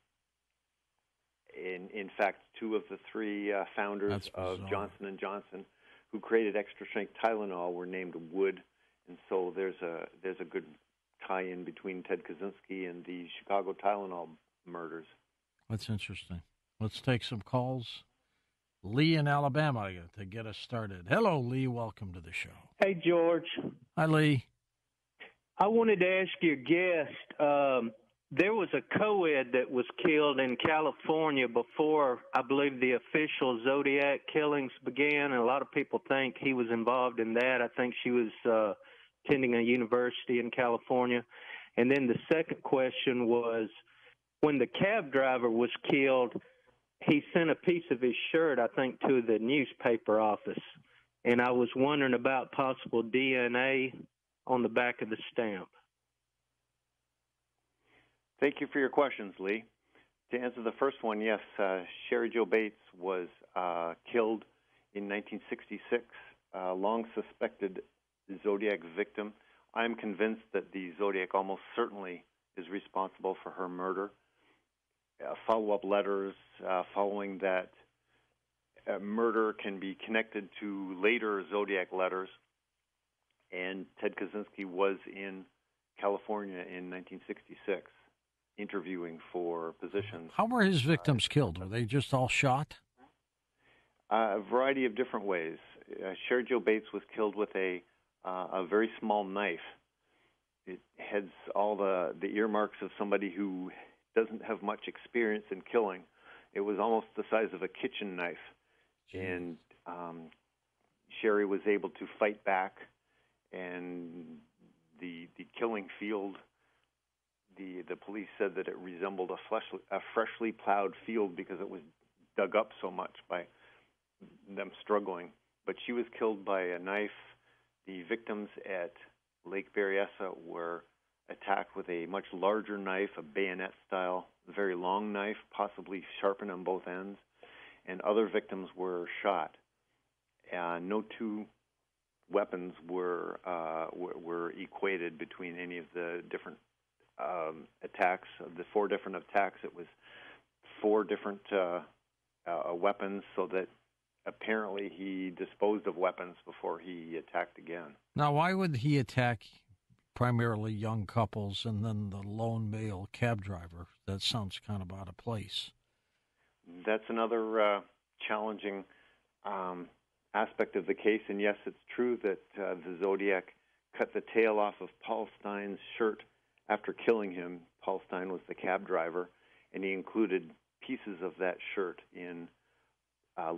[SPEAKER 5] In fact, 2 of the 3 founders of Johnson & Johnson, who created extra-strength Tylenol, were named Wood, and so there's a good tie-in between Ted Kaczynski and the Chicago Tylenol murders.
[SPEAKER 1] That's interesting. Let's take some calls. Lee in Alabama to get us started. Hello, Lee. Welcome to the show.
[SPEAKER 13] Hey, George.
[SPEAKER 1] Hi, Lee.
[SPEAKER 13] I wanted to ask your guest, there was a co-ed that was killed in California before, I believe, the official Zodiac killings began, and a lot of people think he was involved in that. I think she was attending a university in California. And then the second question was, when the cab driver was killed, he sent a piece of his shirt, I think, to the newspaper office. And I was wondering about possible DNA on the back of the stamp.
[SPEAKER 5] Thank you for your questions, Lee. To answer the first one, yes, Sherry Jo Bates was killed in 1966, long suspected Zodiac victim. I'm convinced that the Zodiac almost certainly is responsible for her murder. Follow-up letters following that murder can be connected to later Zodiac letters, and Ted Kaczynski was in California in 1966 interviewing for positions.
[SPEAKER 1] How were his victims killed? Were they just all shot?
[SPEAKER 5] A variety of different ways. Sherry Jo Bates was killed with a very small knife. It has all the earmarks of somebody who doesn't have much experience in killing. It was almost the size of a kitchen knife. And Sherry was able to fight back, and the killing field, the police said that it resembled a freshly plowed field because it was dug up so much by them struggling. But she was killed by a knife. The victims at Lake Berryessa were attacked with a much larger knife, a bayonet-style, very long knife, possibly sharpened on both ends, and other victims were shot. No 2 weapons were equated between any of the different attacks. Of the 4 different attacks, it was 4 different weapons, so that apparently he disposed of weapons before he attacked again.
[SPEAKER 1] Now, why would he attack primarily young couples and then the lone male cab driver? That sounds kind of out of place.
[SPEAKER 5] That's another challenging aspect of the case. And yes, it's true that the Zodiac cut the tail off of Paul Stein's shirt after killing him. Paul Stein was the cab driver, and he included pieces of that shirt in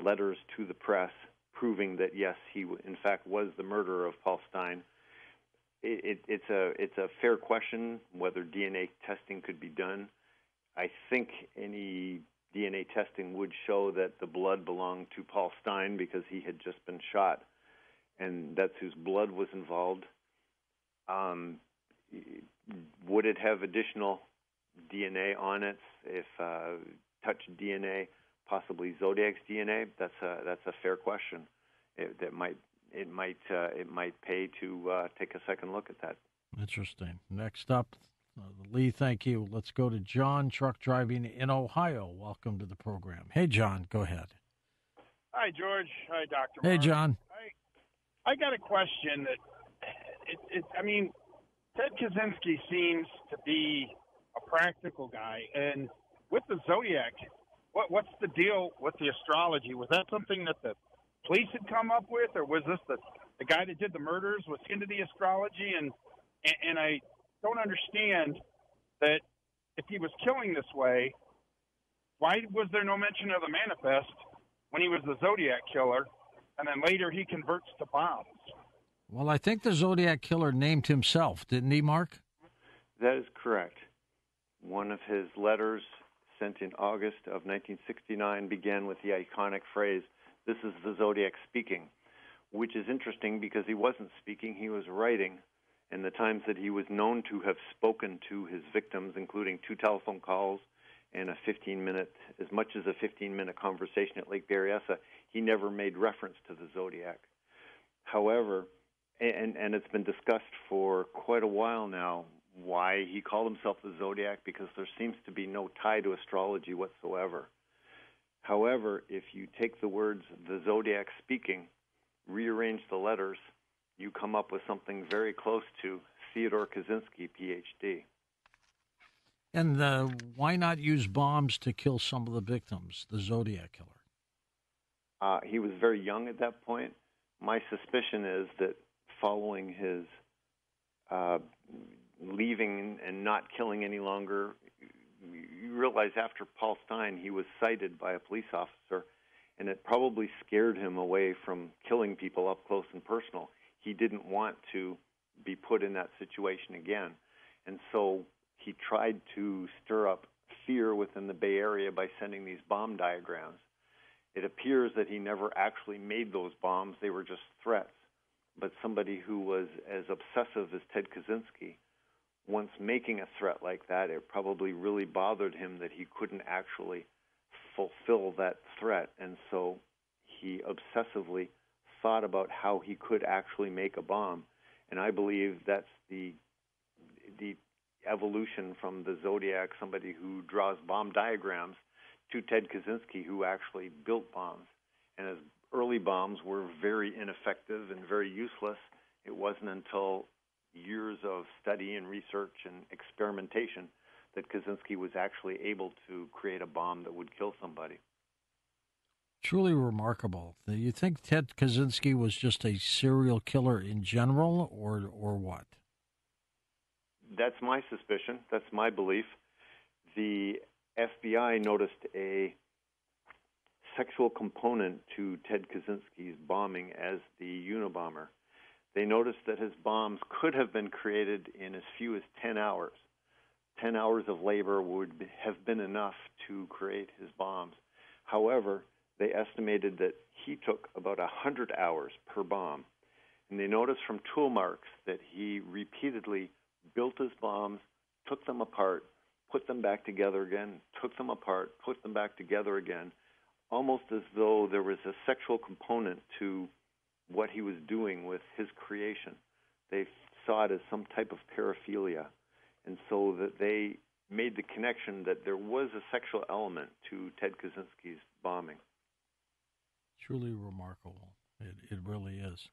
[SPEAKER 5] letters to the press, proving that, yes, he in fact was the murderer of Paul Stein. It's a fair question whether DNA testing could be done. I think any DNA testing would show that the blood belonged to Paul Stein because he had just been shot, and that's whose blood was involved. Would it have additional DNA on it? If touch DNA, possibly Zodiac's DNA? That's a fair question. It might pay to take a second look at that.
[SPEAKER 1] Interesting. Next up, Lee, thank you. Let's go to John, truck driving in Ohio. Welcome to the program. Hey, John, go ahead.
[SPEAKER 14] Hi, George. Hi, Dr.
[SPEAKER 1] Hey,
[SPEAKER 14] Mark.
[SPEAKER 1] John.
[SPEAKER 14] I got a question that, Ted Kaczynski seems to be a practical guy, and with the Zodiac, what's the deal with the astrology? Was that something that the police had come up with, or was this the guy that did the murders was into the astrology? And I don't understand that if he was killing this way, why was there no mention of the manifest when he was the Zodiac killer, and then later he converts to bombs?
[SPEAKER 1] Well, I think the Zodiac killer named himself, didn't he, Mark?
[SPEAKER 5] That is correct. One of his letters sent in August of 1969 began with the iconic phrase, "This is the Zodiac speaking," which is interesting because he wasn't speaking, he was writing. And the times that he was known to have spoken to his victims, including 2 telephone calls and as much as a 15-minute conversation at Lake Berryessa, he never made reference to the Zodiac. However, and it's been discussed for quite a while now why he called himself the Zodiac, because there seems to be no tie to astrology whatsoever. However, if you take the words "the Zodiac speaking," rearrange the letters, you come up with something very close to Theodore Kaczynski, Ph.D.
[SPEAKER 1] And why not use bombs to kill some of the victims, the Zodiac killer?
[SPEAKER 5] He was very young at that point. My suspicion is that following his leaving and not killing any longer, you realize after Paul Stein, he was cited by a police officer, and it probably scared him away from killing people up close and personal. He didn't want to be put in that situation again. And so he tried to stir up fear within the Bay Area by sending these bomb diagrams. It appears that he never actually made those bombs. They were just threats. But somebody who was as obsessive as Ted Kaczynski, once making a threat like that, it probably really bothered him that he couldn't actually fulfill that threat. And so he obsessively thought about how he could actually make a bomb. And I believe that's the evolution from the Zodiac, somebody who draws bomb diagrams, to Ted Kaczynski, who actually built bombs. And his early bombs were very ineffective and very useless. It wasn't until years of study and research and experimentation that Kaczynski was actually able to create a bomb that would kill somebody.
[SPEAKER 1] Truly remarkable. Do you think Ted Kaczynski was just a serial killer in general, or what?
[SPEAKER 5] That's my suspicion. That's my belief. The FBI noticed a sexual component to Ted Kaczynski's bombing as the Unabomber. They noticed that his bombs could have been created in as few as 10 hours. 10 hours of labor would have been enough to create his bombs. However, they estimated that he took about 100 hours per bomb. And they noticed from tool marks that he repeatedly built his bombs, took them apart, put them back together again, took them apart, put them back together again, almost as though there was a sexual component to what he was doing with his creation. They saw it as some type of paraphilia. And so that they made the connection that there was a sexual element to Ted Kaczynski's bombing.
[SPEAKER 1] Truly remarkable. It really is.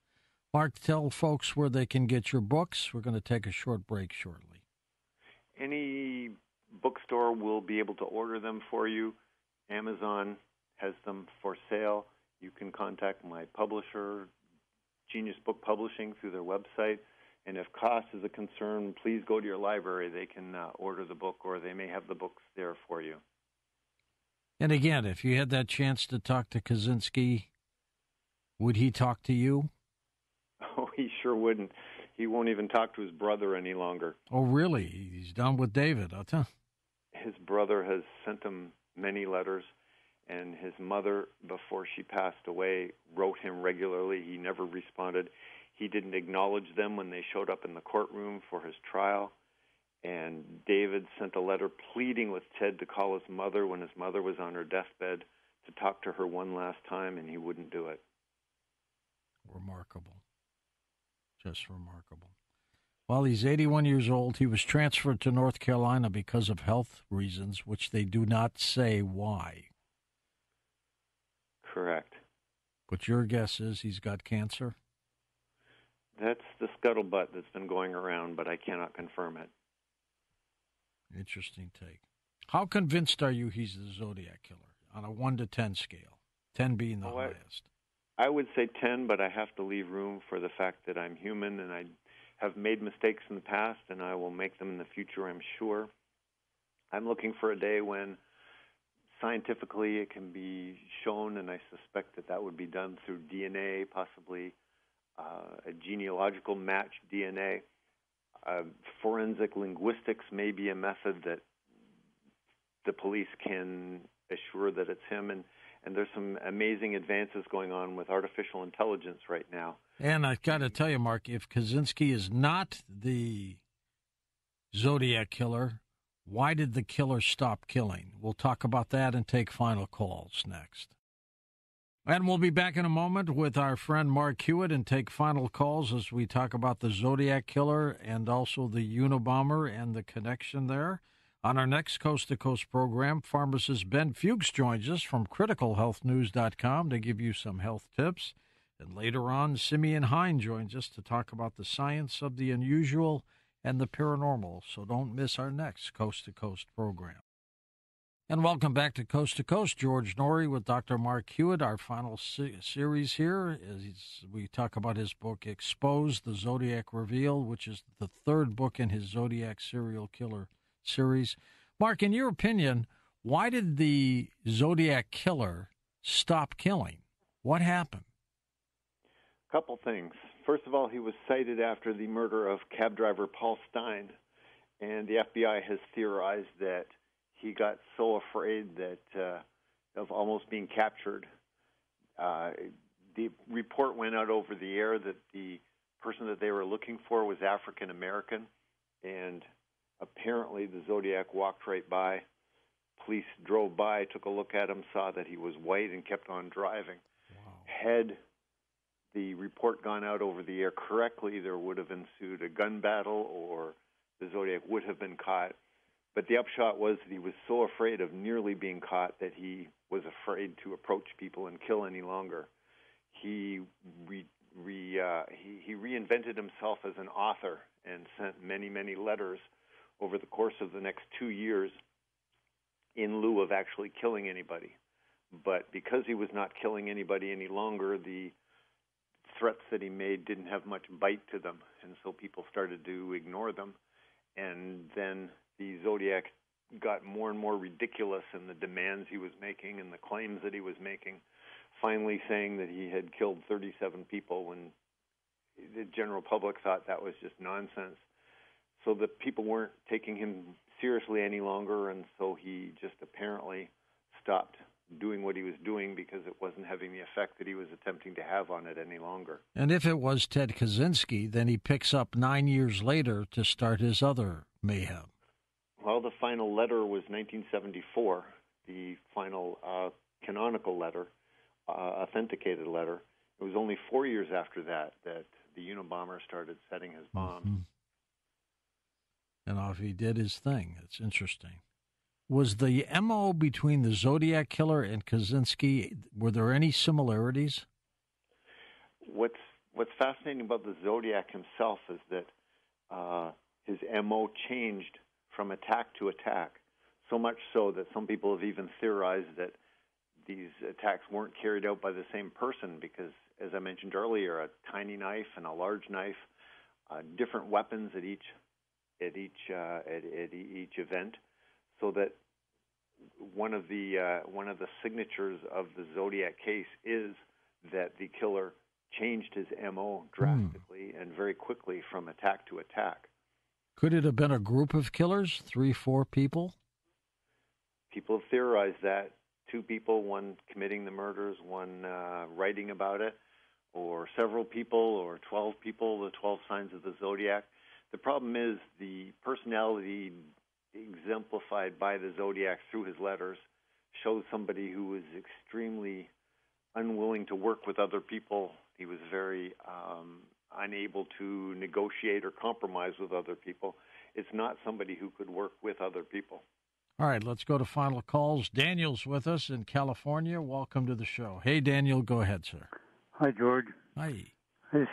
[SPEAKER 1] Mark, tell folks where they can get your books. We're going to take a short break shortly.
[SPEAKER 5] Any bookstore will be able to order them for you. Amazon has them for sale. You can contact my publisher, Genius Book Publishing, through their website. And if cost is a concern, please go to your library. They can order the book, or they may have the books there for you.
[SPEAKER 1] And again, if you had that chance to talk to Kaczynski, would he talk to you?
[SPEAKER 5] Oh, he sure wouldn't. He won't even talk to his brother any longer.
[SPEAKER 1] Oh, really? He's done with David. I'll tell.
[SPEAKER 5] His brother has sent him many letters, and his mother, before she passed away, wrote him regularly. He never responded. He didn't acknowledge them when they showed up in the courtroom for his trial. And David sent a letter pleading with Ted to call his mother when his mother was on her deathbed to talk to her one last time, and he wouldn't do it.
[SPEAKER 1] Remarkable. Just remarkable. Well, he's 81 years old. He was transferred to North Carolina because of health reasons, which they do not say why.
[SPEAKER 5] Correct.
[SPEAKER 1] But your guess is he's got cancer?
[SPEAKER 5] That's the scuttlebutt that's been going around, but I cannot confirm it.
[SPEAKER 1] Interesting take. How convinced are you he's the Zodiac Killer on a 1 to 10 scale, 10 being the highest?
[SPEAKER 5] I would say 10, but I have to leave room for the fact that I'm human and I have made mistakes in the past, and I will make them in the future, I'm sure. I'm looking for a day when scientifically it can be shown, and I suspect that that would be done through DNA, possibly a genealogical match DNA. Forensic linguistics may be a method that the police can assure that it's him, and there's some amazing advances going on with artificial intelligence right now.
[SPEAKER 1] And I've got to tell you, Mark, if Kaczynski is not the Zodiac Killer, why did the killer stop killing? We'll talk about that and take final calls next. And we'll be back in a moment with our friend Mark Hewitt and take final calls as we talk about the Zodiac Killer and also the Unabomber and the connection there. On our next Coast to Coast program, pharmacist Ben Fuchs joins us from criticalhealthnews.com to give you some health tips. And later on, Simeon Hine joins us to talk about the science of the unusual and the paranormal. So don't miss our next Coast to Coast program. And welcome back to Coast. George Noory with Dr. Mark Hewitt, our final series here. As we talk about his book, Exposed, the Zodiac Reveal, which is the third book in his Zodiac serial killer series. Mark, in your opinion, why did the Zodiac Killer stop killing? What happened?
[SPEAKER 5] A couple things. First of all, he was cited after the murder of cab driver Paul Stein, and the FBI has theorized that he got so afraid that of almost being captured. The report went out over the air that the person that they were looking for was African American, and apparently the Zodiac walked right by. Police drove by, took a look at him, saw that he was white, and kept on driving. Wow. Had the report gone out over the air correctly, there would have ensued a gun battle, or the Zodiac would have been caught. But the upshot was that he was so afraid of nearly being caught that he was afraid to approach people and kill any longer. He reinvented himself as an author and sent many, many letters over the course of the next 2 years in lieu of actually killing anybody. But because he was not killing anybody any longer, the threats that he made didn't have much bite to them, and so people started to ignore them. And then the Zodiac got more and more ridiculous in the demands he was making and the claims that he was making, finally saying that he had killed 37 people when the general public thought that was just nonsense. So the people weren't taking him seriously any longer, and so he just apparently stopped doing what he was doing because it wasn't having the effect that he was attempting to have on it any longer.
[SPEAKER 1] And if it was Ted Kaczynski, then he picks up 9 years later to start his other mayhem.
[SPEAKER 5] Well, the final letter was 1974, the final canonical letter, authenticated letter. It was only 4 years after that that the Unabomber started setting his bombs.
[SPEAKER 1] Mm-hmm. And off he did his thing. It's interesting. Was the MO between the Zodiac Killer and Kaczynski, were there any similarities?
[SPEAKER 5] What's fascinating about the Zodiac himself is that his MO changed from attack to attack, so much so that some people have even theorized that these attacks weren't carried out by the same person because, as I mentioned earlier, a tiny knife and a large knife, different weapons at each event, so that one of the signatures of the Zodiac case is that the killer changed his MO drastically and very quickly from attack to attack.
[SPEAKER 1] Could it have been a group of killers, 3-4 people?
[SPEAKER 5] People have theorized that. 2 people, one committing the murders, one writing about it, or several people, or 12 people, the 12 signs of the Zodiac. The problem is the personality exemplified by the Zodiac through his letters shows somebody who was extremely unwilling to work with other people. He was very unable to negotiate or compromise with other people. It's not somebody who could work with other people.
[SPEAKER 1] All right, let's go to final calls. Daniel's with us in California. Welcome to the show. Hey, Daniel, go ahead, sir.
[SPEAKER 15] Hi, George.
[SPEAKER 1] Hi.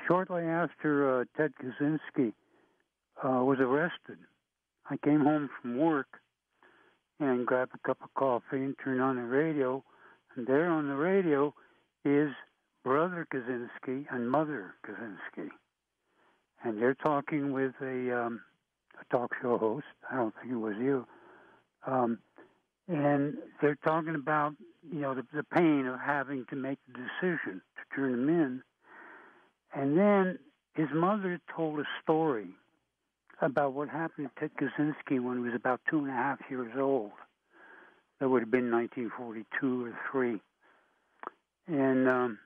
[SPEAKER 15] Shortly after Ted Kaczynski was arrested, I came home from work and grabbed a cup of coffee and turned on the radio. And there on the radio is Brother Kaczynski and Mother Kaczynski. And they're talking with a talk show host. I don't think it was you. And they're talking about, the pain of having to make the decision to turn him in. And then his mother told a story about what happened to Ted Kaczynski when he was about 2.5 years old. That would have been 1942 or 3. And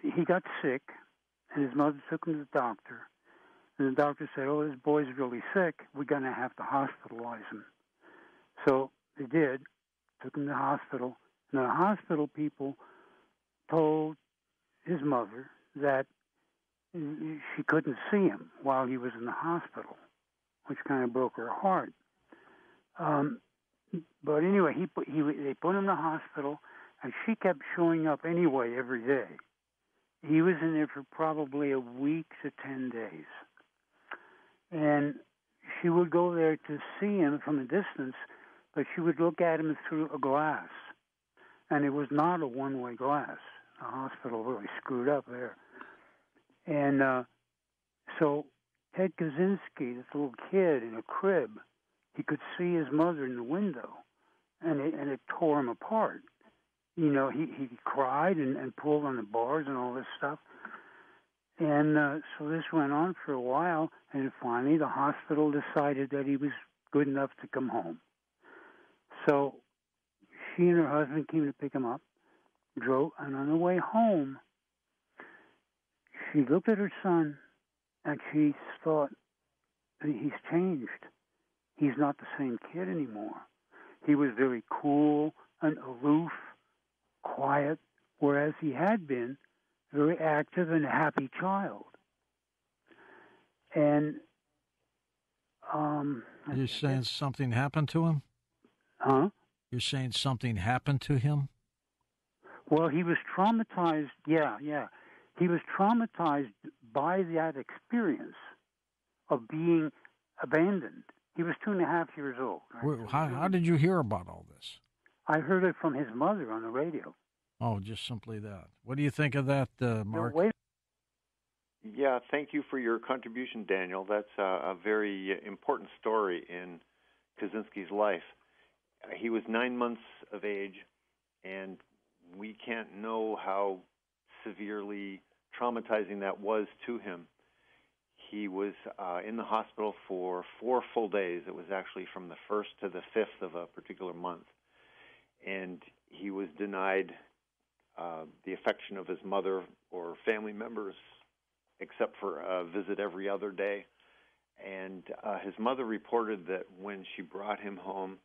[SPEAKER 15] he got sick, and his mother took him to the doctor. And the doctor said, "Oh, this boy's really sick. We're going to have to hospitalize him." So they did, took him to the hospital. And the hospital people told his mother that she couldn't see him while he was in the hospital, which kind of broke her heart. But anyway, they put him in the hospital, and she kept showing up anyway every day. He was in there for probably a week to 10 days. And she would go there to see him from a distance, but she would look at him through a glass. And it was not a one-way glass. The hospital really screwed up there. And so Ted Kaczynski, this little kid in a crib, he could see his mother in the window, and it tore him apart. He cried and pulled on the bars and all this stuff. And so this went on for a while, and finally the hospital decided that he was good enough to come home. So she and her husband came to pick him up, drove, and on the way home, she looked at her son, and she thought, he's changed. He's not the same kid anymore. He was very cool and aloof, quiet, whereas he had been very active and a happy child. And
[SPEAKER 1] you're saying something happened to him?
[SPEAKER 15] Huh?
[SPEAKER 1] You're saying something happened to him?
[SPEAKER 15] Well, he was traumatized. Yeah. He was traumatized by that experience of being abandoned. He was 2.5 years old. Right?
[SPEAKER 1] How did you hear about all this?
[SPEAKER 15] I heard it from his mother on the radio.
[SPEAKER 1] Oh, just simply that. What do you think of that, Mark?
[SPEAKER 5] Yeah, thank you for your contribution, Daniel. That's a very important story in Kaczynski's life. He was 9 months of age, and we can't know how severely traumatizing that was to him. He was in the hospital for 4 full days. It was actually from the 1st to the 5th of a particular month. And he was denied the affection of his mother or family members, except for a visit every other day. And his mother reported that when she brought him home,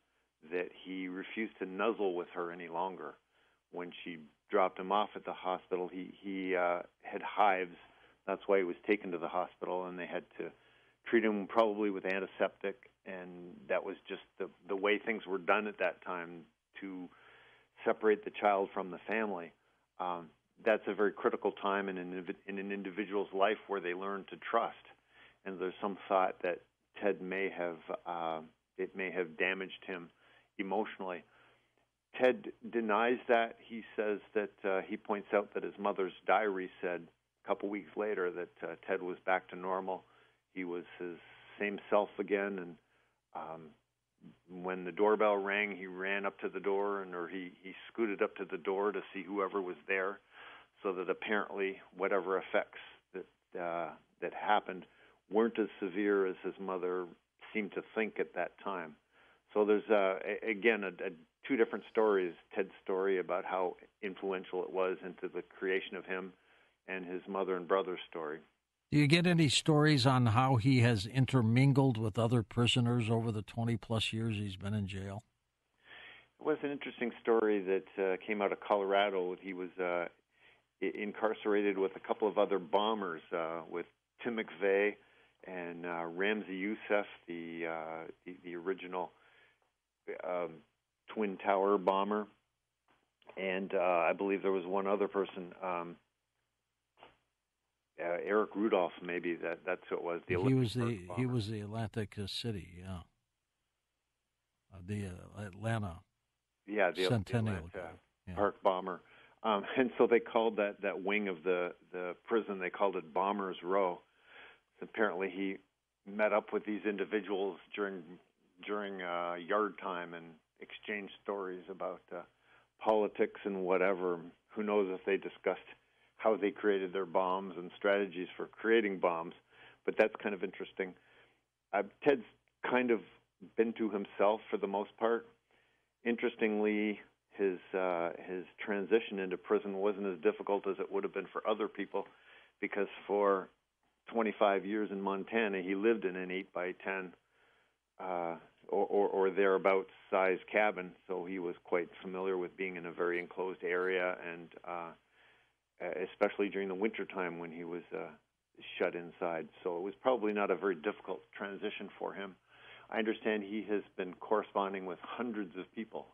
[SPEAKER 5] that he refused to nuzzle with her any longer. When she dropped him off at the hospital, he had hives. That's why he was taken to the hospital, and they had to treat him probably with antiseptic, and that was just the way things were done at that time to separate the child from the family. That's a very critical time in an individual's life where they learn to trust. And there's some thought that Ted may have damaged him emotionally. Ted denies that. He says that he points out that his mother's diary said a couple weeks later that Ted was back to normal. He was his same self again, and when the doorbell rang, he ran up to the door, or he scooted up to the door to see whoever was there, so that apparently whatever effects that happened weren't as severe as his mother seemed to think at that time. So there's, again, two different stories. Ted's story about how influential it was into the creation of him, and his mother and brother's story.
[SPEAKER 1] Do you get any stories on how he has intermingled with other prisoners over the 20-plus years he's been in jail?
[SPEAKER 5] It was an interesting story that came out of Colorado. He was incarcerated with a couple of other bombers, with Tim McVeigh and Ramzi Youssef, the original Twin Tower bomber, and I believe there was one other person, Eric Rudolph, maybe that's who it was.
[SPEAKER 1] He was the Atlantic City, yeah, the Atlanta,
[SPEAKER 5] the
[SPEAKER 1] Centennial
[SPEAKER 5] Atlanta Park bomber, and so they called that wing of the prison, they called it Bombers Row. Apparently, he met up with these individuals during yard time and exchanged stories about politics and whatever. Who knows if they discussed how they created their bombs and strategies for creating bombs, but that's kind of interesting. Ted's kind of been to himself for the most part. Interestingly, his transition into prison wasn't as difficult as it would have been for other people, because for 25 years in Montana, he lived in an 8x10 or thereabouts size cabin, so he was quite familiar with being in a very enclosed area, and especially during the wintertime when he was shut inside. So it was probably not a very difficult transition for him. I understand he has been corresponding with hundreds of people.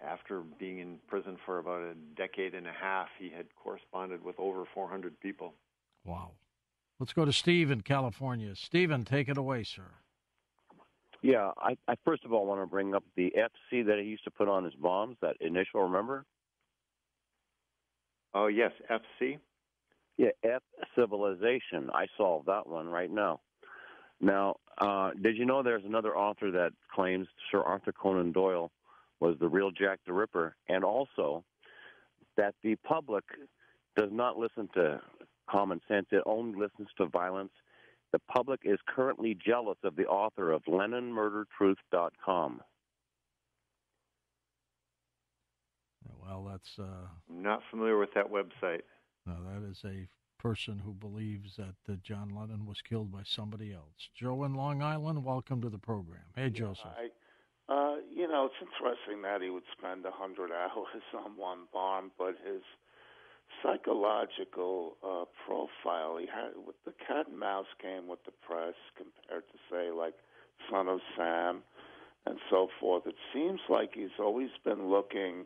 [SPEAKER 5] After being in prison for about a decade and a half, he had corresponded with over 400 people.
[SPEAKER 1] Wow. Let's go to Steve in California. Stephen, take it away, sir.
[SPEAKER 16] Yeah, I first of all want to bring up the FC that he used to put on his bombs, that initial, remember?
[SPEAKER 5] Oh, yes, FC?
[SPEAKER 16] Yeah, F Civilization. I solved that one right now. Now, did you know there's another author that claims Sir Arthur Conan Doyle was the real Jack the Ripper, and also that the public does not listen to common sense. It only listens to violence. The public is currently jealous of the author of LeninMurderTruth.com.
[SPEAKER 1] Well, that's...
[SPEAKER 5] I'm not familiar with that website.
[SPEAKER 1] No, that is a person who believes that John Lennon was killed by somebody else. Joe in Long Island, welcome to the program. Hey, Joseph.
[SPEAKER 17] It's interesting that he would spend 100 hours on one bomb, but his psychological profile, he had with the cat and mouse game with the press compared to, say, like Son of Sam and so forth. It seems like he's always been looking,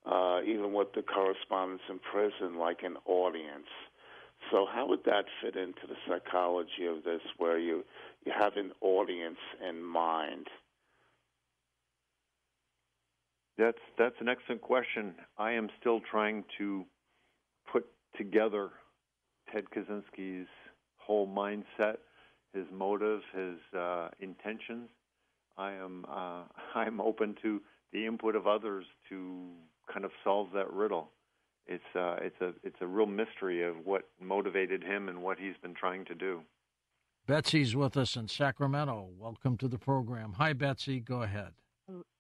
[SPEAKER 17] even with the correspondence in prison, like an audience. So how would that fit into the psychology of this, where you have an audience in mind?
[SPEAKER 5] That's an excellent question. I am still trying to put together Ted Kaczynski's whole mindset, his motive, his intentions. I'm open to the input of others to kind of solve that riddle. It's a real mystery of what motivated him and what he's been trying to do.
[SPEAKER 1] Betsy's with us in Sacramento. Welcome to the program. Hi, Betsy. Go ahead.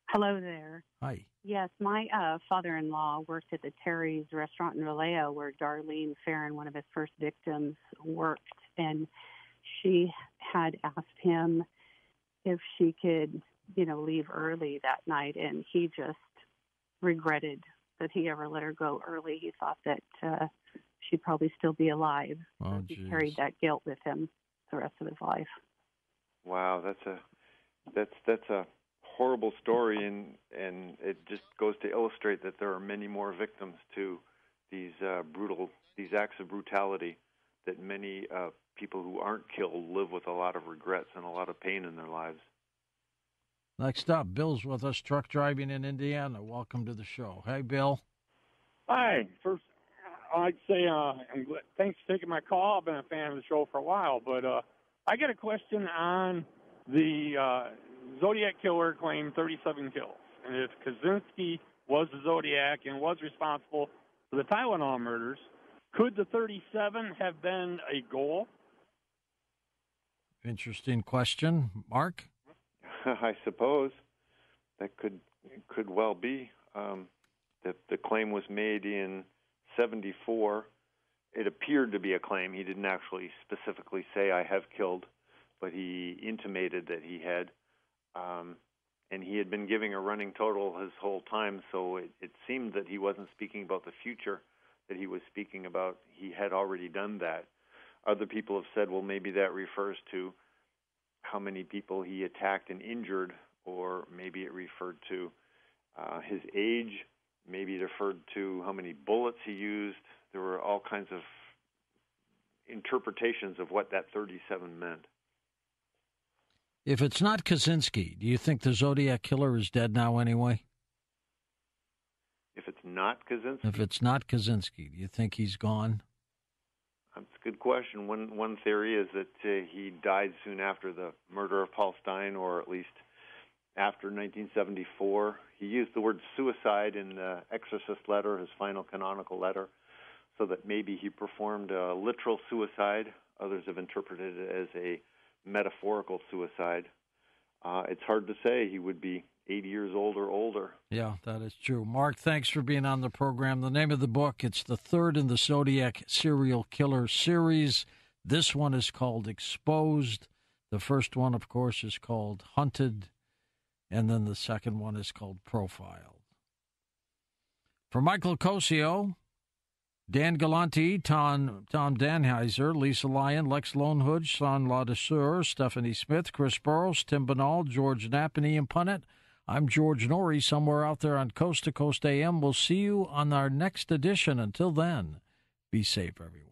[SPEAKER 18] Hello there.
[SPEAKER 1] Hi.
[SPEAKER 18] Yes, my father-in-law worked at the Terry's restaurant in Vallejo, where Darlene Farron, one of his first victims, worked. And she had asked him if she could, leave early that night. And he just regretted that he ever let her go early. He thought that she'd probably still be alive.
[SPEAKER 1] Oh,
[SPEAKER 18] he carried that guilt with him the rest of his life.
[SPEAKER 5] Wow, that's a horrible story, and it just goes to illustrate that there are many more victims to these acts of brutality, that many people who aren't killed live with a lot of regrets and a lot of pain in their lives.
[SPEAKER 1] Next up, Bill's with us, truck driving in Indiana. Welcome to the show. Hey, Bill.
[SPEAKER 19] Hi. First, I'd say thanks for taking my call. I've been a fan of the show for a while, but I got a question on the Zodiac Killer claim 37 kills. And if Kaczynski was the Zodiac and was responsible for the Tylenol murders, could the 37 have been a goal?
[SPEAKER 1] Interesting question. Mark?
[SPEAKER 5] I suppose that could well be. The claim was made in 1974. It appeared to be a claim. He didn't actually specifically say, I have killed, but he intimated that he had. And he had been giving a running total his whole time, so it seemed that he wasn't speaking about the future, that he was speaking about he had already done that. Other people have said, well, maybe that refers to how many people he attacked and injured, or maybe it referred to his age, maybe it referred to how many bullets he used. There were all kinds of interpretations of what that 37 meant.
[SPEAKER 1] If it's not Kaczynski, do you think the Zodiac Killer is dead now anyway?
[SPEAKER 5] If it's not Kaczynski?
[SPEAKER 1] If it's not Kaczynski, do you think he's gone?
[SPEAKER 5] That's a good question. One theory is that he died soon after the murder of Paul Stein, or at least after 1974. He used the word suicide in the Exorcist letter, his final canonical letter, so that maybe he performed a literal suicide. Others have interpreted it as a metaphorical suicide. It's hard to say. He would be 80 years old or older.
[SPEAKER 1] Yeah, that is true. Mark, thanks for being on the program. The name of the book, it's the third in the Zodiac Serial Killer series. This one is called Exposed. The first one, of course, is called Hunted. And then the second one is called Profiled. For Michael Cosio, Dan Galanti, Tom Danheiser, Lisa Lyon, Lex Lonehood, Sean Ladesseur, Stephanie Smith, Chris Burrows, Tim Banal, George Knapp, and Ian Punnett. I'm George Norrie, somewhere out there on Coast to Coast AM. We'll see you on our next edition. Until then, be safe, everyone.